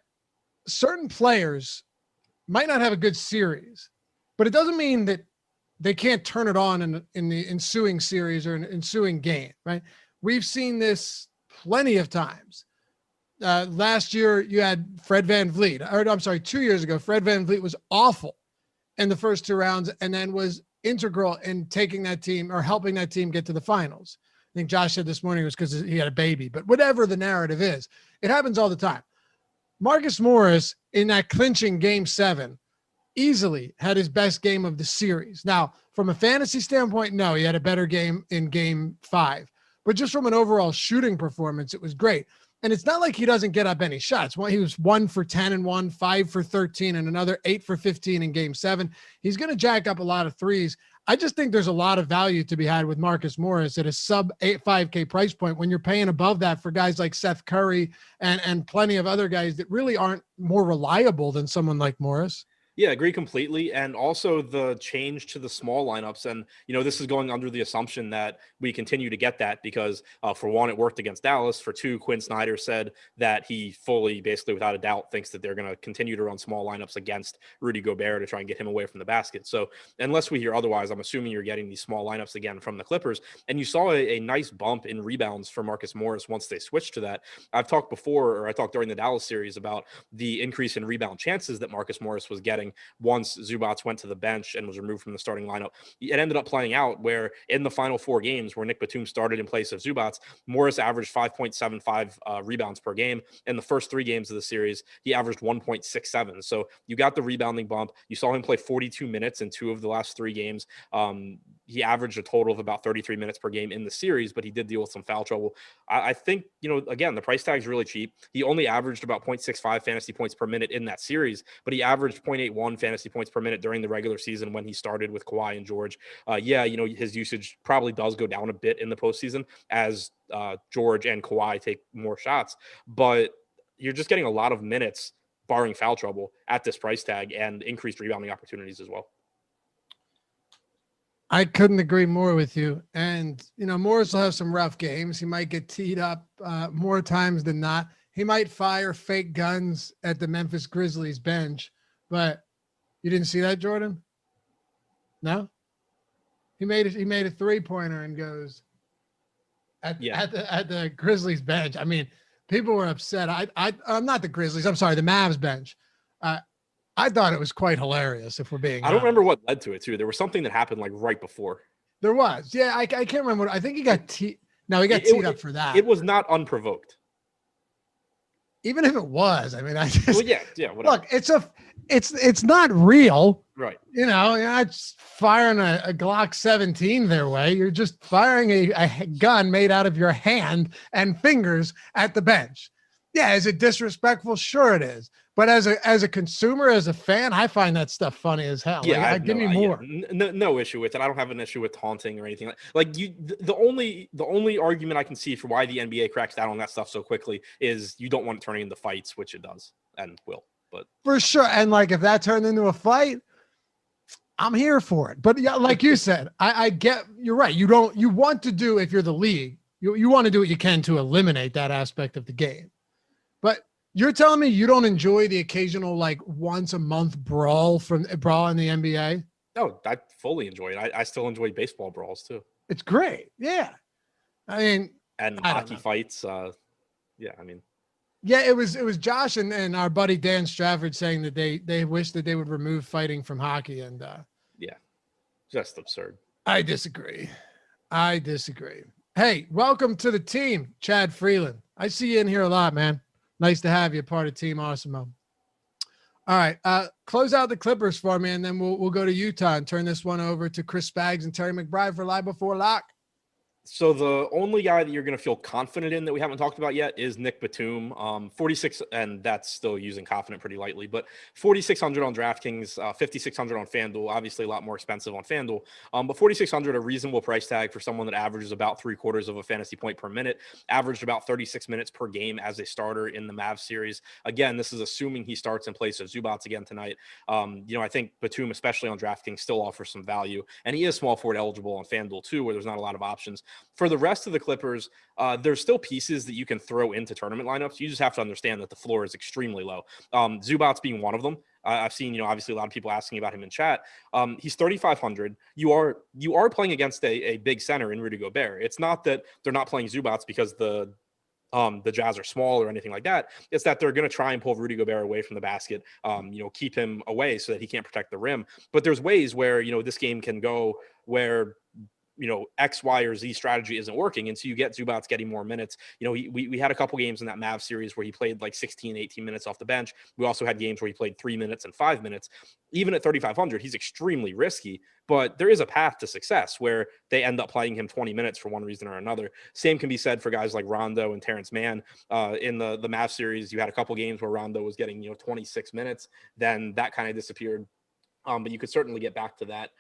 certain players might not have a good series, but it doesn't mean that they can't turn it on in the ensuing series or an ensuing game, right? We've seen this plenty of times. Last year, you had Fred VanVleet, or I'm sorry, 2 years ago, Fred VanVleet was awful in the first 2 rounds and then was integral in taking that team or helping that team get to the finals. I think Josh said this morning it was because he had a baby, but whatever the narrative is, it happens all the time. Marcus Morris in that clinching game 7 easily had his best game of the series. Now, from a fantasy standpoint, no, he had a better game in game 5, but just from an overall shooting performance, it was great. And it's not like he doesn't get up any shots. Well, he was 1 for 10 and 1, 5 for 13, and another 8 for 15 in game 7. He's going to jack up a lot of threes. I just think there's a lot of value to be had with Marcus Morris at a sub 5K price point when you're paying above that for guys like Seth Curry and plenty of other guys that really aren't more reliable than someone like Morris. Yeah, agree completely. And also the change to the small lineups. And, this is going under the assumption that we continue to get that because for one, it worked against Dallas. For two, Quinn Snyder said that he fully, basically without a doubt, thinks that they're going to continue to run small lineups against Rudy Gobert to try and get him away from the basket. So unless we hear otherwise, I'm assuming you're getting these small lineups again from the Clippers. And you saw a nice bump in rebounds for Marcus Morris once they switched to that. I talked during the Dallas series about the increase in rebound chances that Marcus Morris was getting once Zubac went to the bench and was removed from the starting lineup. It ended up playing out where in the final 4 games where Nick Batum started in place of Zubac, Morris averaged 5.75 rebounds per game. In the first 3 games of the series, he averaged 1.67. So you got the rebounding bump. You saw him play 42 minutes in 2 of the last 3 games. He averaged a total of about 33 minutes per game in the series, but he did deal with some foul trouble. I think, again, the price tag is really cheap. He only averaged about 0.65 fantasy points per minute in that series, but he averaged 0.81 fantasy points per minute during the regular season when he started with Kawhi and George. His usage probably does go down a bit in the postseason as George and Kawhi take more shots, but you're just getting a lot of minutes barring foul trouble at this price tag and increased rebounding opportunities as well. I couldn't agree more with you. And, Morris will have some rough games. He might get teed up more times than not. He might fire fake guns at the Memphis Grizzlies bench, but you didn't see that, Jordan? No? He made a 3-pointer and goes at the Grizzlies bench. I mean, people were upset. I'm not the Grizzlies. I'm sorry, the Mavs bench. I thought it was quite hilarious, if we're being honest. I don't remember what led to it, too. There was something that happened like right before. There was. Yeah, I can't remember. I think he got teed. No, he got teed up for that. It was not unprovoked. Even if it was, I mean, whatever. Look, it's not real. Right. You're not just firing a Glock 17 their way. You're just firing a gun made out of your hand and fingers at the bench. Yeah, is it disrespectful? Sure it is. But as a consumer, as a fan, I find that stuff funny as hell. Yeah, give me more. No issue with it. I don't have an issue with taunting or anything like you. The only argument I can see for why the NBA cracks down on that stuff so quickly is you don't want it turning into fights, which it does and will. But for sure, and if that turned into a fight, I'm here for it. But yeah, like you said, I get you're right. You want to do, if you're the league, you want to do what you can to eliminate that aspect of the game. But you're telling me you don't enjoy the occasional once a month brawl in the NBA? No, I fully enjoy it. I still enjoy baseball brawls too. It's great. Yeah. And hockey fights. Yeah, it was Josh and our buddy Dan Strafford saying that they wish that they would remove fighting from hockey. And just absurd. I disagree. Hey, welcome to the team, Chad Freeland. I see you in here a lot, man. Nice to have you part of Team Awesemo. All right, close out the Clippers for me, and then we'll go to Utah and turn this one over to Chris Spags and Terry McBride for Live Before Lock. So the only guy that you're going to feel confident in that we haven't talked about yet is Nick Batum. 46, and that's still using confident pretty lightly, but 4,600 on DraftKings, 5,600 on Fanduel. Obviously, a lot more expensive on Fanduel, but 4,600, a reasonable price tag for someone that averages about 3/4 of a fantasy point per minute, averaged about 36 minutes per game as a starter in the Mavs series. Again, this is assuming he starts in place of Zubats again tonight. I think Batum, especially on DraftKings, still offers some value, and he is small forward eligible on Fanduel too, where there's not a lot of options. For the rest of the Clippers, there's still pieces that you can throw into tournament lineups. You just have to understand that the floor is extremely low. Zubats being one of them. I've seen, obviously a lot of people asking about him in chat. He's 3,500. You are playing against a big center in Rudy Gobert. It's not that they're not playing Zubats because the Jazz are small or anything like that. It's that they're going to try and pull Rudy Gobert away from the basket, keep him away so that he can't protect the rim. But there's ways where, this game can go where, X, Y, or Z strategy isn't working. And so you get Zubats getting more minutes. We had a couple games in that Mavs series where he played like 16, 18 minutes off the bench. We also had games where he played 3 minutes and 5 minutes. Even at 3,500, he's extremely risky, but there is a path to success where they end up playing him 20 minutes for one reason or another. Same can be said for guys like Rondo and Terrence Mann. In the Mavs series, you had a couple games where Rondo was getting, 26 minutes. Then that kind of disappeared. But you could certainly get back to that.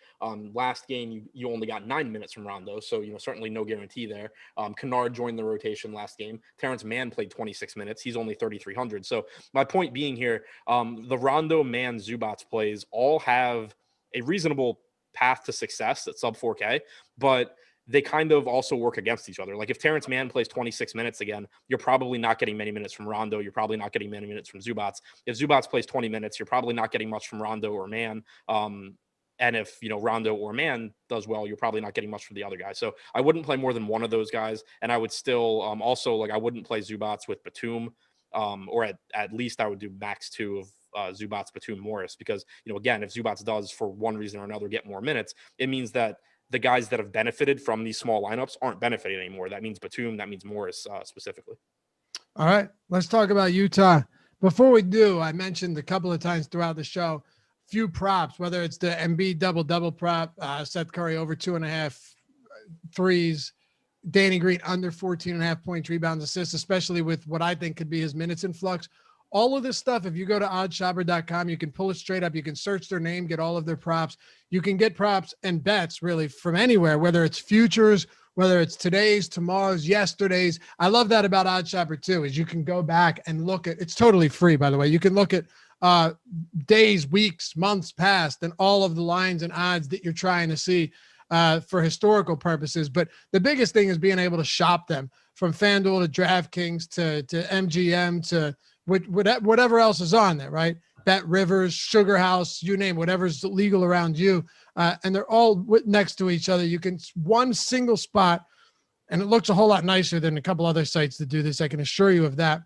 Last game, you only got 9 minutes from Rondo, so certainly no guarantee there. Kennard joined the rotation last game. Terrence Mann played 26 minutes. He's only 3,300. So my point being here, the Rondo, Mann, Zubats plays all have a reasonable path to success at sub 4K, but they kind of also work against each other. Like if Terrence Mann plays 26 minutes again, you're probably not getting many minutes from Rondo. You're probably not getting many minutes from Zubats. If Zubats plays 20 minutes, you're probably not getting much from Rondo or Mann. And if, Rondo or Mann does well, you're probably not getting much from the other guy. So I wouldn't play more than one of those guys. And I would still I wouldn't play Zubats with Batum, or at least I would do max 2 of Zubats, Batum, Morris, because, again, if Zubats does for one reason or another get more minutes, it means that the guys that have benefited from these small lineups aren't benefiting anymore. That means Batum, that means Morris specifically. All right, let's talk about Utah. Before we do, I mentioned a couple of times throughout the show, few props, whether it's the Embiid double-double prop, Seth Curry over 2.5 threes, Danny Green under 14.5 points, rebounds, assists, especially with what I think could be his minutes in flux. All of this stuff, if you go to oddshopper.com, you can pull it straight up. You can search their name, get all of their props. You can get props and bets really from anywhere, whether it's futures, whether it's today's, tomorrow's, yesterday's. I love that about OddsShopper too, is you can go back and look at, it's totally free, by the way. You can look at days, weeks, months past, and all of the lines and odds that you're trying to see for historical purposes. But the biggest thing is being able to shop them from FanDuel to DraftKings to MGM to whatever else is on there, right? Bet Rivers, Sugar House, you name whatever's legal around you. And they're all next to each other. You can one single spot, and it looks a whole lot nicer than a couple other sites that do this. I can assure you of that.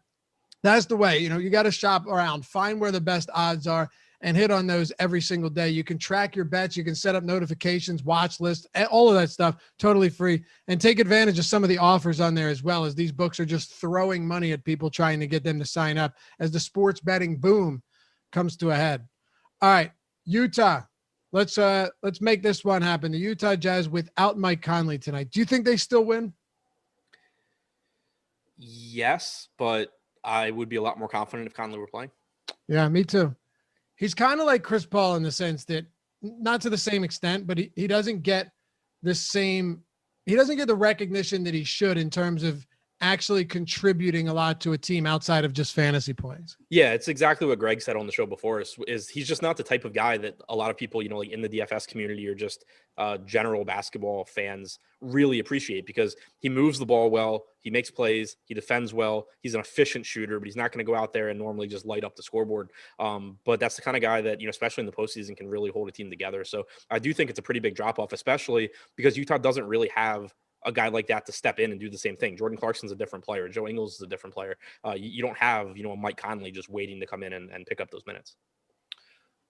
That's the way, you got to shop around, find where the best odds are, and hit on those every single day. You can track your bets. You can set up notifications, watch lists, all of that stuff, totally free. And take advantage of some of the offers on there as well, as these books are just throwing money at people trying to get them to sign up as the sports betting boom comes to a head. All right, Utah. Let's make this one happen. The Utah Jazz without Mike Conley tonight. Do you think they still win? Yes, but I would be a lot more confident if Conley were playing. Yeah, me too. He's kind of like Chris Paul in the sense that, not to the same extent, but he doesn't get the recognition that he should in terms of actually contributing a lot to a team outside of just fantasy points. Yeah, it's exactly what Greg said on the show before, is he's just not the type of guy that a lot of people, like in the DFS community or just general basketball fans really appreciate, because he moves the ball well, he makes plays, he defends well, he's an efficient shooter, but he's not going to go out there and normally just light up the scoreboard. But that's the kind of guy that, especially in the postseason, can really hold a team together. So I do think it's a pretty big drop off, especially because Utah doesn't really have a guy like that to step in and do the same thing. Jordan Clarkson's a different player. Joe Ingles is a different player. You don't have, a Mike Conley just waiting to come in and pick up those minutes.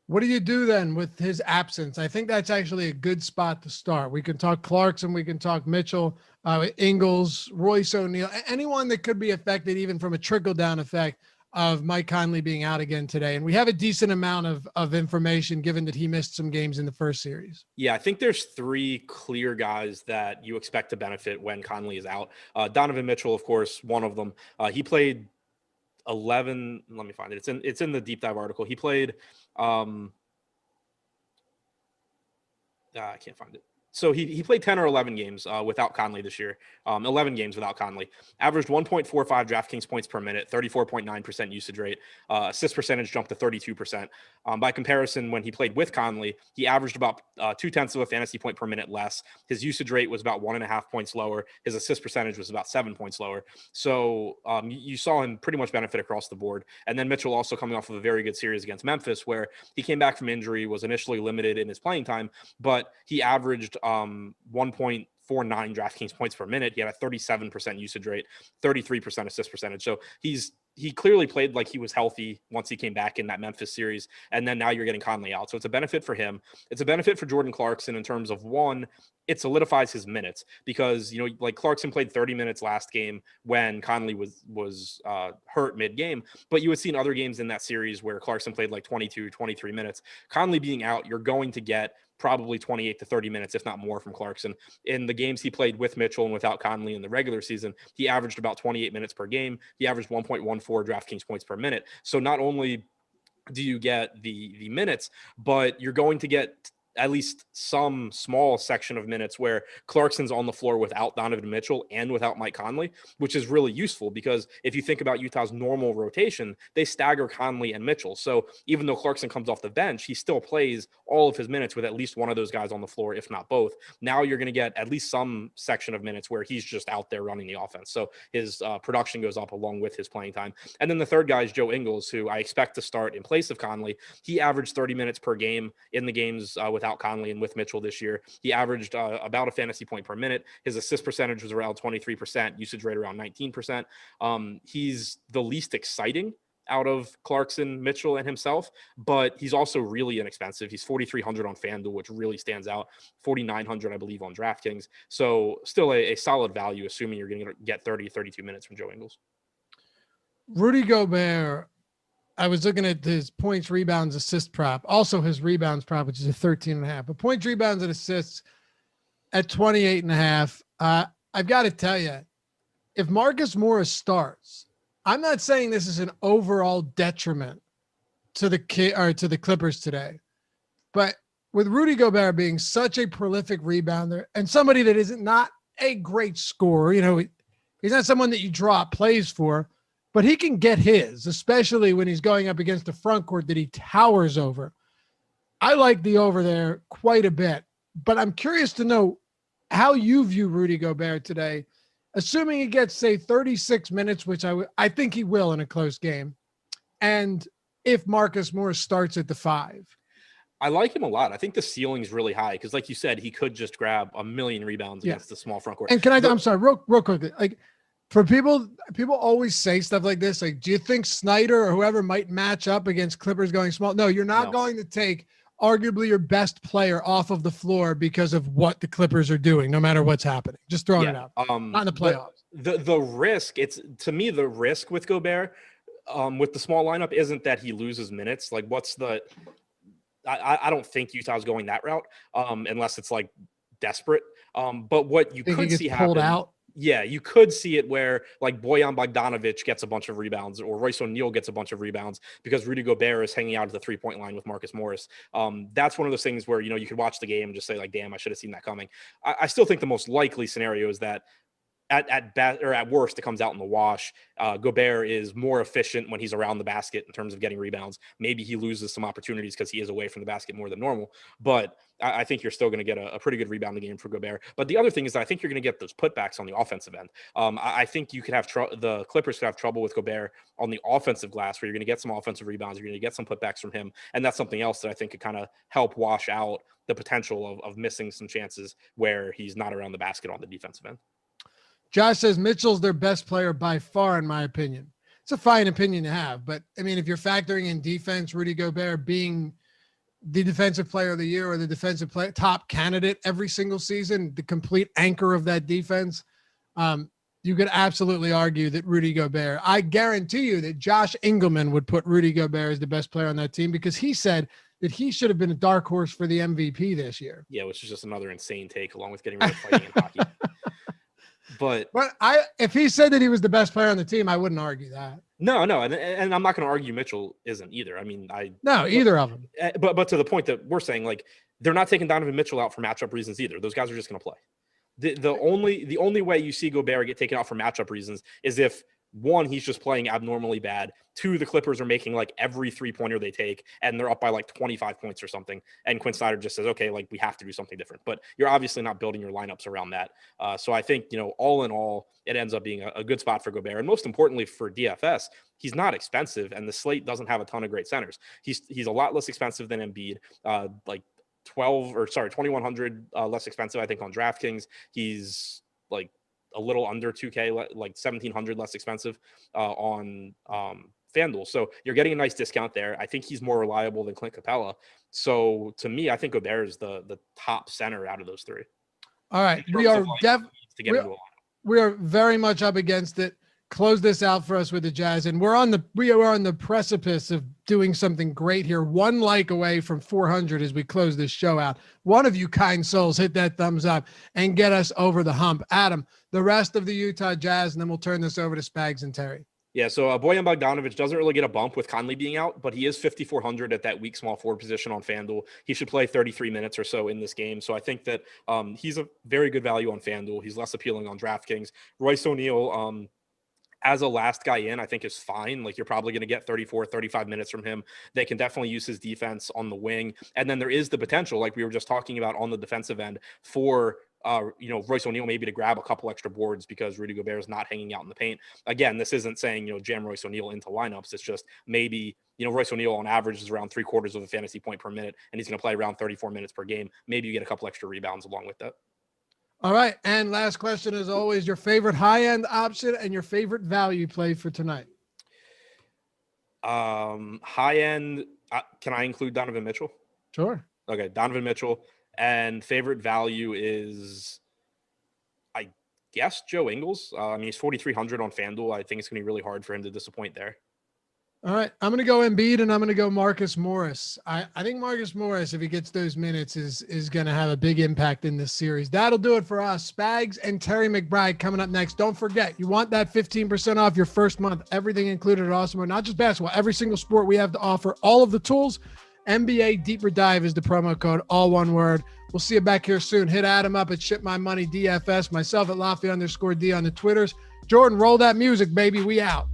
What do you do then with his absence? I think that's actually a good spot to start. We can talk Clarkson, we can talk Mitchell, Ingles, Royce O'Neal, anyone that could be affected even from a trickle-down effect of Mike Conley being out again today. And we have a decent amount of information given that he missed some games in the first series. Yeah, I think there's 3 clear guys that you expect to benefit when Conley is out. Donovan Mitchell, of course, one of them. He played 11. Let me find it. It's in the deep dive article. He played. I can't find it. So he played 10 or 11 games without Conley this year. 11 games without Conley. Averaged 1.45 DraftKings points per minute, 34.9% usage rate. Assist percentage jumped to 32%. By comparison, when he played with Conley, he averaged about 0.2 of a fantasy point per minute less. His usage rate was about 1.5 points lower. His assist percentage was about 7 points lower. So you saw him pretty much benefit across the board. And then Mitchell also coming off of a very good series against Memphis, where he came back from injury, was initially limited in his playing time, but he averaged 1.49 DraftKings points per minute. He had a 37% usage rate, 33% assist percentage. So he clearly played like he was healthy once he came back in that Memphis series. And then now you're getting Conley out. So it's a benefit for him. It's a benefit for Jordan Clarkson in terms of, one, it solidifies his minutes because, like Clarkson played 30 minutes last game when Conley was hurt mid-game, but you would see in other games in that series where Clarkson played like 22, 23 minutes. Conley being out, you're going to get probably 28 to 30 minutes, if not more, from Clarkson. In the games he played with Mitchell and without Conley in the regular season, he averaged about 28 minutes per game. He averaged 1.14 DraftKings points per minute. So not only do you get the minutes, but you're going to get at least some small section of minutes where Clarkson's on the floor without Donovan Mitchell and without Mike Conley, which is really useful because if you think about Utah's normal rotation, they stagger Conley and Mitchell. So even though Clarkson comes off the bench, he still plays all of his minutes with at least one of those guys on the floor, if not both. Now you're going to get at least some section of minutes where he's just out there running the offense. So his production goes up along with his playing time. And then the third guy is Joe Ingles, who I expect to start in place of Conley. He averaged 30 minutes per game in the games without Conley and with Mitchell this year. He averaged about a fantasy point per minute. His assist percentage was around 23%, usage rate around 19%. He's the least exciting out of Clarkson, Mitchell, and himself, but he's also really inexpensive. He's 4,300 on Fanduel, which really stands out. 4,900, I believe, on DraftKings. So still a solid value, assuming you're going to get 30, 32 minutes from Joe Ingles. Rudy Gobert, I was looking at his points, rebounds, assist prop. Also his rebounds prop, which is a 13.5. But points, rebounds, and assists at 28.5. I've got to tell you, if Marcus Morris starts, I'm not saying this is an overall detriment to the Clippers today, but with Rudy Gobert being such a prolific rebounder and somebody that is not a great scorer, he's not someone that you draw up plays for, but he can get his, especially when he's going up against a front court that he towers over. I like the over there quite a bit, but I'm curious to know how you view Rudy Gobert today, assuming he gets, say, 36 minutes, which I think he will in a close game, and if Marcus Morris starts at the 5. I like him a lot. I think the ceiling's really high because, like you said, he could just grab a million rebounds against the small front court. And I'm sorry, real quickly, like, for people always say stuff like this, like, do you think Snyder or whoever might match up against Clippers going small? No, you're not going to take arguably your best player off of the floor because of what the Clippers are doing, no matter what's happening. Just throwing it out. Not in the playoffs. The risk, to me, the risk with Gobert, with the small lineup isn't that he loses minutes. Like, I don't think Utah's going that route, unless it's like desperate. But what you could see happen out. Yeah, you could see it where like Bojan Bogdanovic gets a bunch of rebounds or Royce O'Neal gets a bunch of rebounds because Rudy Gobert is hanging out at the 3-point line with Marcus Morris. That's one of those things where, you could watch the game and just say like, damn, I should have seen that coming. I still think the most likely scenario is that at worst, it comes out in the wash. Gobert is more efficient when he's around the basket in terms of getting rebounds. Maybe he loses some opportunities because he is away from the basket more than normal. But I think you're still going to get a pretty good rebounding game for Gobert. But the other thing is that I think you're going to get those putbacks on the offensive end. I think you could have the Clippers could have trouble with Gobert on the offensive glass where you're going to get some offensive rebounds. You're going to get some putbacks from him. And that's something else that I think could kind of help wash out the potential of missing some chances where he's not around the basket on the defensive end. Josh says Mitchell's their best player by far, in my opinion. It's a fine opinion to have, but I mean, if you're factoring in defense, Rudy Gobert being the defensive player of the year or the defensive top candidate every single season, the complete anchor of that defense, you could absolutely argue that Rudy Gobert, I guarantee you that Josh Engelman would put Rudy Gobert as the best player on that team because he said that he should have been a dark horse for the MVP this year. Yeah, which is just another insane take along with getting rid of fighting in hockey. But if he said that he was the best player on the team, I wouldn't argue that. No, and I'm not going to argue Mitchell isn't either. I mean, either of them. But to the point that we're saying, like, they're not taking Donovan Mitchell out for matchup reasons either. Those guys are just going to play. The only way you see Gobert get taken out for matchup reasons is if, one, he's just playing abnormally bad. Two, the Clippers are making like every 3-pointer they take and they're up by like 25 points or something. And Quinn Snyder just says, okay, like we have to do something different. But you're obviously not building your lineups around that. So I think, all in all, it ends up being a good spot for Gobert. And most importantly for DFS, he's not expensive and the slate doesn't have a ton of great centers. He's a lot less expensive than Embiid, like 2,100 less expensive, I think, on DraftKings. He's like a little under 2K, like 1,700 less expensive on FanDuel. So you're getting a nice discount there. I think he's more reliable than Clint Capella. So to me, I think Gobert is the top center out of those three. All right. We are very much up against it. Close this out for us with the Jazz. And we are on the precipice of doing something great here. One like away from 400 as we close this show out. One of you kind souls hit that thumbs up and get us over the hump. Adam, the rest of the Utah Jazz, and then we'll turn this over to Spags and Terry. Yeah, so Bojan Bogdanovic doesn't really get a bump with Conley being out, but he is 5,400 at that weak small forward position on FanDuel. He should play 33 minutes or so in this game. So I think that he's a very good value on FanDuel. He's less appealing on DraftKings. Royce O'Neal, as a last guy in, I think is fine. Like you're probably going to get 34, 35 minutes from him. They can definitely use his defense on the wing. And then there is the potential, like we were just talking about on the defensive end, for Royce O'Neal maybe to grab a couple extra boards because Rudy Gobert is not hanging out in the paint. Again, this isn't saying, jam Royce O'Neal into lineups. It's just maybe, Royce O'Neal on average is around 3/4 of a fantasy point per minute, and he's going to play around 34 minutes per game. Maybe you get a couple extra rebounds along with that. All right. And last question, as always, your favorite high-end option and your favorite value play for tonight. High-end, can I include Donovan Mitchell? Sure. Okay, Donovan Mitchell. And favorite value is, I guess, Joe Ingles. He's 4,300 on FanDuel. I think it's going to be really hard for him to disappoint there. All right. I'm going to go Embiid and I'm going to go Marcus Morris. I think Marcus Morris, if he gets those minutes, is going to have a big impact in this series. That'll do it for us. Spags and Terry McBride coming up next. Don't forget, you want that 15% off your first month. Everything included at Awesemo, not just basketball, every single sport we have to offer. All of the tools. NBA Deeper Dive is the promo code, all one word. We'll see you back here soon. Hit Adam up at ShipMyMoney DFS, myself at Lafayette_D on the Twitters. Jordan, roll that music, baby. We out.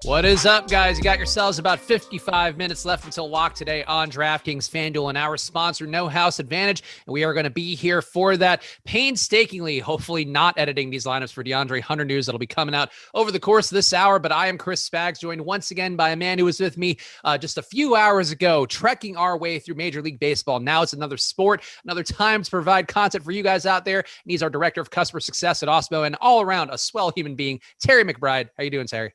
What is up, guys? You got yourselves about 55 minutes left until lock today on DraftKings, Fanduel, and our sponsor, No House Advantage. And we are going to be here for that painstakingly, hopefully not editing these lineups for DeAndre Hunter news that'll be coming out over the course of this hour. But I am Chris Spags, joined once again by a man who was with me just a few hours ago, trekking our way through Major League Baseball. Now it's another sport, another time to provide content for you guys out there. And he's our Director of Customer Success at Awesemo and all around a swell human being, Terry McBride. How you doing, Terry?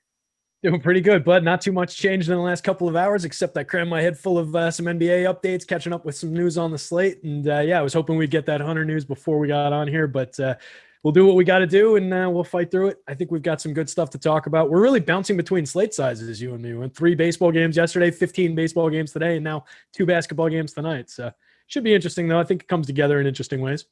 Doing pretty good, bud. Not too much changed in the last couple of hours, except I crammed my head full of some NBA updates, catching up with some news on the slate. And yeah, I was hoping we'd get that Hunter news before we got on here, but we'll do what we got to do and we'll fight through it. I think we've got some good stuff to talk about. We're really bouncing between slate sizes, you and me. We went 3 baseball games yesterday, 15 baseball games today, and now 2 basketball games tonight. So should be interesting, though. I think it comes together in interesting ways.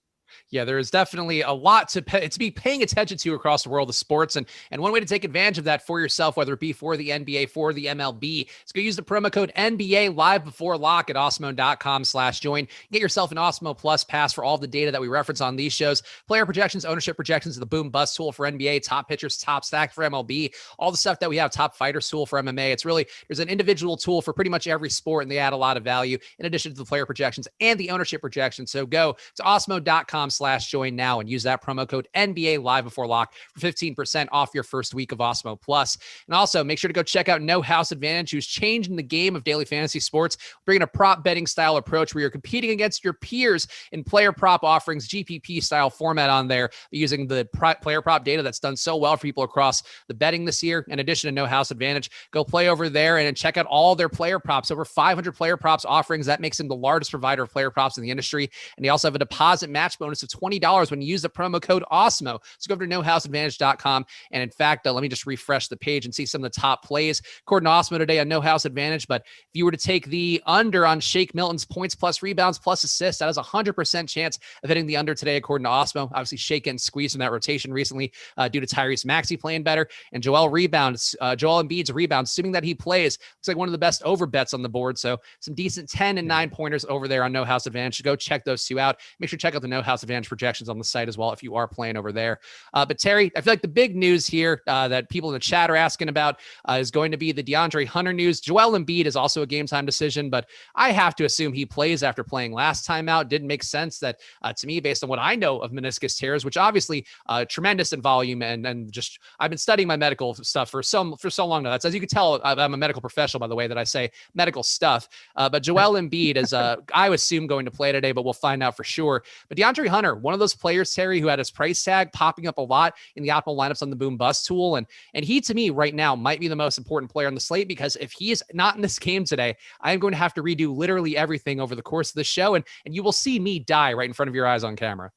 Yeah, there is definitely a lot to be paying attention to across the world of sports. And one way to take advantage of that for yourself, whether it be for the NBA, for the MLB, is go use the promo code NBA live before lock at awesemo.com/join. Get yourself an Awesemo Plus pass for all the data that we reference on these shows. Player projections, ownership projections, the boom bust tool for NBA, top pitchers, top stack for MLB, all the stuff that we have, top fighters tool for MMA. It's really, there's an individual tool for pretty much every sport, and they add a lot of value in addition to the player projections and the ownership projections. So go to awesemo.com/join now and use that promo code NBA live before lock for 15% off your first week of Awesemo Plus. And also make sure to go check out No House Advantage, who's changing the game of daily fantasy sports, bringing a prop betting style approach where you're competing against your peers in player prop offerings, GPP style format on there, using the player prop data that's done so well for people across the betting this year. In addition to No House Advantage, go play over there and check out all their player props, over 500 player props offerings. That makes them the largest provider of player props in the industry. And they also have a deposit match bonus of $20 when you use the promo code Awesemo. So go over to nohouseadvantage.com. And in fact, let me just refresh the page and see some of the top plays. According to Awesemo today on No House Advantage, but if you were to take the under on Shake Milton's points plus rebounds plus assists, that has a 100% chance of hitting the under today, according to Awesemo. Obviously, Shake getting squeezed in that rotation recently due to Tyrese Maxey playing better. And Joel Embiid's rebounds, assuming that he plays, looks like one of the best over bets on the board. So some decent 10 and 9 pointers over there on No House Advantage. Go check those 2 out. Make sure to check out the No House Advantage projections on the site as well if you are playing over there. But Terry, I feel like the big news here that people in the chat are asking about is going to be the DeAndre Hunter news. Joel Embiid is also a game time decision, but I have to assume he plays after playing last time out. Didn't make sense that to me, based on what I know of meniscus tears, which obviously tremendous in volume and just I've been studying my medical stuff for so long now. That's, as you can tell, I'm a medical professional by the way that I say medical stuff. But Joel Embiid is I assume going to play today, but we'll find out for sure. But DeAndre Hunter, one of those players, Terry, who had his price tag popping up a lot in the optimal lineups on the boom bust tool. And he, to me, right now might be the most important player on the slate, because if he is not in this game today, I am going to have to redo literally everything over the course of the show. And you will see me die right in front of your eyes on camera.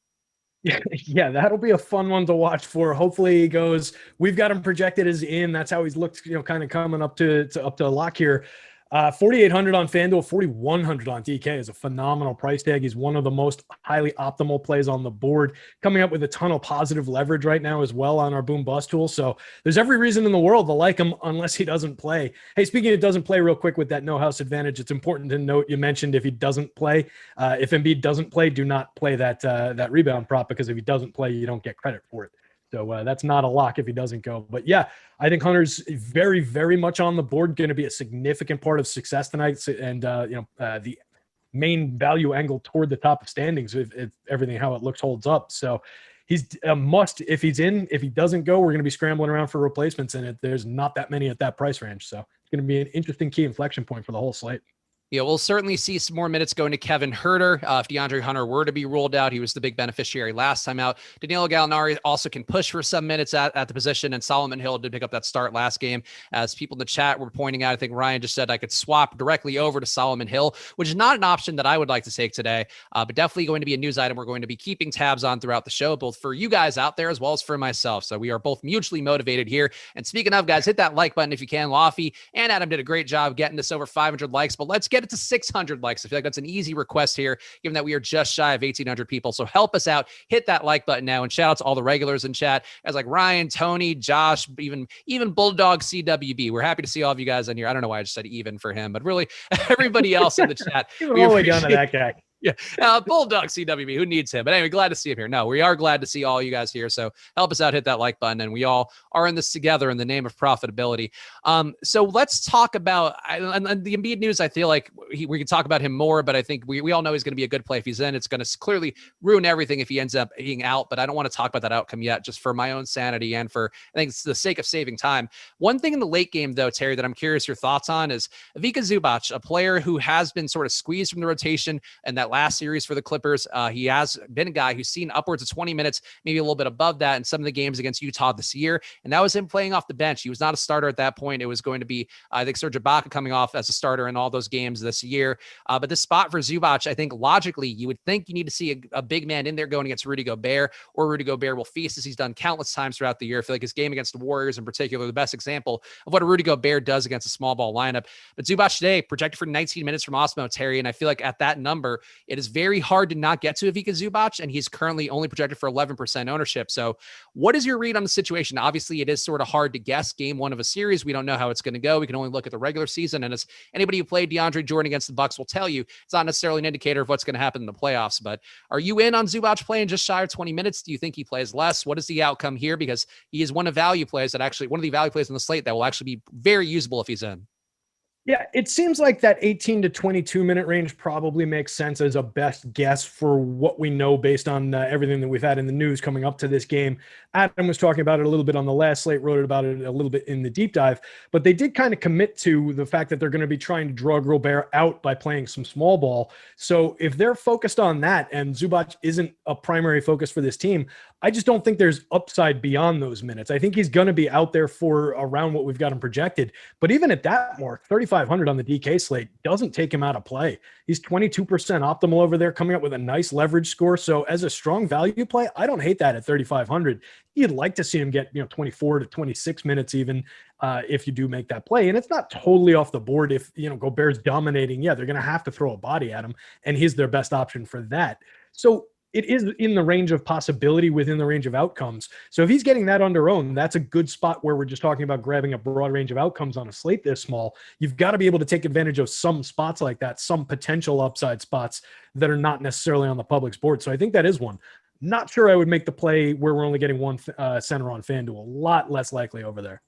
Yeah, that'll be a fun one to watch for. Hopefully he goes, we've got him projected as in. That's how he's looked, kind of coming up to a lock here. 4,800 on FanDuel, 4,100 on DK is a phenomenal price tag. He's one of the most highly optimal plays on the board, coming up with a ton of positive leverage right now as well on our boom bust tool. So there's every reason in the world to like him unless he doesn't play. Hey, speaking of doesn't play, real quick with that No House Advantage, it's important to note, you mentioned if he doesn't play, if Embiid doesn't play, do not play that rebound prop, because if he doesn't play, you don't get credit for it. So that's not a lock if he doesn't go. But yeah, I think Hunter's very, very much on the board, going to be a significant part of success tonight. And, the main value angle toward the top of standings, if everything, how it looks, holds up. So he's a must if he's in. If he doesn't go, we're going to be scrambling around for replacements, and there's not that many at that price range. So it's going to be an interesting key inflection point for the whole slate. Yeah, we'll certainly see some more minutes going to Kevin Huerter. If DeAndre Hunter were to be ruled out, he was the big beneficiary last time out. Danilo Gallinari also can push for some minutes at the position, and Solomon Hill did pick up that start last game. As people in the chat were pointing out, I think Ryan just said I could swap directly over to Solomon Hill, which is not an option that I would like to take today, but definitely going to be a news item we're going to be keeping tabs on throughout the show, both for you guys out there as well as for myself. So we are both mutually motivated here. And speaking of, guys, hit that like button if you can. Laffy and Adam did a great job getting this over 500 likes, but let's get it to 600 likes. I feel like that's an easy request here, given that we are just shy of 1,800 people. So help us out. Hit that like button now, and shout out to all the regulars in chat, as like Ryan, Tony, Josh, even Bulldog CWB. We're happy to see all of you guys in here. I don't know why I just said even for him, but really everybody else in the chat. We all the way down to that guy. Yeah. Bulldog CWB, who needs him? But anyway, glad to see him here. No, we are glad to see all you guys here. So help us out, hit that like button. And we all are in this together in the name of profitability. So let's talk about and the Embiid news. I feel like we can talk about him more, but I think we all know he's going to be a good play if he's in. It's going to clearly ruin everything if he ends up being out, but I don't want to talk about that outcome yet, just for my own sanity and for, I think it's the sake of saving time. One thing in the late game though, Terry, that I'm curious your thoughts on is Ivica Zubac, a player who has been sort of squeezed from the rotation and that last series for the Clippers. He has been a guy who's seen upwards of 20 minutes, maybe a little bit above that in some of the games against Utah this year. And that was him playing off the bench. He was not a starter at that point. It was going to be, I think, Serge Ibaka coming off as a starter in all those games this year. But this spot for Zubac, I think logically, you would think you need to see a big man in there going against Rudy Gobert, or Rudy Gobert will feast as he's done countless times throughout the year. I feel like his game against the Warriors in particular, the best example of what a Rudy Gobert does against a small ball lineup. But Zubac today projected for 19 minutes from Awesemo, Terry. And I feel like at that number, it is very hard to not get to Ivica Zubac, and he's currently only projected for 11% ownership. So what is your read on the situation? Obviously, it is sort of hard to guess game one of a series. We don't know how it's going to go. We can only look at the regular season. And as anybody who played DeAndre Jordan against the Bucks will tell you, it's not necessarily an indicator of what's going to happen in the playoffs. But are you in on Zubac playing just shy of 20 minutes? Do you think he plays less? What is the outcome here? Because he is one of the value plays on the slate that will actually be very usable if he's in. Yeah, it seems like that 18 to 22 minute range probably makes sense as a best guess for what we know based on everything that we've had in the news coming up to this game. Adam was talking about it a little bit on the last slate, wrote about it a little bit in the deep dive, but they did kind of commit to the fact that they're going to be trying to draw Gobert out by playing some small ball. So if they're focused on that and Zubac isn't a primary focus for this team, I just don't think there's upside beyond those minutes. I think he's going to be out there for around what we've got him projected. But even at that mark, 3,500 on the DK slate doesn't take him out of play. He's 22% optimal over there, coming up with a nice leverage score. So as a strong value play, I don't hate that at 3,500. You'd like to see him get 24 to 26 minutes even if you do make that play. And it's not totally off the board if Gobert's dominating. Yeah, they're going to have to throw a body at him, and he's their best option for that. So it is in the range of possibility within the range of outcomes. So if he's getting that under own, that's a good spot where we're just talking about grabbing a broad range of outcomes on a slate this small. You've got to be able to take advantage of some spots like that, some potential upside spots that are not necessarily on the public's board. So I think that is one. Not sure I would make the play where we're only getting one center on Fanduel. A lot less likely over there.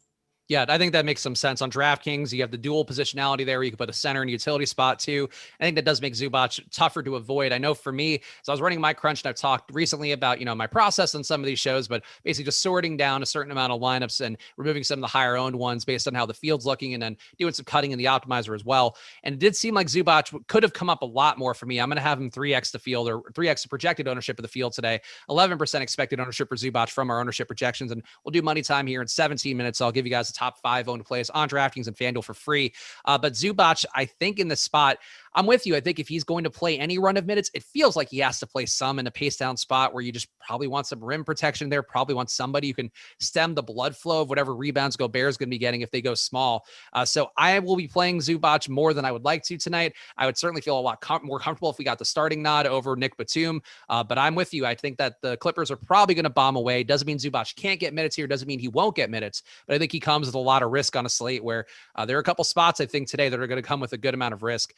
Yeah, I think that makes some sense. On DraftKings, you have the dual positionality there where you can put a center and utility spot too. I think that does make Zubac tougher to avoid. I know for me, so I was running my crunch and I've talked recently about, my process on some of these shows, but basically just sorting down a certain amount of lineups and removing some of the higher owned ones based on how the field's looking, and then doing some cutting in the optimizer as well. And it did seem like Zubac could have come up a lot more for me. I'm going to have him 3x the field, or 3x the projected ownership of the field today. 11% expected ownership for Zubac from our ownership projections. And we'll do money time here in 17 minutes. So I'll give you guys the top 5 owned plays on DraftKings and Fanduel for free. But Zubac, I think in this spot, I'm with you. I think if he's going to play any run of minutes, it feels like he has to play some in a pace down spot where you just probably want some rim protection there, probably want somebody who can stem the blood flow of whatever rebounds Gobert is going to be getting if they go small. So I will be playing Zubac more than I would like to tonight. I would certainly feel a lot more comfortable if we got the starting nod over Nick Batum. But I'm with you. I think that the Clippers are probably going to bomb away. Doesn't mean Zubac can't get minutes here. Doesn't mean he won't get minutes. But I think he comes with a lot of risk on a slate where there are a couple spots I think today that are going to come with a good amount of risk.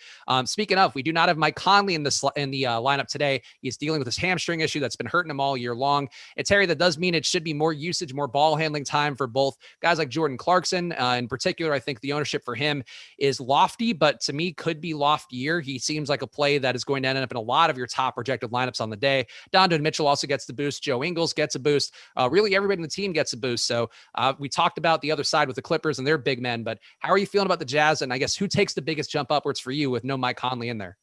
Speaking of, we do not have Mike Conley in the lineup today. He's dealing with this hamstring issue that's been hurting him all year long. And Terry, that does mean it should be more usage, more ball handling time for both guys like Jordan Clarkson. In particular, I think the ownership for him is lofty, but to me could be loftier. He seems like a play that is going to end up in a lot of your top projected lineups on the day. Donovan Mitchell also gets the boost. Joe Ingles gets a boost. Really everybody in the team gets a boost. So we talked about the other side with the Clippers and their big men, but how are you feeling about the Jazz? And I guess who takes the biggest jump upwards for you with no Mike Conley in there?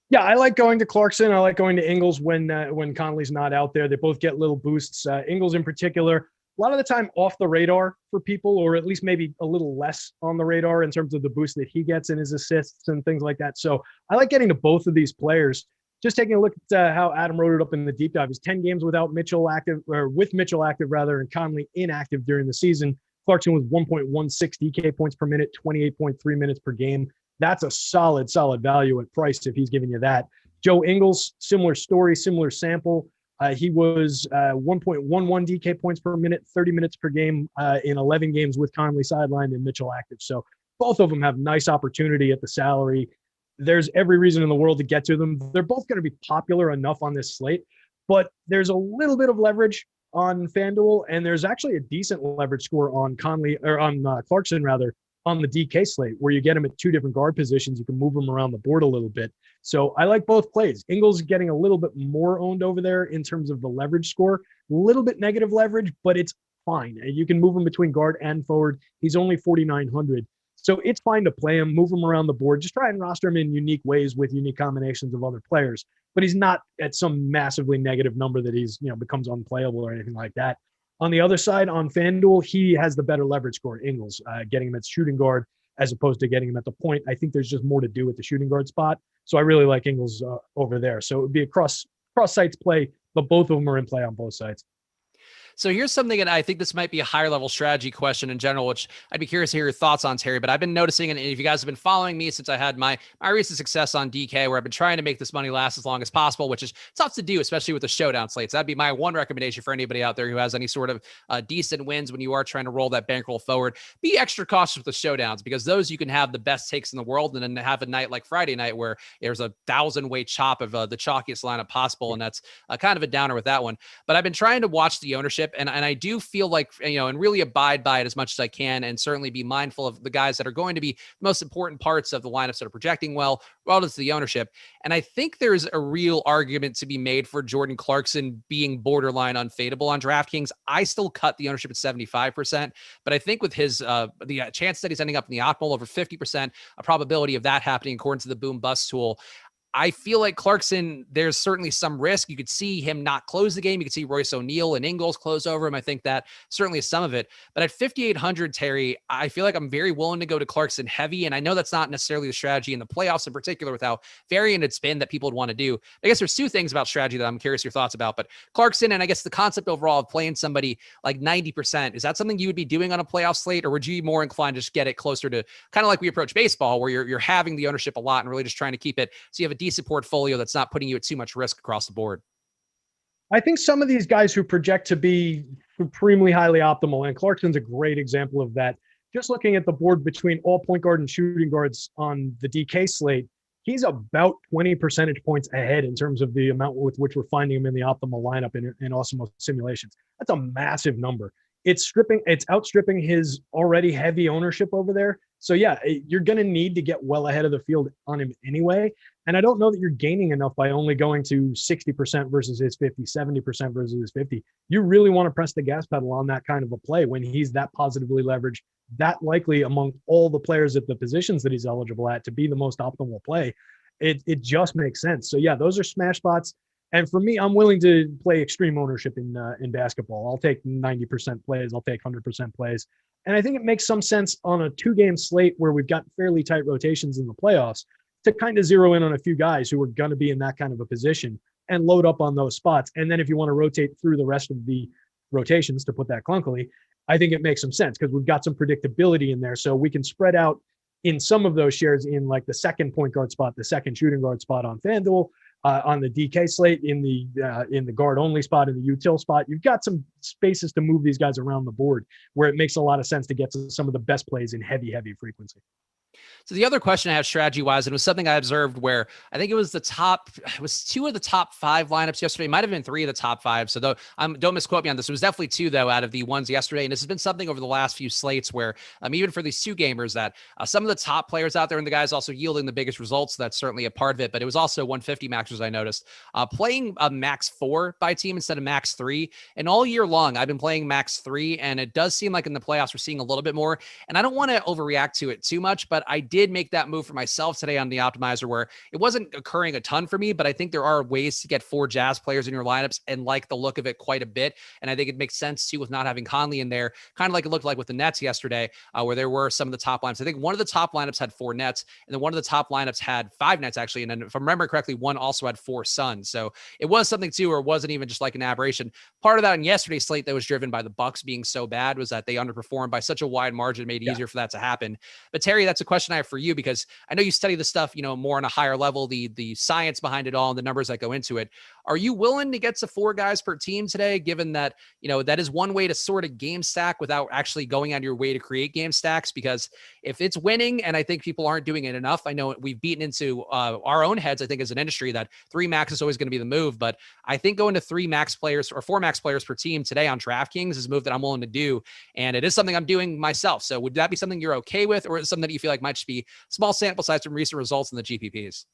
Yeah, I like going to Clarkson. I like going to Ingles when Conley's not out there. They both get little boosts. Ingles in particular, a lot of the time off the radar for people, or at least maybe a little less on the radar in terms of the boost that he gets in his assists and things like that. So I like getting to both of these players. Just taking a look at how Adam wrote it up in the deep dive, is 10 games without Mitchell active, or with Mitchell active rather, and Conley inactive during the season. Clarkson was 1.16 DK points per minute, 28.3 minutes per game. That's a solid value at price if he's giving you that. Joe Ingles, similar story, similar sample. He was 1.11 DK points per minute, 30 minutes per game in 11 games with Conley sidelined and Mitchell active. So both of them have nice opportunity at the salary. there's every reason in the world to get to them. They're both going to be popular enough on this slate, but there's a little bit of leverage on FanDuel, and there's actually a decent leverage score on Clarkson rather, on the DK slate, where you get him at two different guard positions. You can move him around the board a little bit. So I like both plays. Ingles getting a little bit more owned over there in terms of the leverage score, a little bit negative leverage, but it's fine. You can move him between guard and forward. He's only 4,900. So it's fine to play him, move him around the board, just try and roster him in unique ways with unique combinations of other players. But he's not at some massively negative number that he's, becomes unplayable or anything like that. On the other side, on FanDuel, he has the better leverage score, Ingles, getting him at shooting guard as opposed to getting him at the point. I think there's just more to do with the shooting guard spot. So I really like Ingles over there. So it would be a cross sites play, but both of them are in play on both sides. So here's something, and I think this might be a higher level strategy question in general, which I'd be curious to hear your thoughts on, Terry. But I've been noticing, and if you guys have been following me since I had my recent success on DK, where I've been trying to make this money last as long as possible, which is tough to do, especially with the showdown slates. That'd be my one recommendation for anybody out there who has any sort of decent wins when you are trying to roll that bankroll forward. Be extra cautious with the showdowns, because those you can have the best takes in the world, and then have a night like Friday night where there's 1,000-way chop of the chalkiest lineup possible, and that's kind of a downer with that one. But I've been trying to watch the ownership, and I do feel like, and really abide by it as much as I can, and certainly be mindful of the guys that are going to be the most important parts of the lineups that are projecting well relative to the ownership. And I think there's a real argument to be made for Jordan Clarkson being borderline unfadeable on DraftKings. I still cut the ownership at 75%, but I think with his the chance that he's ending up in the optimal, over 50% a probability of that happening according to the boom bust tool, I feel like Clarkson, there's certainly some risk. You could see him not close the game. You could see Royce O'Neal and Ingles close over him. I think that certainly is some of it. But at 5,800, Terry, I feel like I'm very willing to go to Clarkson heavy. And I know that's not necessarily the strategy in the playoffs in particular, with how variant it's been that people would want to do. I guess there's two things about strategy that I'm curious your thoughts about. But Clarkson, and I guess the concept overall of playing somebody like 90%, is that something you would be doing on a playoff slate? Or would you be more inclined to just get it closer to kind of like we approach baseball, where you're having the ownership a lot and really just trying to keep it so you have a decent portfolio that's not putting you at too much risk across the board? I think some of these guys who project to be supremely highly optimal, and Clarkson's a great example of that. Just looking at the board between all point guard and shooting guards on the DK slate, he's about 20 percentage points ahead in terms of the amount with which we're finding him in the optimal lineup in Awesemo simulations. That's a massive number. It's outstripping his already heavy ownership over there. So yeah, you're going to need to get well ahead of the field on him anyway. And I don't know that you're gaining enough by only going to 60% versus his 50, 70% versus his 50. You really want to press the gas pedal on that kind of a play when he's that positively leveraged, that likely among all the players at the positions that he's eligible at to be the most optimal play. It just makes sense. So yeah, those are smash spots. And for me, I'm willing to play extreme ownership in basketball. I'll take 90% plays. I'll take 100% plays. And I think it makes some sense on a 2-game slate where we've got fairly tight rotations in the playoffs to kind of zero in on a few guys who are going to be in that kind of a position and load up on those spots. And then if you want to rotate through the rest of the rotations, to put that clunkily, I think it makes some sense because we've got some predictability in there. So we can spread out in some of those shares in like the second point guard spot, the second shooting guard spot on FanDuel, on the DK slate, in the guard only spot, in the util spot. You've got some spaces to move these guys around the board where it makes a lot of sense to get to some of the best plays in heavy frequency. So the other question I have strategy wise, and it was something I observed where I think it was 2 of the top 5 lineups yesterday. It might have been 3 of the top 5. So don't misquote me on this. It was definitely 2 though out of the ones yesterday. And this has been something over the last few slates where even for these 2 gamers that some of the top players out there and the guys also yielding the biggest results. So that's certainly a part of it, but it was also 150 maxers I noticed playing a max 4 by team instead of max 3. And all year long, I've been playing max 3, and it does seem like in the playoffs, we're seeing a little bit more. And I don't want to overreact to it too much, but I did make that move for myself today on the optimizer where it wasn't occurring a ton for me, but I think there are ways to get 4 Jazz players in your lineups and like the look of it quite a bit. And I think it makes sense too with not having Conley in there, kind of like it looked like with the Nets yesterday, where there were some of the top lineups. I think one of the top lineups had 4 Nets, and then one of the top lineups had 5 Nets actually. And then if I remember correctly, one also had 4 Suns. So it was something too, or it wasn't even just like an aberration. Part of that in yesterday's slate that was driven by the Bucks being so bad was that they underperformed by such a wide margin. It made it easier for that to happen. But Terry, that's a question I have for you, because I know you study the stuff, more on a higher level, the science behind it all and the numbers that go into it. Are you willing to get to 4 guys per team today, given that, that is one way to sort of game stack without actually going out of your way to create game stacks? Because if it's winning, and I think people aren't doing it enough, I know we've beaten into our own heads, I think, as an industry, that 3 max is always going to be the move. But I think going to 3 max players or 4 max players per team today on DraftKings is a move that I'm willing to do. And it is something I'm doing myself. So would that be something you're okay with, or is it something that you feel like might just be small sample size from recent results in the GPPs?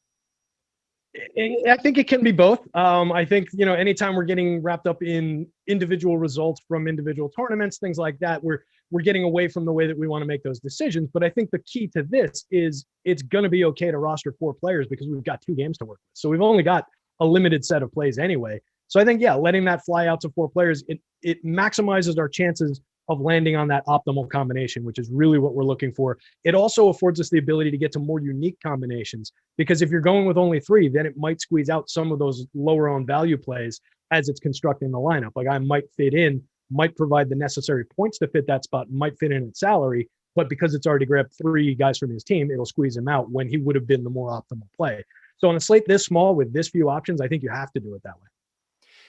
I think it can be both. I think, anytime we're getting wrapped up in individual results from individual tournaments, things like that, we're getting away from the way that we want to make those decisions. But I think the key to this is it's going to be okay to roster 4 players because we've got 2 games to work with. So we've only got a limited set of plays anyway. So I think, letting that fly out to 4 players, it maximizes our chances of landing on that optimal combination, which is really what we're looking for. It also affords us the ability to get to more unique combinations, because if you're going with only 3, then it might squeeze out some of those lower owned value plays as it's constructing the lineup. Like I might provide the necessary points to fit that spot, might fit in at salary, but because it's already grabbed 3 guys from his team, it'll squeeze him out when he would have been the more optimal play. So on a slate this small with this few options, I think you have to do it that way.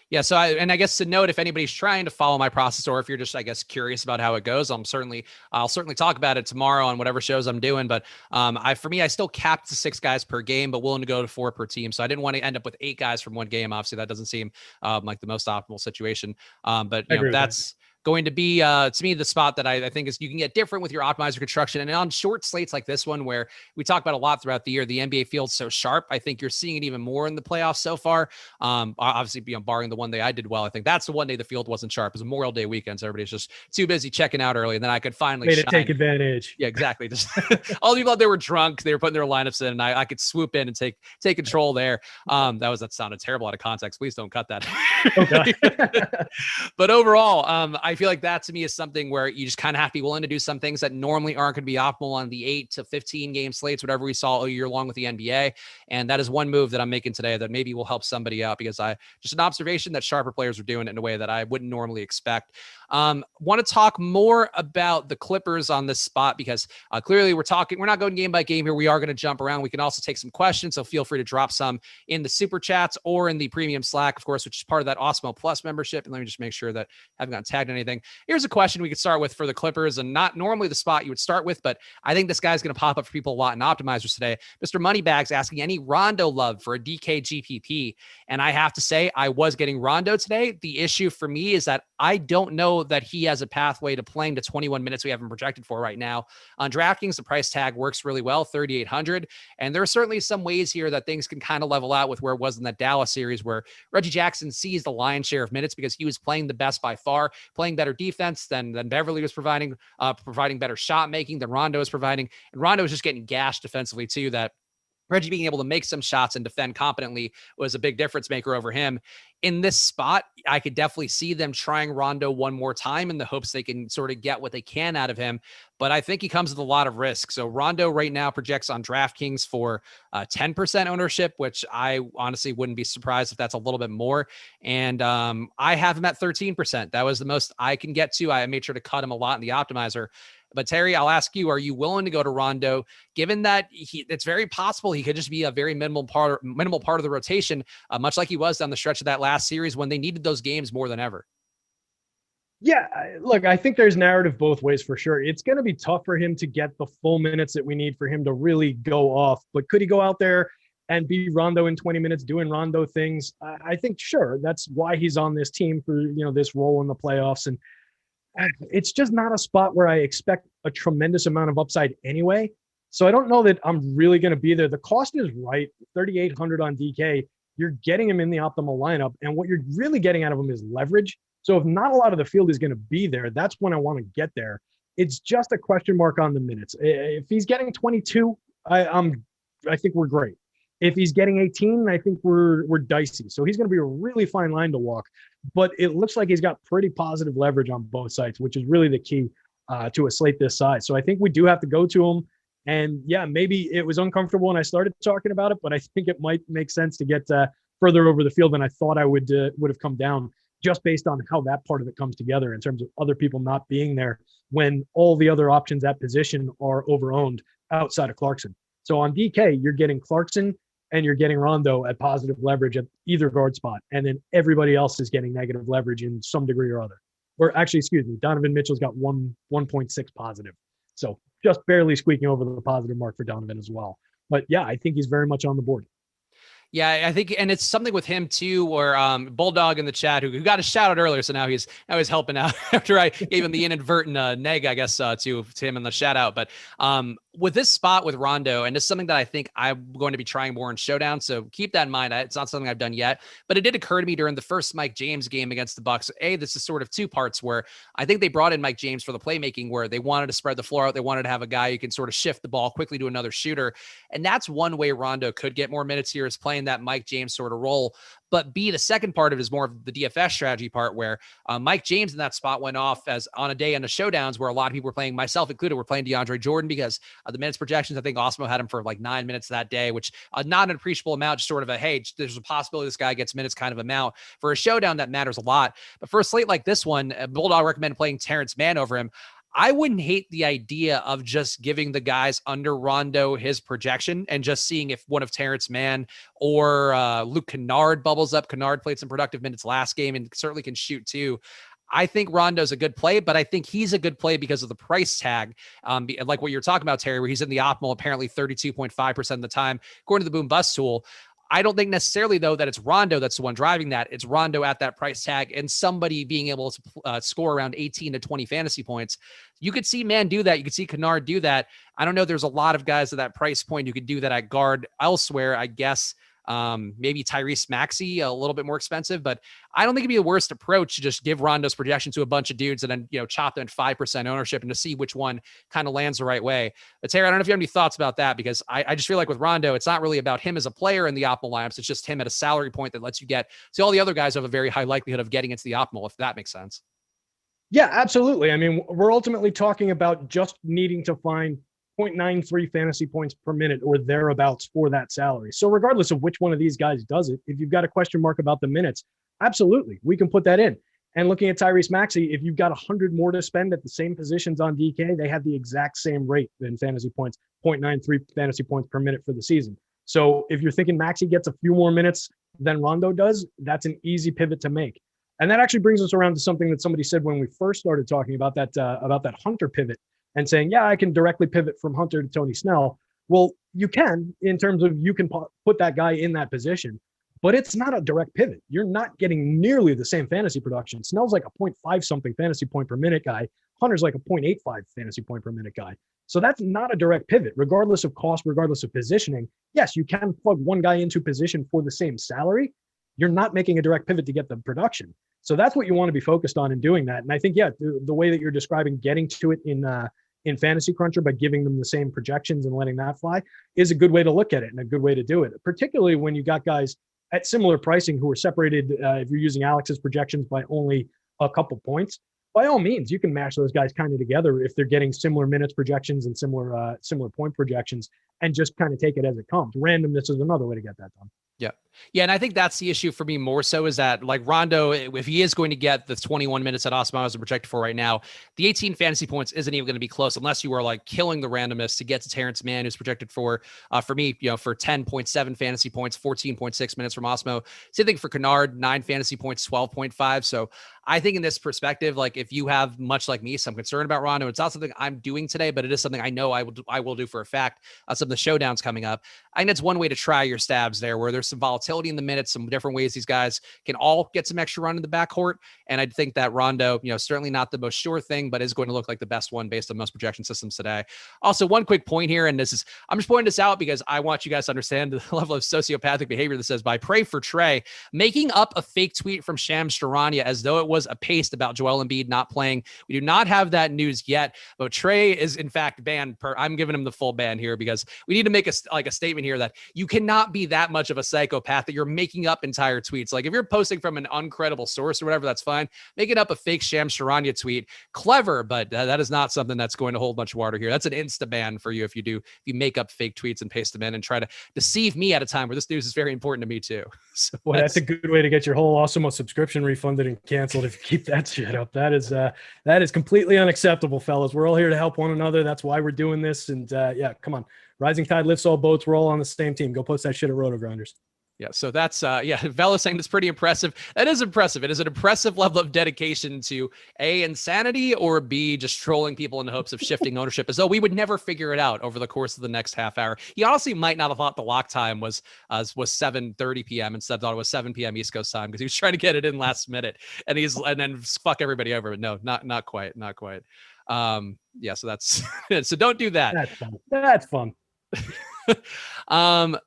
Yeah. So I guess to note, if anybody's trying to follow my process, or if you're just, I guess, curious about how it goes, I'll certainly talk about it tomorrow on whatever shows I'm doing. But for me, I still capped to 6 guys per game, but willing to go to 4 per team. So I didn't want to end up with 8 guys from one game. Obviously that doesn't seem like the most optimal situation. But that's going to be, to me, the spot that I think is you can get different with your optimizer construction. And on short slates like this one, where we talk about a lot throughout the year, the NBA field's so sharp. I think you're seeing it even more in the playoffs so far. Obviously, barring the one day I did well, I think that's the one day the field wasn't sharp. It was Memorial Day weekend, so everybody's just too busy checking out early, and then I could finally take advantage. Yeah, exactly. Just all the people out there were drunk. They were putting their lineups in, and I could swoop in and take control there. That sounded terrible out of context. Please don't cut that. Okay. But overall, I feel like that to me is something where you just kind of have to be willing to do some things that normally aren't going to be optimal on the 8 to 15 game slates, whatever we saw all year long with the NBA. And that is one move that I'm making today that maybe will help somebody out, because just an observation that sharper players are doing it in a way that I wouldn't normally expect. Want to talk more about the Clippers on this spot, because clearly we're not going game by game here. We are going to jump around. We can also take some questions, so feel free to drop some in the super chats or in the premium Slack, of course, which is part of that Awesemo Plus membership. And let me just make sure that I haven't gotten tagged in anything. Here's a question we could start with for the Clippers, and not normally the spot you would start with, but I think this guy's going to pop up for people a lot in optimizers today. Mr. Moneybags asking any Rondo love for a DK GPP. And I have to say, I was getting Rondo today. The issue for me is that I don't know that he has a pathway to playing to 21 minutes we have him projected for right now. On DraftKings, the price tag works really well, 3,800. And there are certainly some ways here that things can kind of level out with where it was in that Dallas series, where Reggie Jackson sees the lion's share of minutes because he was playing the best by far, playing better defense than Beverly was providing better shot making than Rondo was providing. And Rondo was just getting gashed defensively too, that Reggie being able to make some shots and defend competently was a big difference maker over him. In this spot, I could definitely see them trying Rondo one more time in the hopes they can sort of get what they can out of him. But I think he comes with a lot of risk. So Rondo right now projects on DraftKings for 10% ownership, which I honestly wouldn't be surprised if that's a little bit more. And I have him at 13%. That was the most I can get to. I made sure to cut him a lot in the optimizer. But Terry, I'll ask you, are you willing to go to Rondo, given that it's very possible he could just be a very minimal part of the rotation, much like he was down the stretch of that last series when they needed those games more than ever? Yeah, look, I think there's narrative both ways for sure. It's going to be tough for him to get the full minutes that we need for him to really go off. But could he go out there and be Rondo in 20 minutes doing Rondo things? I think, sure, that's why he's on this team for, this role in the playoffs. And it's just not a spot where I expect a tremendous amount of upside anyway. So I don't know that I'm really going to be there. The cost is right. 3,800 on DK. You're getting him in the optimal lineup. And what you're really getting out of him is leverage. So if not a lot of the field is going to be there, that's when I want to get there. It's just a question mark on the minutes. If he's getting 22, I think we're great. If he's getting 18, I think we're dicey. So he's going to be a really fine line to walk. But it looks like he's got pretty positive leverage on both sides, which is really the key to a slate this size. So I think we do have to go to him. And yeah, maybe it was uncomfortable when I started talking about it, but I think it might make sense to get further over the field than I thought I would have come down, just based on how that part of it comes together in terms of other people not being there when all the other options at position are overowned outside of Clarkson. So on DK, you're getting Clarkson and you're getting Rondo at positive leverage at either guard spot, and then everybody else is getting negative leverage in some degree or other. Or actually, excuse me, Donovan Mitchell's got 1.6 positive. So just barely squeaking over the positive mark for Donovan as well. But yeah, I think he's very much on the board. Yeah, I think, and it's something with him too, where Bulldog in the chat, who got a shout out earlier, so now he's helping out after I gave him the inadvertent neg, I guess, to him in the shout out. But with this spot with Rondo, and it's something that I think I'm going to be trying more in Showdown, so keep that in mind. It's not something I've done yet, but it did occur to me during the first Mike James game against the Bucks. This is sort of two parts where I think they brought in Mike James for the playmaking, where they wanted to spread the floor out. They wanted to have a guy who can sort of shift the ball quickly to another shooter. And that's one way Rondo could get more minutes here, is playing that Mike James sort of role. But B, the second part of it is more of the DFS strategy part, where Mike James in that spot went off as on a day on the Showdowns where a lot of people were playing, myself included, were playing DeAndre Jordan because the minutes projections. I think Awesemo had him for like 9 minutes that day, which not an appreciable amount, just sort of a, hey, there's a possibility this guy gets minutes kind of amount. For a Showdown, that matters a lot. But for a slate like this one, Bulldog recommended playing Terrence Mann over him. I wouldn't hate the idea of just giving the guys under Rondo his projection and just seeing if one of Terrence Mann or Luke Kennard bubbles up. Kennard played some productive minutes last game and certainly can shoot too. I think Rondo's a good play, but I think he's a good play because of the price tag. Like what you're talking about, Terry, where he's in the optimal apparently 32.5% of the time, according to the Boom Bust tool. I don't think necessarily, though, that it's Rondo that's the one driving that. It's Rondo at that price tag and somebody being able to score around 18 to 20 fantasy points. You could see Mann do that. You could see Kennard do that. I don't know. There's a lot of guys at that price point who could do that at guard elsewhere, I guess. Maybe Tyrese Maxey, a little bit more expensive, but I don't think it'd be the worst approach to just give Rondo's projection to a bunch of dudes and then, chop them at 5% ownership and to see which one kind of lands the right way. But Terry, I don't know if you have any thoughts about that, because I just feel like with Rondo, it's not really about him as a player in the optimal lineups. It's just him at a salary point that lets you get to all the other guys have a very high likelihood of getting into the optimal, if that makes sense. Yeah, absolutely. I mean, we're ultimately talking about just needing to find 0.93 fantasy points per minute or thereabouts for that salary. So regardless of which one of these guys does it, if you've got a question mark about the minutes, absolutely, we can put that in. And looking at Tyrese Maxey, if you've got 100 more to spend at the same positions on DK, they have the exact same rate in fantasy points, 0.93 fantasy points per minute for the season. So if you're thinking Maxey gets a few more minutes than Rondo does, that's an easy pivot to make. And that actually brings us around to something that somebody said when we first started talking about that Hunter pivot, and saying, yeah, I can directly pivot from Hunter to Tony Snell. Well, you can, in terms of you can put that guy in that position, but it's not a direct pivot. You're not getting nearly the same fantasy production. Snell's like a 0.5 something fantasy point per minute guy. Hunter's like a 0.85 fantasy point per minute guy. So that's not a direct pivot, regardless of cost, regardless of positioning. Yes, you can plug one guy into position for the same salary. You're not making a direct pivot to get the production. So that's what you want to be focused on in doing that. And I think, yeah, the way that you're describing getting to it in Fantasy Cruncher by giving them the same projections and letting that fly is a good way to look at it and a good way to do it, particularly when you got guys at similar pricing who are separated, if you're using Alex's projections, by only a couple points. By all means, you can mash those guys kind of together if they're getting similar minutes projections and similar point projections, and just kind of take it as it comes. Randomness is another way to get that done. Yeah. Yeah. And I think that's the issue for me more so, is that like Rondo, if he is going to get the 21 minutes that Awesemo is projected for right now, the 18 fantasy points isn't even going to be close unless you are like killing the randomness to get to Terrence Mann, who's projected for me, for 10.7 fantasy points, 14.6 minutes from Awesemo. Same thing for Kennard, 9 fantasy points, 12.5. So I think in this perspective, like if you have much like me, some concern about Rondo, it's not something I'm doing today, but it is something I know I will do for a fact. Some of the Showdowns coming up. I think it's one way to try your stabs there, where there's some volatility in the minutes, some different ways these guys can all get some extra run in the backcourt. And I think that Rondo, certainly not the most sure thing, but is going to look like the best one based on most projection systems today. Also, one quick point here, and I'm just pointing this out because I want you guys to understand the level of sociopathic behavior that says by Pray for Trae, making up a fake tweet from Shams Charania as though it was a paste about Joel Embiid not playing. We do not have that news yet, but Trae is in fact banned. I'm giving him the full ban here because we need to make a statement here that you cannot be that much of a psychopath that you're making up entire tweets. Like if you're posting from an uncredible source or whatever, that's fine. Making up a fake Shams Charania tweet, clever, but that is not something that's going to hold much water here. That's an insta ban for you if you make up fake tweets and paste them in and try to deceive me at a time where this news is very important to me too. So that's a good way to get your whole Awesemo subscription refunded and canceled. canceled if you keep that shit up. That is completely unacceptable, fellas. We're all here to help one another. That's why we're doing this. And yeah, come on. Rising tide lifts all boats. We're all on the same team. Go post that shit at Roto Grinders. Yeah, so that's Vela saying that's pretty impressive. That is impressive. It is an impressive level of dedication to A, insanity, or B, just trolling people in the hopes of shifting ownership, as though we would never figure it out over the course of the next half hour. He honestly might not have thought the lock time was 7:30 p.m. instead thought it was 7 p.m. East Coast time, because he was trying to get it in last minute, and then fuck everybody over. But no, not quite. Yeah, so that's so don't do that. That's fun.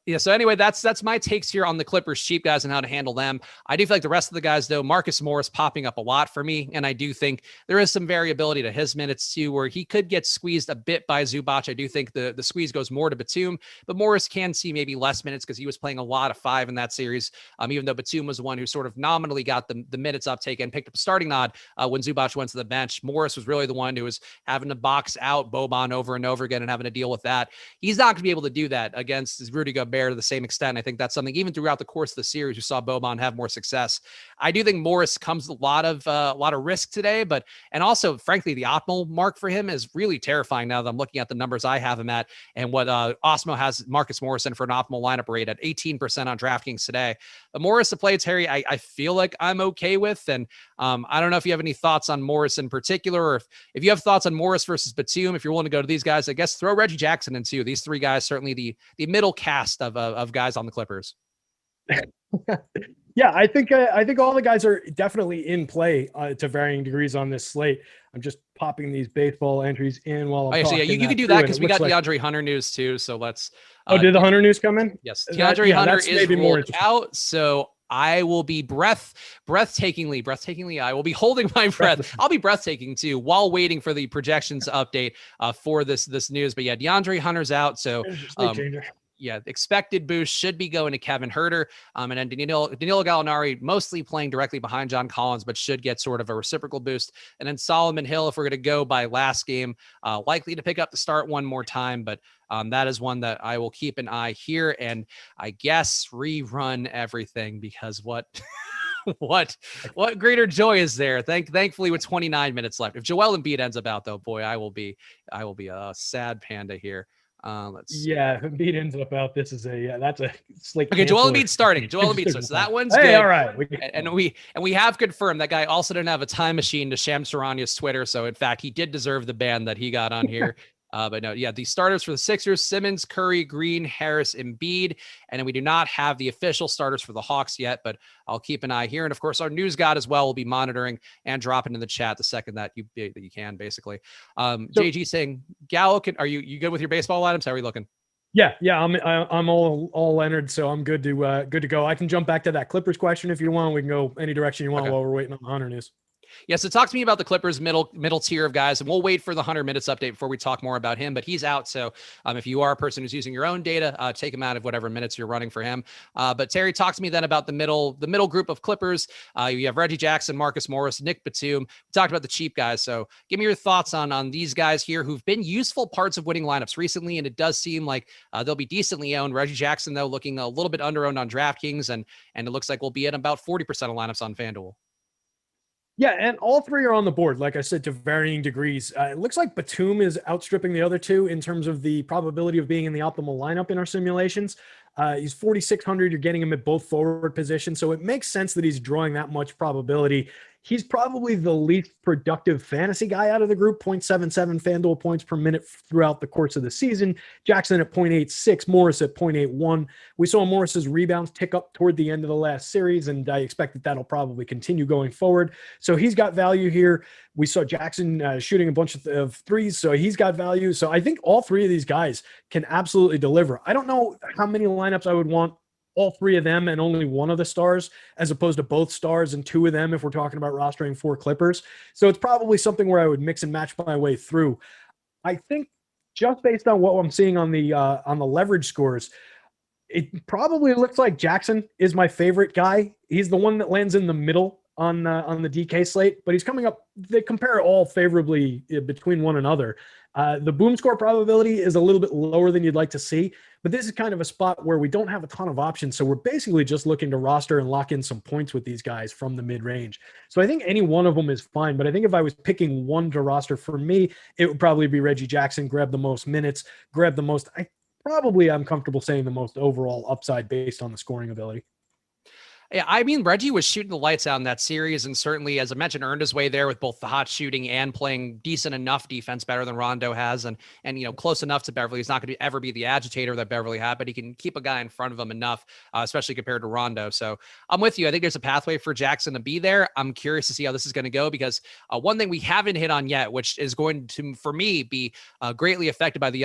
Yeah, so anyway, that's my takes here on the Clippers cheap guys and how to handle them. I do feel like the rest of the guys, though, Marcus Morris popping up a lot for me, and I do think there is some variability to his minutes too, where he could get squeezed a bit by Zubac. I do think the squeeze goes more to Batum, but Morris can see maybe less minutes because he was playing a lot of 5 in that series, even though Batum was the one who sort of nominally got the minutes uptake and picked up a starting nod when Zubac went to the bench. Morris was really the one who was having to box out Boban over and over again and having to deal with that. He's not going to be able to do that against Rudy Gobert to the same extent. I think that's something even throughout the course of the series, you saw Boban have more success. I do think Morris comes with a lot of risk today, and also, frankly, the optimal mark for him is really terrifying now that I'm looking at the numbers I have him at and what Awesemo has Marcus Morris in for an optimal lineup rate at 18% on DraftKings today. But Morris to play Terry, I feel like I'm okay with, and I don't know if you have any thoughts on Morris in particular, or if you have thoughts on Morris versus Batum, if you're willing to go to these guys, I guess throw Reggie Jackson in too. These three guys, certainly the middle cast of guys on the Clippers. Yeah, I think all the guys are definitely in play to varying degrees on this slate. I'm just popping these baseball entries in while I'm talking. Yeah, you can do that because we got DeAndre Hunter news too. So let's. Did the Hunter news come in? Yes, DeAndre Hunter is ruled out. So I will be breathtakingly. I will be holding my breath. I'll be breathtaking too while waiting for the projections update for this news. But yeah, DeAndre Hunter's out. So. Yeah, expected boost should be going to Kevin Huerter. And then Danilo Gallinari mostly playing directly behind John Collins, but should get sort of a reciprocal boost. And then Solomon Hill, if we're going to go by last game, likely to pick up the start one more time. But that is one that I will keep an eye here. And I guess rerun everything, because what greater joy is there? Thankfully, with 29 minutes left. If Joel Embiid ends up out, though, boy, I will be a sad panda here. Yeah, if Embiid ends up out, this is that's a slate. Okay, Joel Embiid starting. So that one's good. All right. And we have confirmed that guy also didn't have a time machine to Shams Charania's Twitter. So in fact, he did deserve the ban that he got on here. But no, yeah, the starters for the Sixers: Simmons, Curry, Green, Harris, Embiid. And then we do not have the official starters for the Hawks yet, but I'll keep an eye here. And of course, our news god as well will be monitoring and dropping in the chat the second that you can, basically. JG saying, Gallo, are you good with your baseball items? How are you looking? Yeah, I'm all entered, so I'm good to go. I can jump back to that Clippers question if you want. We can go any direction you want while we're waiting on the Hunter news. Yeah, so talk to me about the Clippers middle tier of guys, and we'll wait for the 100 minutes update before we talk more about him, but he's out. So if you are a person who's using your own data, take him out of whatever minutes you're running for him. But Terry, talk to me then about the middle group of Clippers. You have Reggie Jackson, Marcus Morris, Nick Batum. We talked about the cheap guys. So give me your thoughts on these guys here who've been useful parts of winning lineups recently, and it does seem like they'll be decently owned. Reggie Jackson, though, looking a little bit under-owned on DraftKings, and it looks like we'll be at about 40% of lineups on Fanduel. Yeah, and all three are on the board, like I said, to varying degrees. It looks like Batum is outstripping the other two in terms of the probability of being in the optimal lineup in our simulations. He's 4,600. You're getting him at both forward positions, so it makes sense that he's drawing that much probability. He's probably the least productive fantasy guy out of the group, 0.77 FanDuel points per minute throughout the course of the season. Jackson at 0.86, Morris at 0.81. We saw Morris's rebounds tick up toward the end of the last series, and I expect that that'll probably continue going forward. So he's got value here. We saw Jackson shooting a bunch of threes, so he's got value. So I think all three of these guys can absolutely deliver. I don't know how many lineups I would want all three of them and only one of the stars, as opposed to both stars and two of them if we're talking about rostering 4 Clippers. So it's probably something where I would mix and match my way through. I think just based on what I'm seeing on the leverage scores, it probably looks like Jackson is my favorite guy. He's the one that lands in the middle on the DK slate, but he's coming up. They compare all favorably between one another. The boom score probability is a little bit lower than you'd like to see, but this is kind of a spot where we don't have a ton of options. So we're basically just looking to roster and lock in some points with these guys from the mid range. So I think any one of them is fine, but I think if I was picking one to roster for me, it would probably be Reggie Jackson. Grab the most minutes, grab the most. I'm comfortable saying the most overall upside based on the scoring ability. Yeah, I mean, Reggie was shooting the lights out in that series, and certainly, as I mentioned, earned his way there with both the hot shooting and playing decent enough defense, better than Rondo has, and close enough to Beverly. He's not going to ever be the agitator that Beverly had, but he can keep a guy in front of him enough, especially compared to Rondo. So I'm with you. I think there's a pathway for Jackson to be there. I'm curious to see how this is going to go because one thing we haven't hit on yet, which is going to, for me, be greatly affected by the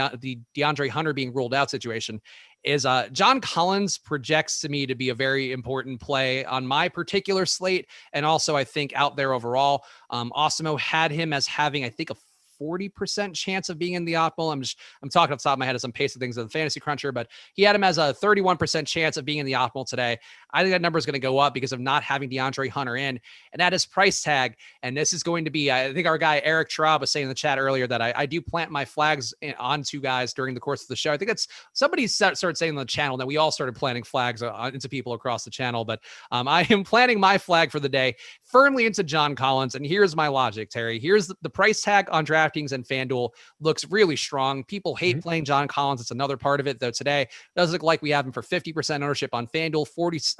DeAndre Hunter being ruled out situation, is John Collins projects to me to be a very important play on my particular slate. And also I think out there overall, Awesemo had him as having, I think, a 40% chance of being in the optimal. I'm talking off the top of my head as I'm pasting things in the fantasy cruncher, but he had him as a 31% chance of being in the optimal today. I think that number is going to go up because of not having DeAndre Hunter in, and that is price tag. And this is going to be, I think our guy Eric Traub was saying in the chat earlier that I do plant my flags onto guys during the course of the show. I think that's somebody started saying on the channel that we all started planting flags into people across the channel, but I am planting my flag for the day firmly into John Collins. And here's my logic, Terry. Here's the price tag on Draftkings and Fanduel looks really strong. People hate playing John Collins. It's another part of it, though. Today does look like we have him for 50% ownership on Fanduel,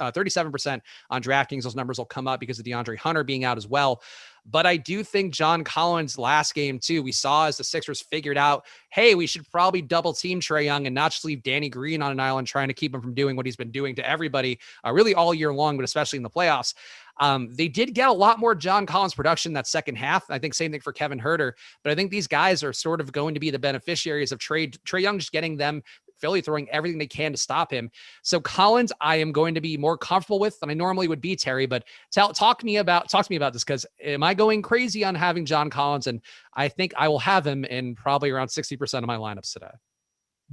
37% on Draftkings. Those numbers will come up because of DeAndre Hunter being out as well. But I do think John Collins last game too, we saw as the Sixers figured out, hey, we should probably double team Trae Young and not just leave Danny Green on an island trying to keep him from doing what he's been doing to everybody really all year long, but especially in the playoffs. They did get a lot more John Collins production that second half. I think same thing for Kevin Huerter, but I think these guys are sort of going to be the beneficiaries of Trae Young just getting them, Philly throwing everything they can to stop him. So Collins, I am going to be more comfortable with than I normally would be, Terry, but talk to me about this, because am I going crazy on having John Collins? And I think I will have him in probably around 60% of my lineups today.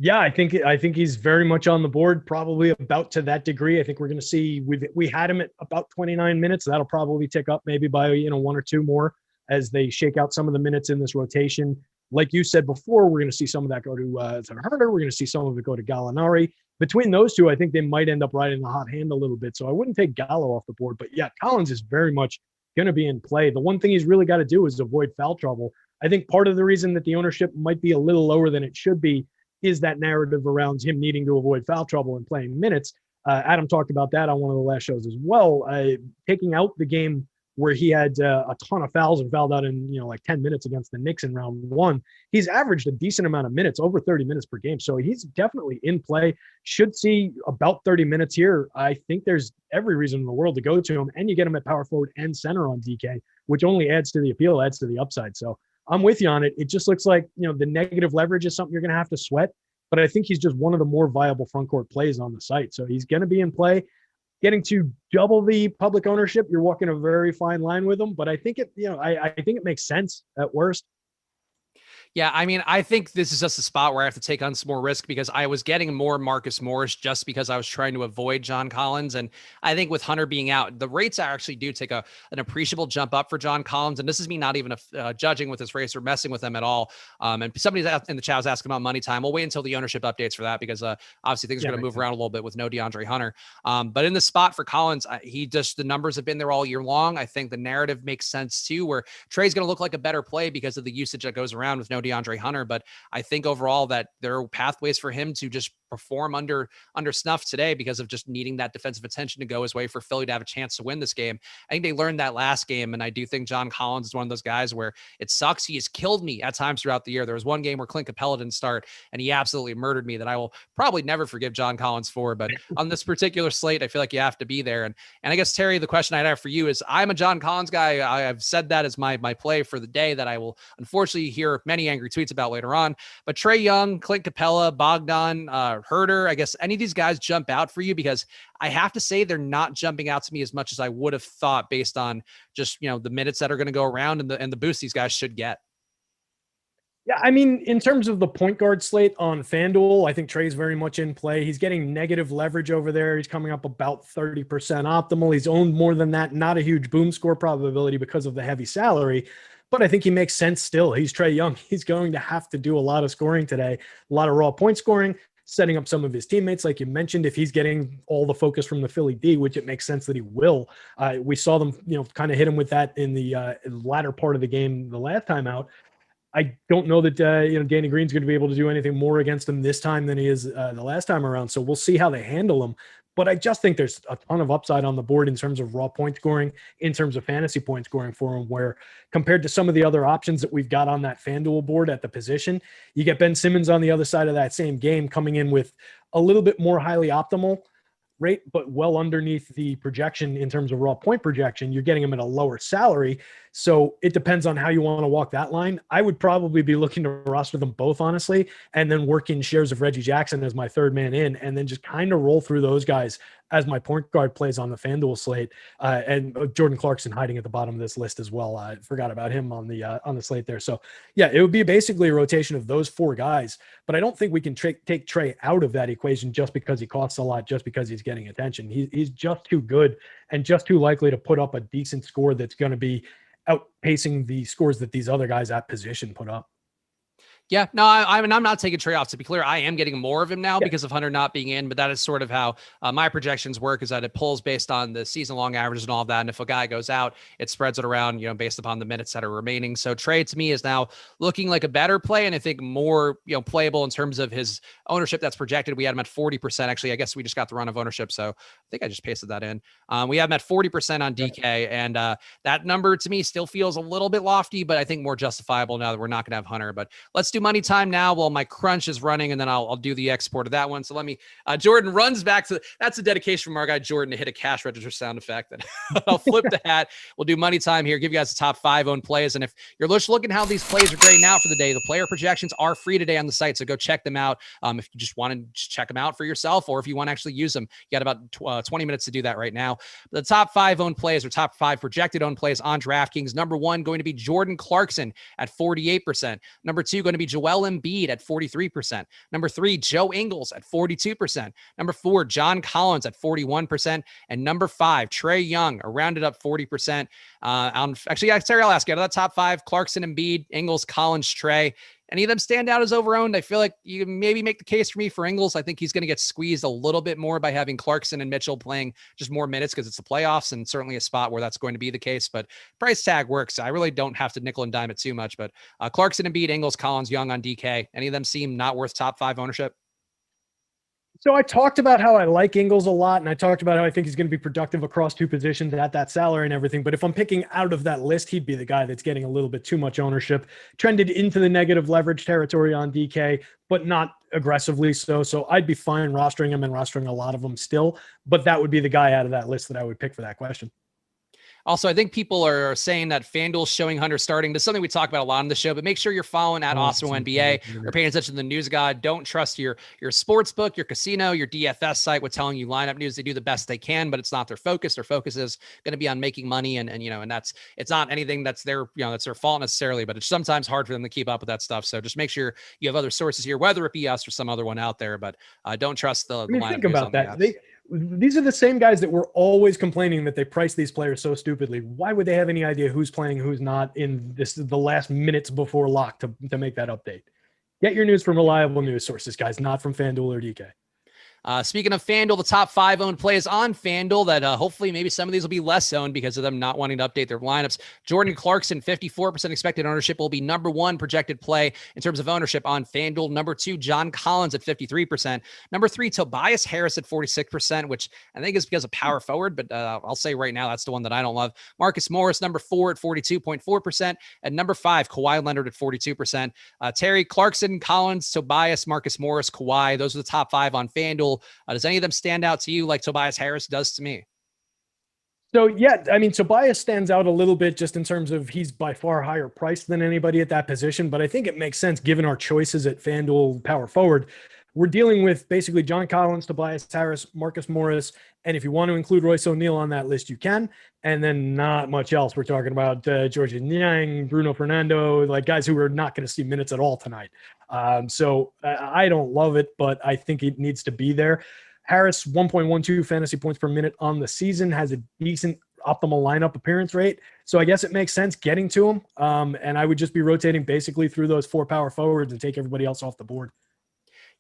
Yeah, I think he's very much on the board, probably about to that degree. I think we're going to see we had him at about 29 minutes. That'll probably tick up maybe by one or two more as they shake out some of the minutes in this rotation. Like you said before, we're going to see some of that go to Herder. We're going to see some of it go to Gallinari. Between those two, I think they might end up riding the hot hand a little bit. So I wouldn't take Gallo off the board. But yeah, Collins is very much going to be in play. The one thing he's really got to do is avoid foul trouble. I think part of the reason that the ownership might be a little lower than it should be is that narrative around him needing to avoid foul trouble and playing minutes. Adam talked about that on one of the last shows as well. Taking out the game where he had a ton of fouls and fouled out in, like 10 minutes against the Knicks in round one. He's averaged a decent amount of minutes, over 30 minutes per game. So he's definitely in play. Should see about 30 minutes here. I think there's every reason in the world to go to him, and you get him at power forward and center on DK, which only adds to the appeal, adds to the upside. So I'm with you on it. It just looks like, the negative leverage is something you're going to have to sweat, but I think he's just one of the more viable front court plays on the site. So he's going to be in play. Getting to double the public ownership, you're walking a very fine line with them. But I think I think it makes sense at worst. Yeah, I mean, I think this is just a spot where I have to take on some more risk because I was getting more Marcus Morris just because I was trying to avoid John Collins. And I think with Hunter being out, the rates actually do take an appreciable jump up for John Collins. And this is me not even judging with his race or messing with them at all. And somebody in the chat was asking about money time. We'll wait until the ownership updates for that because obviously things are going to move around a little bit with no DeAndre Hunter. But in the spot for Collins, the numbers have been there all year long. I think the narrative makes sense too, where Trae's going to look like a better play because of the usage that goes around with no DeAndre Hunter. But I think overall that there are pathways for him to just perform under snuff today because of just needing that defensive attention to go his way for Philly to have a chance to win this game. I think they learned that last game, and I do think John Collins is one of those guys where it sucks. He has killed me at times throughout the year. There was one game where Clint Capella didn't start, and he absolutely murdered me that I will probably never forgive John Collins for. But on this particular slate, I feel like you have to be there. And I guess, Terry, the question I'd have for you is, I'm a John Collins guy. I've said that as my play for the day that I will unfortunately hear many angry tweets about later on. But Trae Young, Clint Capella, Bogdan, Herder, I guess any of these guys jump out for you? Because I have to say they're not jumping out to me as much as I would have thought based on just, the minutes that are going to go around and the boost these guys should get. Yeah, I mean, in terms of the point guard slate on FanDuel, I think Trae's very much in play. He's getting negative leverage over there. He's coming up about 30% optimal. He's owned more than that. Not a huge boom score probability because of the heavy salary, but I think he makes sense still. He's Trae Young. He's going to have to do a lot of scoring today, a lot of raw point scoring, setting up some of his teammates, like you mentioned, if he's getting all the focus from the Philly D, which it makes sense that he will. We saw them, kind of hit him with that in the latter part of the game the last time out. I don't know that Danny Green's going to be able to do anything more against him this time than he is the last time around. So we'll see how they handle him. But I just think there's a ton of upside on the board in terms of raw point scoring, in terms of fantasy point scoring for him, where compared to some of the other options that we've got on that FanDuel board at the position, you get Ben Simmons on the other side of that same game coming in with a little bit more highly optimal rate, but well underneath the projection in terms of raw point projection. You're getting him at a lower salary. So it depends on how you want to walk that line. I would probably be looking to roster them both, honestly, and then work in shares of Reggie Jackson as my third man in, and then just kind of roll through those guys as my point guard plays on the FanDuel slate. And Jordan Clarkson hiding at the bottom of this list as well. I forgot about him on the slate there. So yeah, it would be basically a rotation of those four guys, but I don't think we can take Trae out of that equation just because he costs a lot, just because he's getting attention. He's just too good and just too likely to put up a decent score that's going to be outpacing the scores that these other guys at position put up. Yeah, no, I'm not taking Trae off. To be clear, I am getting more of him now because of Hunter not being in, but that is sort of how my projections work, is that it pulls based on the season-long averages and all of that. And if a guy goes out, it spreads it around, based upon the minutes that are remaining. So Trae, to me, is now looking like a better play, and I think more, playable in terms of his ownership that's projected. We had him at 40%. Actually, I guess we just got the run of ownership, so I think I just pasted that in. We have him at 40% on DK, and that number to me still feels a little bit lofty, but I think more justifiable now that we're not going to have Hunter. But let's do money time now while my crunch is running, and then I'll do the export of that one. So let me, Jordan runs back to, that's a dedication from our guy Jordan to hit a cash register sound effect. And I'll flip the hat. We'll do money time here, give you guys the top 5 owned plays. And if you're just looking how these plays are grading out for the day, the player projections are free today on the site. So go check them out. If you just want to check them out for yourself, or if you want to actually use them, you got about 20 minutes to do that right now. The top 5 owned plays, or top 5 projected owned plays on DraftKings. Number 1 going to be Jordan Clarkson at 48%. Number 2 going to be Joel Embiid at 43%. Number 3, Joe Ingles at 42%. Number 4, John Collins at 41%. And number 5, Trae Young, a rounded up 40%. Terry, I'll ask you, out of that top 5, Clarkson, Embiid, Ingles, Collins, Trae, any of them stand out as over-owned? I feel like you can maybe make the case for me for Ingles. I think he's going to get squeezed a little bit more by having Clarkson and Mitchell playing just more minutes because it's the playoffs, and certainly a spot where that's going to be the case. But price tag works. I really don't have to nickel and dime it too much. But Clarkson, Embiid, Ingles, Collins, Young on DK. Any of them seem not worth top 5 ownership? So I talked about how I like Ingles a lot, and I talked about how I think he's going to be productive across 2 positions at that salary and everything. But if I'm picking out of that list, he'd be the guy that's getting a little bit too much ownership, trended into the negative leverage territory on DK, but not aggressively so. So I'd be fine rostering him and rostering a lot of them still, but that would be the guy out of that list that I would pick for that question. Also, I think people are saying that FanDuel's showing Hunter starting. That's something we talk about a lot on the show, but make sure you're following at Awesemo NBA or paying attention to the news guide. Don't trust your sports book, your casino, your DFS site with telling you lineup news. They do the best they can, but it's not their focus. Their focus is going to be on making money. And it's not anything that's that's their fault necessarily, but it's sometimes hard for them to keep up with that stuff. So just make sure you have other sources here, whether it be us or some other one out there, but don't trust the lineup think news about on that. These are the same guys that were always complaining that they price these players so stupidly. Why would they have any idea who's playing, who's not in the last minutes before lock to make that update? Get your news from reliable news sources, guys, not from FanDuel or DK. Speaking of FanDuel, the top 5 owned plays on FanDuel that hopefully maybe some of these will be less owned because of them not wanting to update their lineups. Jordan Clarkson, 54% expected ownership, will be number 1 projected play in terms of ownership on FanDuel. Number 2, John Collins at 53%. Number 3, Tobias Harris at 46%, which I think is because of power forward, but I'll say right now that's the one that I don't love. Marcus Morris, number 4 at 42.4%. And number 5, Kawhi Leonard at 42%. Terry, Clarkson, Collins, Tobias, Marcus Morris, Kawhi. Those are the top 5 on FanDuel. Does any of them stand out to you like Tobias Harris does to me? So, yeah, I mean, Tobias stands out a little bit just in terms of he's by far higher priced than anybody at that position. But I think it makes sense given our choices at FanDuel power forward. We're dealing with basically John Collins, Tobias Harris, Marcus Morris, And if you want to include Royce O'Neal on that list, you can. And then not much else. We're talking about George Niang, Bruno Fernando, like guys who are not going to see minutes at all tonight. So I don't love it, but I think it needs to be there. Harris, 1.12 fantasy points per minute on the season, has a decent optimal lineup appearance rate. So I guess it makes sense getting to him. And I would just be rotating basically through those 4 power forwards and take everybody else off the board.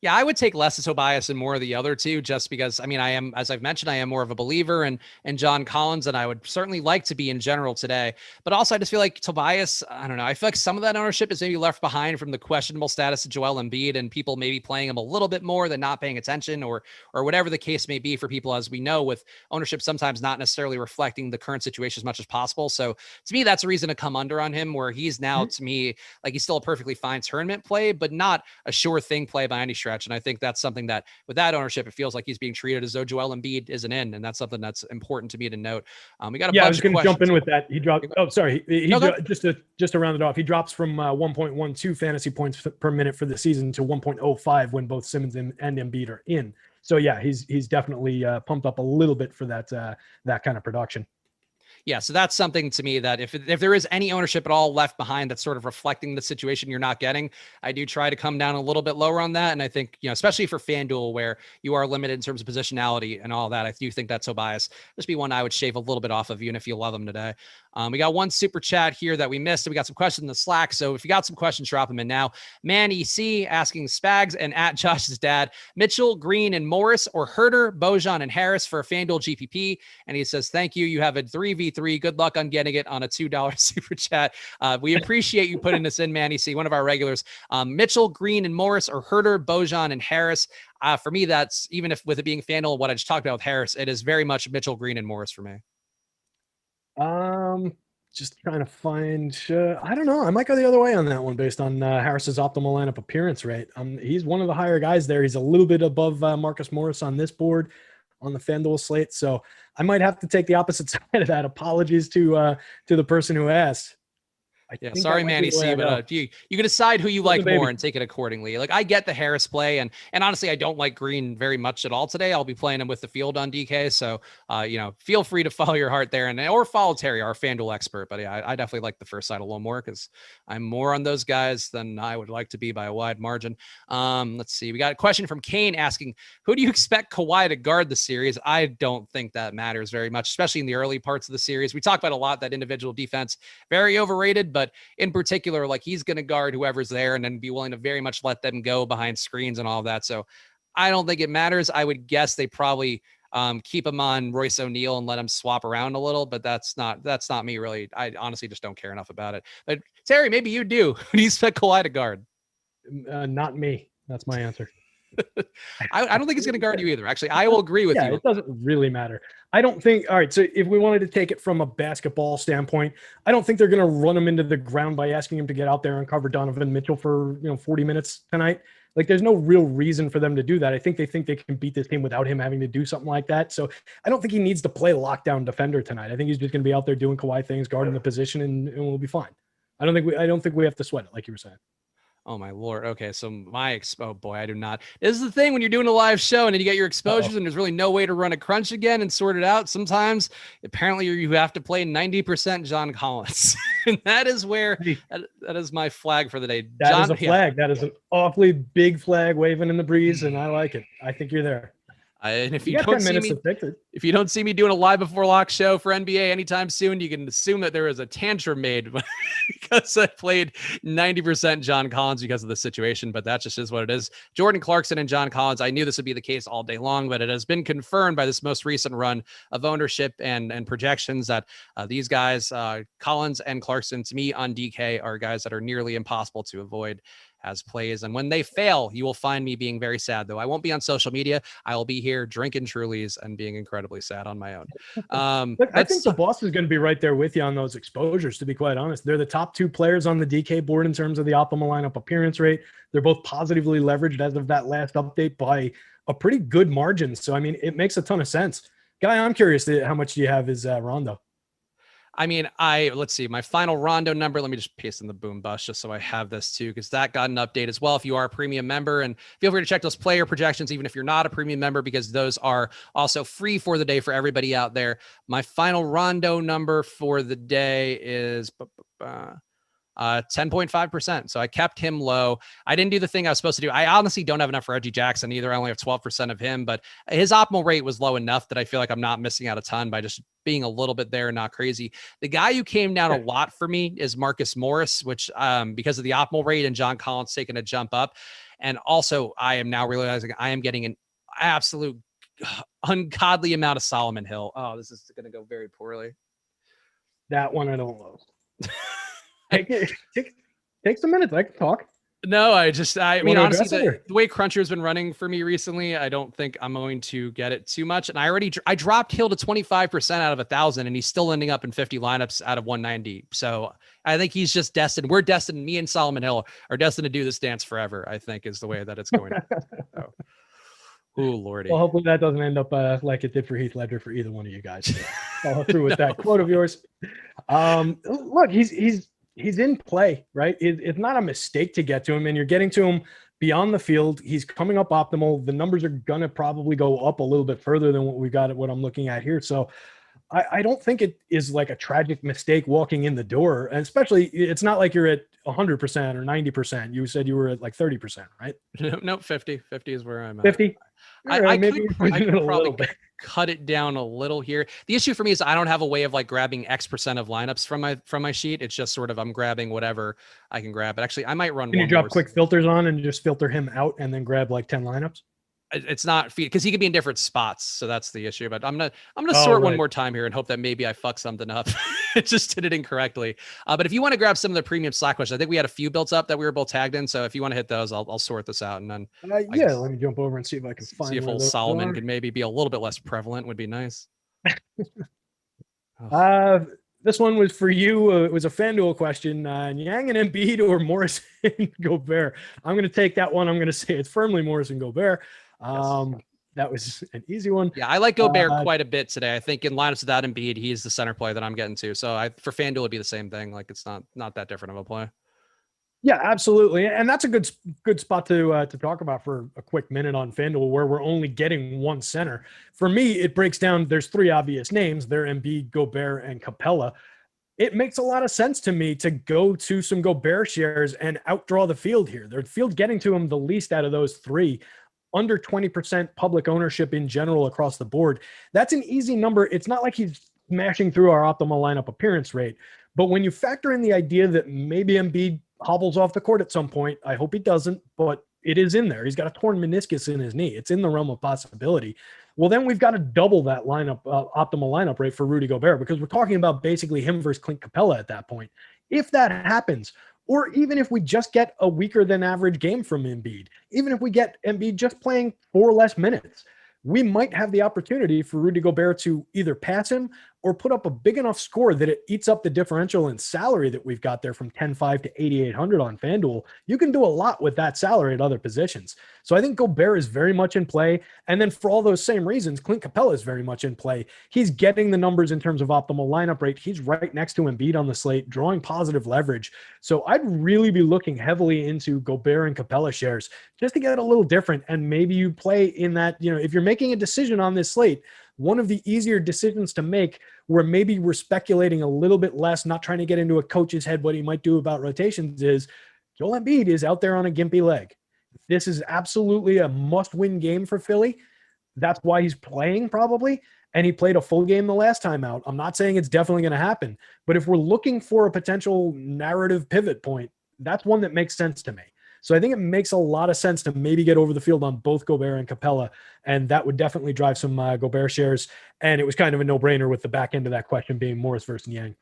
Yeah, I would take less of Tobias and more of the other two, just because, I mean, I am, as I've mentioned, I am more of a believer in John Collins, and I would certainly like to be in general today. But also, I just feel like Tobias, I don't know, I feel like some of that ownership is maybe left behind from the questionable status of Joel Embiid and people maybe playing him a little bit more than not paying attention, or whatever the case may be for people, as we know, with ownership sometimes not necessarily reflecting the current situation as much as possible. So to me, that's a reason to come under on him, where he's now, to me, like he's still a perfectly fine tournament play, but not a sure thing play by any stretch. And I think that's something that with that ownership, it feels like he's being treated as though Joel Embiid isn't in. And that's something that's important to me to note. We got a bunch I was going to jump in with that. He dropped. Oh, sorry. Just to round it off, he drops from 1.12 fantasy points per minute for the season to 1.05 when both Simmons and Embiid are in. So yeah, he's definitely pumped up a little bit for that kind of production. Yeah, so that's something to me that if there is any ownership at all left behind that's sort of reflecting the situation you're not getting, I do try to come down a little bit lower on that. And I think, especially for FanDuel, where you are limited in terms of positionality and all that, I do think that Tobias just be one I would shave a little bit off of, even if you love him today. We got one super chat here that we missed. We got some questions in the Slack. So if you got some questions, drop them in now. Man EC asking Spags and at Josh's dad, Mitchell, Green, and Morris, or Herter, Bojan, and Harris for a FanDuel GPP. And he says, thank you. You have a 3v3. Good luck on getting it on a $2 super chat. We appreciate you putting this in, Man EC, one of our regulars. Mitchell, Green, and Morris, or Herter, Bojan, and Harris. For me, that's, even if with it being FanDuel, what I just talked about with Harris, it is very much Mitchell, Green, and Morris for me. Just trying to find, I don't know. I might go the other way on that one based on Harris's optimal lineup appearance rate. He's one of the higher guys there. He's a little bit above Marcus Morris on this board on the FanDuel slate. So I might have to take the opposite side of that. Apologies to the person who asked. Yeah, sorry, Manny C, but you can decide who you like more and take it accordingly. Like, I get the Harris play, and honestly, I don't like Green very much at all today. I'll be playing him with the field on DK, so feel free to follow your heart there, or follow Terry, our FanDuel expert. But yeah, I definitely like the first side a little more because I'm more on those guys than I would like to be by a wide margin. Let's see, we got a question from Kane asking, who do you expect Kawhi to guard the series? I don't think that matters very much, especially in the early parts of the series. We talk about a lot that individual defense very overrated, but in particular, like, he's going to guard whoever's there and then be willing to very much let them go behind screens and all of that. So I don't think it matters. I would guess they probably keep him on Royce O'Neal and let him swap around a little, but that's not me really. I honestly just don't care enough about it. But Terry, maybe you do. Who do you expect Kawhi to guard? Not me. That's my answer. I don't think he's going to guard you either. Actually, I will agree with you. It doesn't really matter. I don't think. All right. So if we wanted to take it from a basketball standpoint, I don't think they're going to run him into the ground by asking him to get out there and cover Donovan Mitchell for 40 minutes tonight. Like, there's no real reason for them to do that. I think they can beat this team without him having to do something like that. So I don't think he needs to play lockdown defender tonight. I think he's just going to be out there doing Kawhi things, guarding the position, and we'll be fine. I don't think we have to sweat it, like you were saying. Oh my Lord. Okay. So oh boy, I do not. This is the thing when you're doing a live show and then you get your exposures and there's really no way to run a crunch again and sort it out. Sometimes apparently you have to play 90% John Collins. And that is where that is my flag for the day. That is a flag. Yeah. That is an awfully big flag waving in the breeze. And I like it. I think you're there. And if you don't see me doing a live before lock show for NBA anytime soon, you can assume that there was a tantrum made because I played 90% John Collins because of the situation, but that just is what it is. Jordan Clarkson and John Collins, I knew this would be the case all day long, but it has been confirmed by this most recent run of ownership and projections that these guys, Collins and Clarkson, to me on DK, are guys that are nearly impossible to avoid as plays. And when they fail, you will find me being very sad, though. I won't be on social media. I will be here drinking Trulies and being incredibly sad on my own. Look, I think the boss is going to be right there with you on those exposures, to be quite honest. They're the top two players on the DK board in terms of the optimal lineup appearance rate. They're both positively leveraged as of that last update by a pretty good margin. So, I mean, it makes a ton of sense. Guy, I'm curious, how much do you have is Rondo? I mean, let's see, my final Rondo number. Let me just paste in the boom bust just so I have this too, because that got an update as well. If you are a premium member, and feel free to check those player projections, even if you're not a premium member, because those are also free for the day for everybody out there. My final Rondo number for the day is 10.5%. So I kept him low. I didn't do the thing I was supposed to do. I honestly don't have enough for Reggie Jackson either. I only have 12% of him, but his optimal rate was low enough that I feel like I'm not missing out a ton by just being a little bit there and not crazy. The guy who came down a lot for me is Marcus Morris, which because of the optimal rate and John Collins taking a jump up. And also I am now realizing I am getting an absolute ungodly amount of Solomon Hill. Oh, this is going to go very poorly. That one I don't love. Take some minutes. I can talk. No, I mean, honestly, the way Cruncher has been running for me recently, I don't think I'm going to get it too much. And I dropped Hill to 25% out of 1,000, and he's still ending up in 50 lineups out of 190. So I think he's just destined. We're destined. Me and Solomon Hill are destined to do this dance forever, I think, is the way that it's going. So. Oh, Lordy. Well, hopefully that doesn't end up like it did for Heath Ledger for either one of you guys. So follow through with that quote of yours. Look, he's in play, right? It's not a mistake to get to him, and you're getting to him beyond the field. He's coming up optimal. The numbers are going to probably go up a little bit further than what we got at what I'm looking at here. So I don't think it is like a tragic mistake walking in the door. And especially, it's not like you're at 100% or 90%. You said you were at like 30%, right? No, 50. 50 is where I'm at. 50? I could probably cut it down a little here. The issue for me is I don't have a way of like grabbing X% of lineups from my sheet. It's just sort of I'm grabbing whatever I can grab. But actually, I might run. Can you drop quick filters on and just filter him out and then grab like 10 lineups? It's not because he could be in different spots, so that's the issue. But I'm gonna sort one more time here and hope that maybe I fuck something up. It just did it incorrectly. But if you want to grab some of the premium Slack questions, I think we had a few built up that we were both tagged in. So if you want to hit those, I'll sort this out and then let me jump over and see if I can find. See if old Solomon could maybe be a little bit less prevalent. Would be nice. This one was for you. It was a Fanduel question. Yang and Embiid or Morris and Gobert? I'm going to take that one. I'm going to say it's firmly Morris and Gobert. That was an easy one. Yeah, I like Gobert quite a bit today. I think in lineups without Embiid, he's the center play that I'm getting to. So for Fanduel, it'd be the same thing. Like it's not that different of a play. Yeah, absolutely. And that's a good spot to talk about for a quick minute on Fanduel, where we're only getting one center. For me, it breaks down. There's three obvious names. They're Embiid, Gobert, and Capella. It makes a lot of sense to me to go to some Gobert shares and outdraw the field here. The field getting to him the least out of those three. Under 20% public ownership in general across the board. That's an easy number. It's not like he's smashing through our optimal lineup appearance rate. But when you factor in the idea that maybe Embiid hobbles off the court at some point, I hope he doesn't, but it is in there. He's got a torn meniscus in his knee. It's in the realm of possibility. Well, then we've got to double that lineup, optimal lineup rate for Rudy Gobert, because we're talking about basically him versus Clint Capella at that point. If that happens, or even if we just get a weaker than average game from Embiid, even if we get Embiid just playing 4 less minutes, we might have the opportunity for Rudy Gobert to either pass him or put up a big enough score that it eats up the differential in salary that we've got there from 10.5 to 8,800 on FanDuel. You can do a lot with that salary at other positions. So I think Gobert is very much in play. And then for all those same reasons, Clint Capella is very much in play. He's getting the numbers in terms of optimal lineup rate. He's right next to Embiid on the slate, drawing positive leverage. So I'd really be looking heavily into Gobert and Capella shares just to get it a little different. And maybe you play in that, if you're making a decision on this slate, one of the easier decisions to make where maybe we're speculating a little bit less, not trying to get into a coach's head what he might do about rotations, is Joel Embiid is out there on a gimpy leg. This is absolutely a must-win game for Philly. That's why he's playing probably, and he played a full game the last time out. I'm not saying it's definitely going to happen, but if we're looking for a potential narrative pivot point, that's one that makes sense to me. So I think it makes a lot of sense to maybe get over the field on both Gobert and Capella, and that would definitely drive some Gobert shares. And it was kind of a no-brainer with the back end of that question being Morris versus Yang.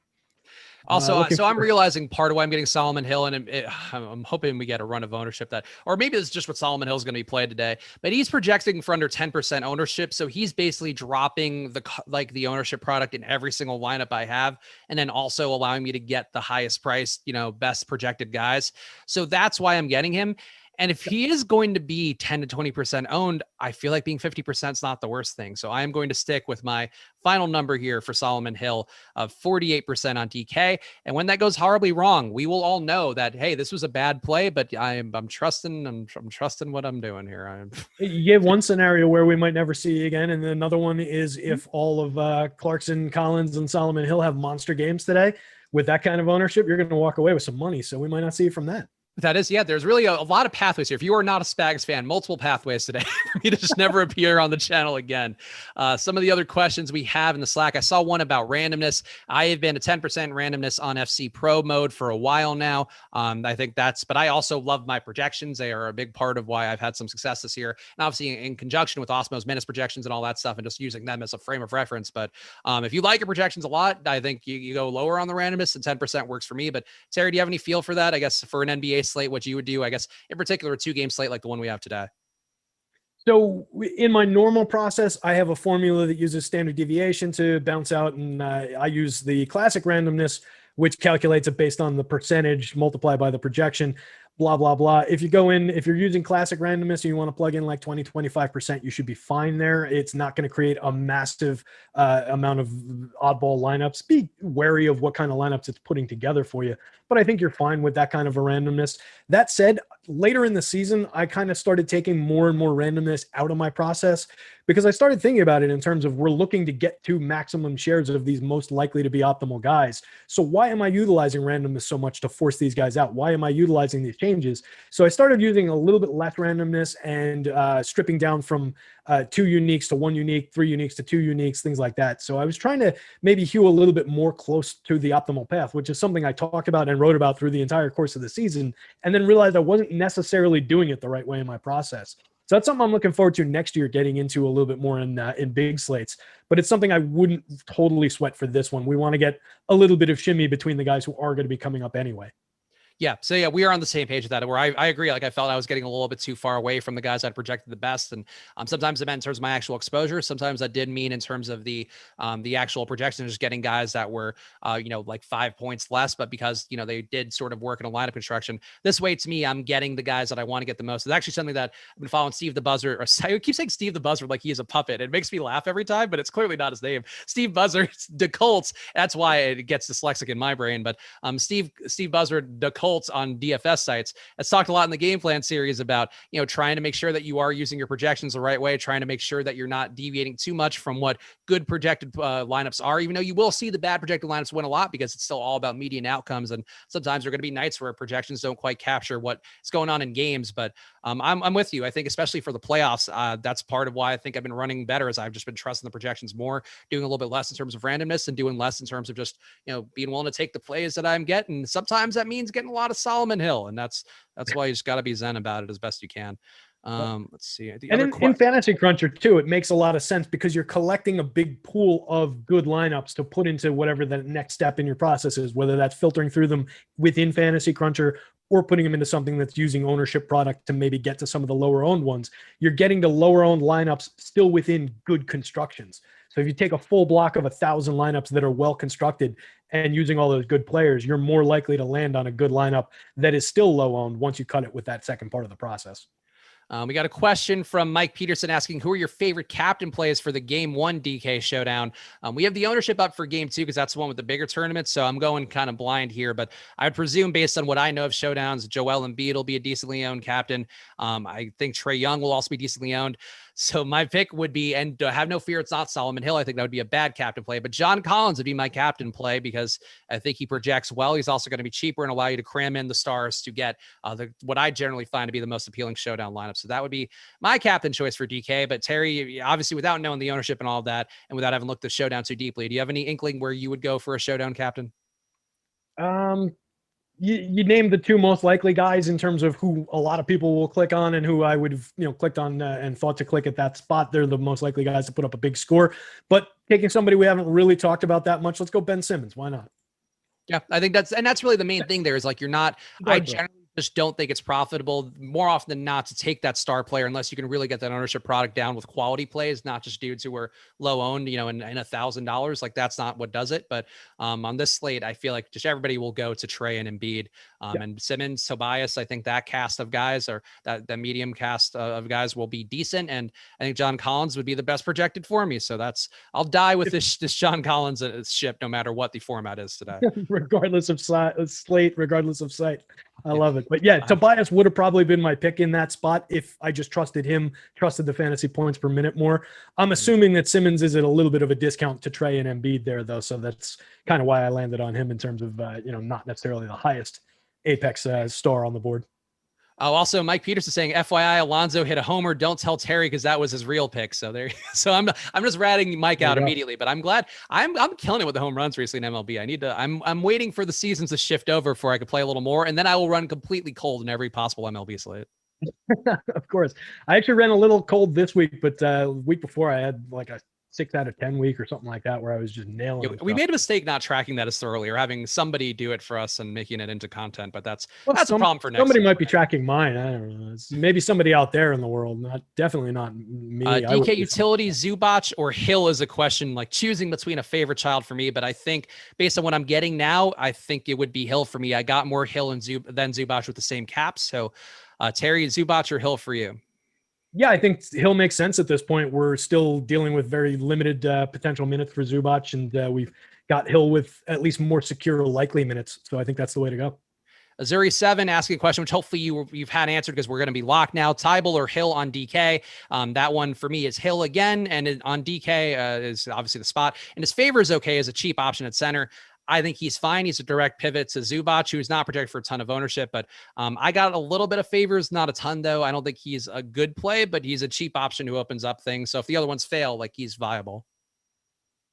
Also, so I'm realizing part of why I'm getting Solomon Hill, and I'm hoping we get a run of ownership or maybe it's just what Solomon Hill is going to be played today, but he's projecting for under 10% ownership. So he's basically dropping the ownership product in every single lineup I have, and then also allowing me to get the highest price, best projected guys. So that's why I'm getting him. And if he is going to be 10 to 20% owned, I feel like being 50% is not the worst thing. So I am going to stick with my final number here for Solomon Hill of 48% on DK. And when that goes horribly wrong, we will all know that, hey, this was a bad play, but I'm trusting what I'm doing here. You have one scenario where we might never see you again. And then another one is if all of Clarkson, Collins, and Solomon Hill have monster games today. With that kind of ownership, you're going to walk away with some money. So we might not see you from that. That is, yeah, there's really a lot of pathways here. If you are not a Spags fan, multiple pathways today for me to just never appear on the channel again. Some of the other questions we have in the Slack, I saw one about randomness. I have been a 10% randomness on FC Pro mode for a while now. I think but I also love my projections. They are a big part of why I've had some success this year. And obviously in conjunction with Awesemo's minutes projections and all that stuff and just using them as a frame of reference. But if you like your projections a lot, I think you go lower on the randomness and 10% works for me. But Terry, do you have any feel for that? I guess for an NBA slate, what you would do, I guess, in particular, a 2-game slate like the one we have today? So in my normal process, I have a formula that uses standard deviation to bounce out, and I use the classic randomness, which calculates it based on the percentage multiplied by the projection, blah, blah, blah. If you go in, if you're using classic randomness and you want to plug in like 20, 25%, you should be fine there. It's not going to create a massive amount of oddball lineups. Be wary of what kind of lineups it's putting together for you. But I think you're fine with that kind of a randomness. That said, later in the season, I kind of started taking more and more randomness out of my process because I started thinking about it in terms of we're looking to get to maximum shares of these most likely to be optimal guys. So why am I utilizing randomness so much to force these guys out? Why am I utilizing these changes? So I started using a little bit less randomness and stripping down from 2 uniques to 1 unique, 3 uniques to 2 uniques, things like that. So I was trying to maybe hew a little bit more close to the optimal path, which is something I talked about and wrote about through the entire course of the season, and then realized I wasn't necessarily doing it the right way in my process. So that's something I'm looking forward to next year, getting into a little bit more in big slates. But it's something I wouldn't totally sweat for this one. We want to get a little bit of shimmy between the guys who are going to be coming up anyway. Yeah. So yeah, we are on the same page with that, where I agree. Like I felt I was getting a little bit too far away from the guys I'd projected the best. And sometimes it meant in terms of my actual exposure. Sometimes that did mean in terms of the actual projection, just getting guys that were, like 5 points less, but because, they did sort of work in a lineup construction this way. To me, I'm getting the guys that I want to get the most. It's actually something that I've been following Steve the Buzzard, or I keep saying Steve the Buzzard like he is a puppet. It makes me laugh every time, but it's clearly not his name. Steve Buzzard, the Colts. That's why it gets dyslexic in my brain. But Steve Buzzard, the Colts on DFS sites has talked a lot in the game plan series about, trying to make sure that you are using your projections the right way, trying to make sure that you're not deviating too much from what good projected lineups are, even though you will see the bad projected lineups win a lot because it's still all about median outcomes. And sometimes there are going to be nights where projections don't quite capture what's going on in games. But I'm with you. I think especially for the playoffs, that's part of why I think I've been running better, as I've just been trusting the projections more, doing a little bit less in terms of randomness and doing less in terms of just, being willing to take the plays that I'm getting. Sometimes that means getting a lot of Solomon Hill, and that's why you just got to be zen about it as best you can. Let's see. And in Fantasy Cruncher too, it makes a lot of sense because you're collecting a big pool of good lineups to put into whatever the next step in your process is, whether that's filtering through them within Fantasy Cruncher or putting them into something that's using ownership product to maybe get to some of the lower owned ones. You're getting to lower owned lineups still within good constructions. So if you take a full block of 1,000 lineups that are well constructed and using all those good players, you're more likely to land on a good lineup that is still low owned once you cut it with that second part of the process. We got a question from Mike Peterson asking, who are your favorite captain plays for the Game 1 DK showdown? We have the ownership up for Game 2 because that's the one with the bigger tournament. So I'm going kind of blind here, but I would presume based on what I know of showdowns, Joel Embiid will be a decently owned captain. I think Trae Young will also be decently owned. So my pick would be, and have no fear, it's not Solomon Hill. I think that would be a bad captain play, but John Collins would be my captain play because I think he projects well. He's also going to be cheaper and allow you to cram in the stars to get what I generally find to be the most appealing showdown lineup. So that would be my captain choice for DK. But Terry, obviously without knowing the ownership and all of that, and without having looked at showdown too deeply, do you have any inkling where you would go for a showdown captain? You named the 2 most likely guys in terms of who a lot of people will click on and who I would have, clicked on and thought to click at that spot. They're the most likely guys to put up a big score. But taking somebody we haven't really talked about that much, let's go Ben Simmons. Why not? Yeah, I think that's really the main thing there is like, you're not, I generally just don't think it's profitable more often than not to take that star player unless you can really get that ownership product down with quality plays, not just dudes who were low owned, in $1,000. Like that's not what does it. But on this slate, I feel like just everybody will go to Trae and Embiid and Simmons, Tobias. I think that cast of guys or that medium cast of guys will be decent. And I think John Collins would be the best projected for me. So I'll die with this John Collins ship, no matter what the format is today. Regardless of slate, regardless of site. I love it. But yeah, Tobias would have probably been my pick in that spot if I just trusted the fantasy points per minute more. I'm assuming that Simmons is at a little bit of a discount to Trae and Embiid there, though. So that's kind of why I landed on him in terms of, not necessarily the highest Apex star on the board. Oh, also Mike Peters is saying, FYI, Alonzo hit a homer. Don't tell Terry because that was his real pick. So I'm just ratting Mike out immediately. But I'm glad I'm killing it with the home runs recently in MLB. I'm waiting for the seasons to shift over before I could play a little more, and then I will run completely cold in every possible MLB slate. Of course, I actually ran a little cold this week, but week before I had like a 6 out of 10 week or something like that, where I was just nailing it. We made a mistake not tracking that as thoroughly, or having somebody do it for us and making it into content. But that's a problem for next. Somebody might be tracking mine. I don't know. It's maybe somebody out there in the world. Definitely not me. DK Utility, Zubac, or Hill is a question, like choosing between a favorite child for me. But I think based on what I'm getting now, I think it would be Hill for me. I got more Hill than Zubac with the same caps. So Terry, Zubac or Hill for you? Yeah, I think Hill makes sense at this point. We're still dealing with very limited potential minutes for Zubac, and we've got Hill with at least more secure likely minutes. So I think that's the way to go. Azuri7 asking a question, which hopefully you've had answered because we're going to be locked now. Tybal or Hill on DK? That one for me is Hill again, and on DK is obviously the spot. And his favor is okay as a cheap option at center. I think he's fine. He's a direct pivot to Zubac, who's not projected for a ton of ownership, but I got a little bit of favors, not a ton though. I don't think he's a good play, but he's a cheap option who opens up things. So if the other ones fail, like he's viable.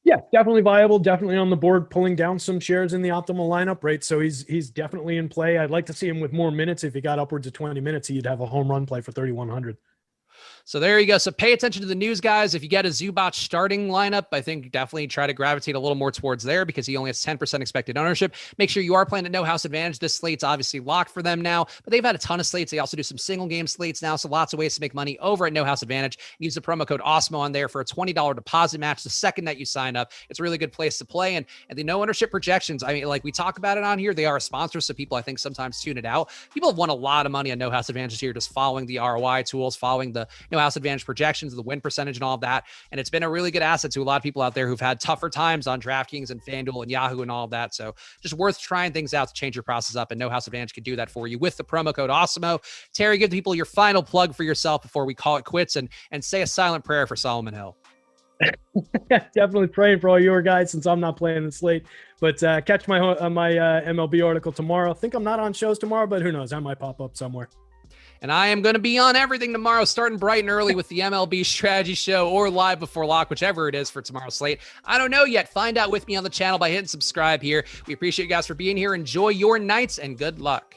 Yeah, definitely viable. Definitely on the board, pulling down some shares in the optimal lineup, right? So he's definitely in play. I'd like to see him with more minutes. If he got upwards of 20 minutes, he'd have a home run play for 3,100. So there you go. So pay attention to the news, guys. If you get a Zubac starting lineup, I think definitely try to gravitate a little more towards there because he only has 10% expected ownership. Make sure you are playing at No House Advantage. This slate's obviously locked for them now, but they've had a ton of slates. They also do some single game slates now. So lots of ways to make money over at No House Advantage. Use the promo code Awesemo on there for a $20 deposit match the second that you sign up. It's a really good place to play. And the no ownership projections, I mean, like we talk about it on here, they are a sponsor. So people, I think, sometimes tune it out. People have won a lot of money on No House Advantage here, just following the ROI tools, following the No House Advantage projections, the win percentage and all of that. And it's been a really good asset to a lot of people out there who've had tougher times on DraftKings and Fanduel and Yahoo and all of that. So just worth trying things out to change your process up, and No House Advantage can do that for you with the promo code Awesemo. Terry, give the people your final plug for yourself before we call it quits, and say a silent prayer for Solomon Hill. Definitely praying for all your guys since I'm not playing the slate. But catch my MLB article tomorrow. I think I'm not on shows tomorrow, but who knows? I might pop up somewhere. And I am going to be on everything tomorrow, starting bright and early with the MLB Strategy Show or Live Before Lock, whichever it is for tomorrow's slate. I don't know yet. Find out with me on the channel by hitting subscribe here. We appreciate you guys for being here. Enjoy your nights and good luck.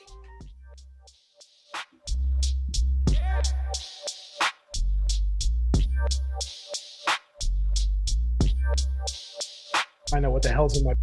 Find out what the hell's in my...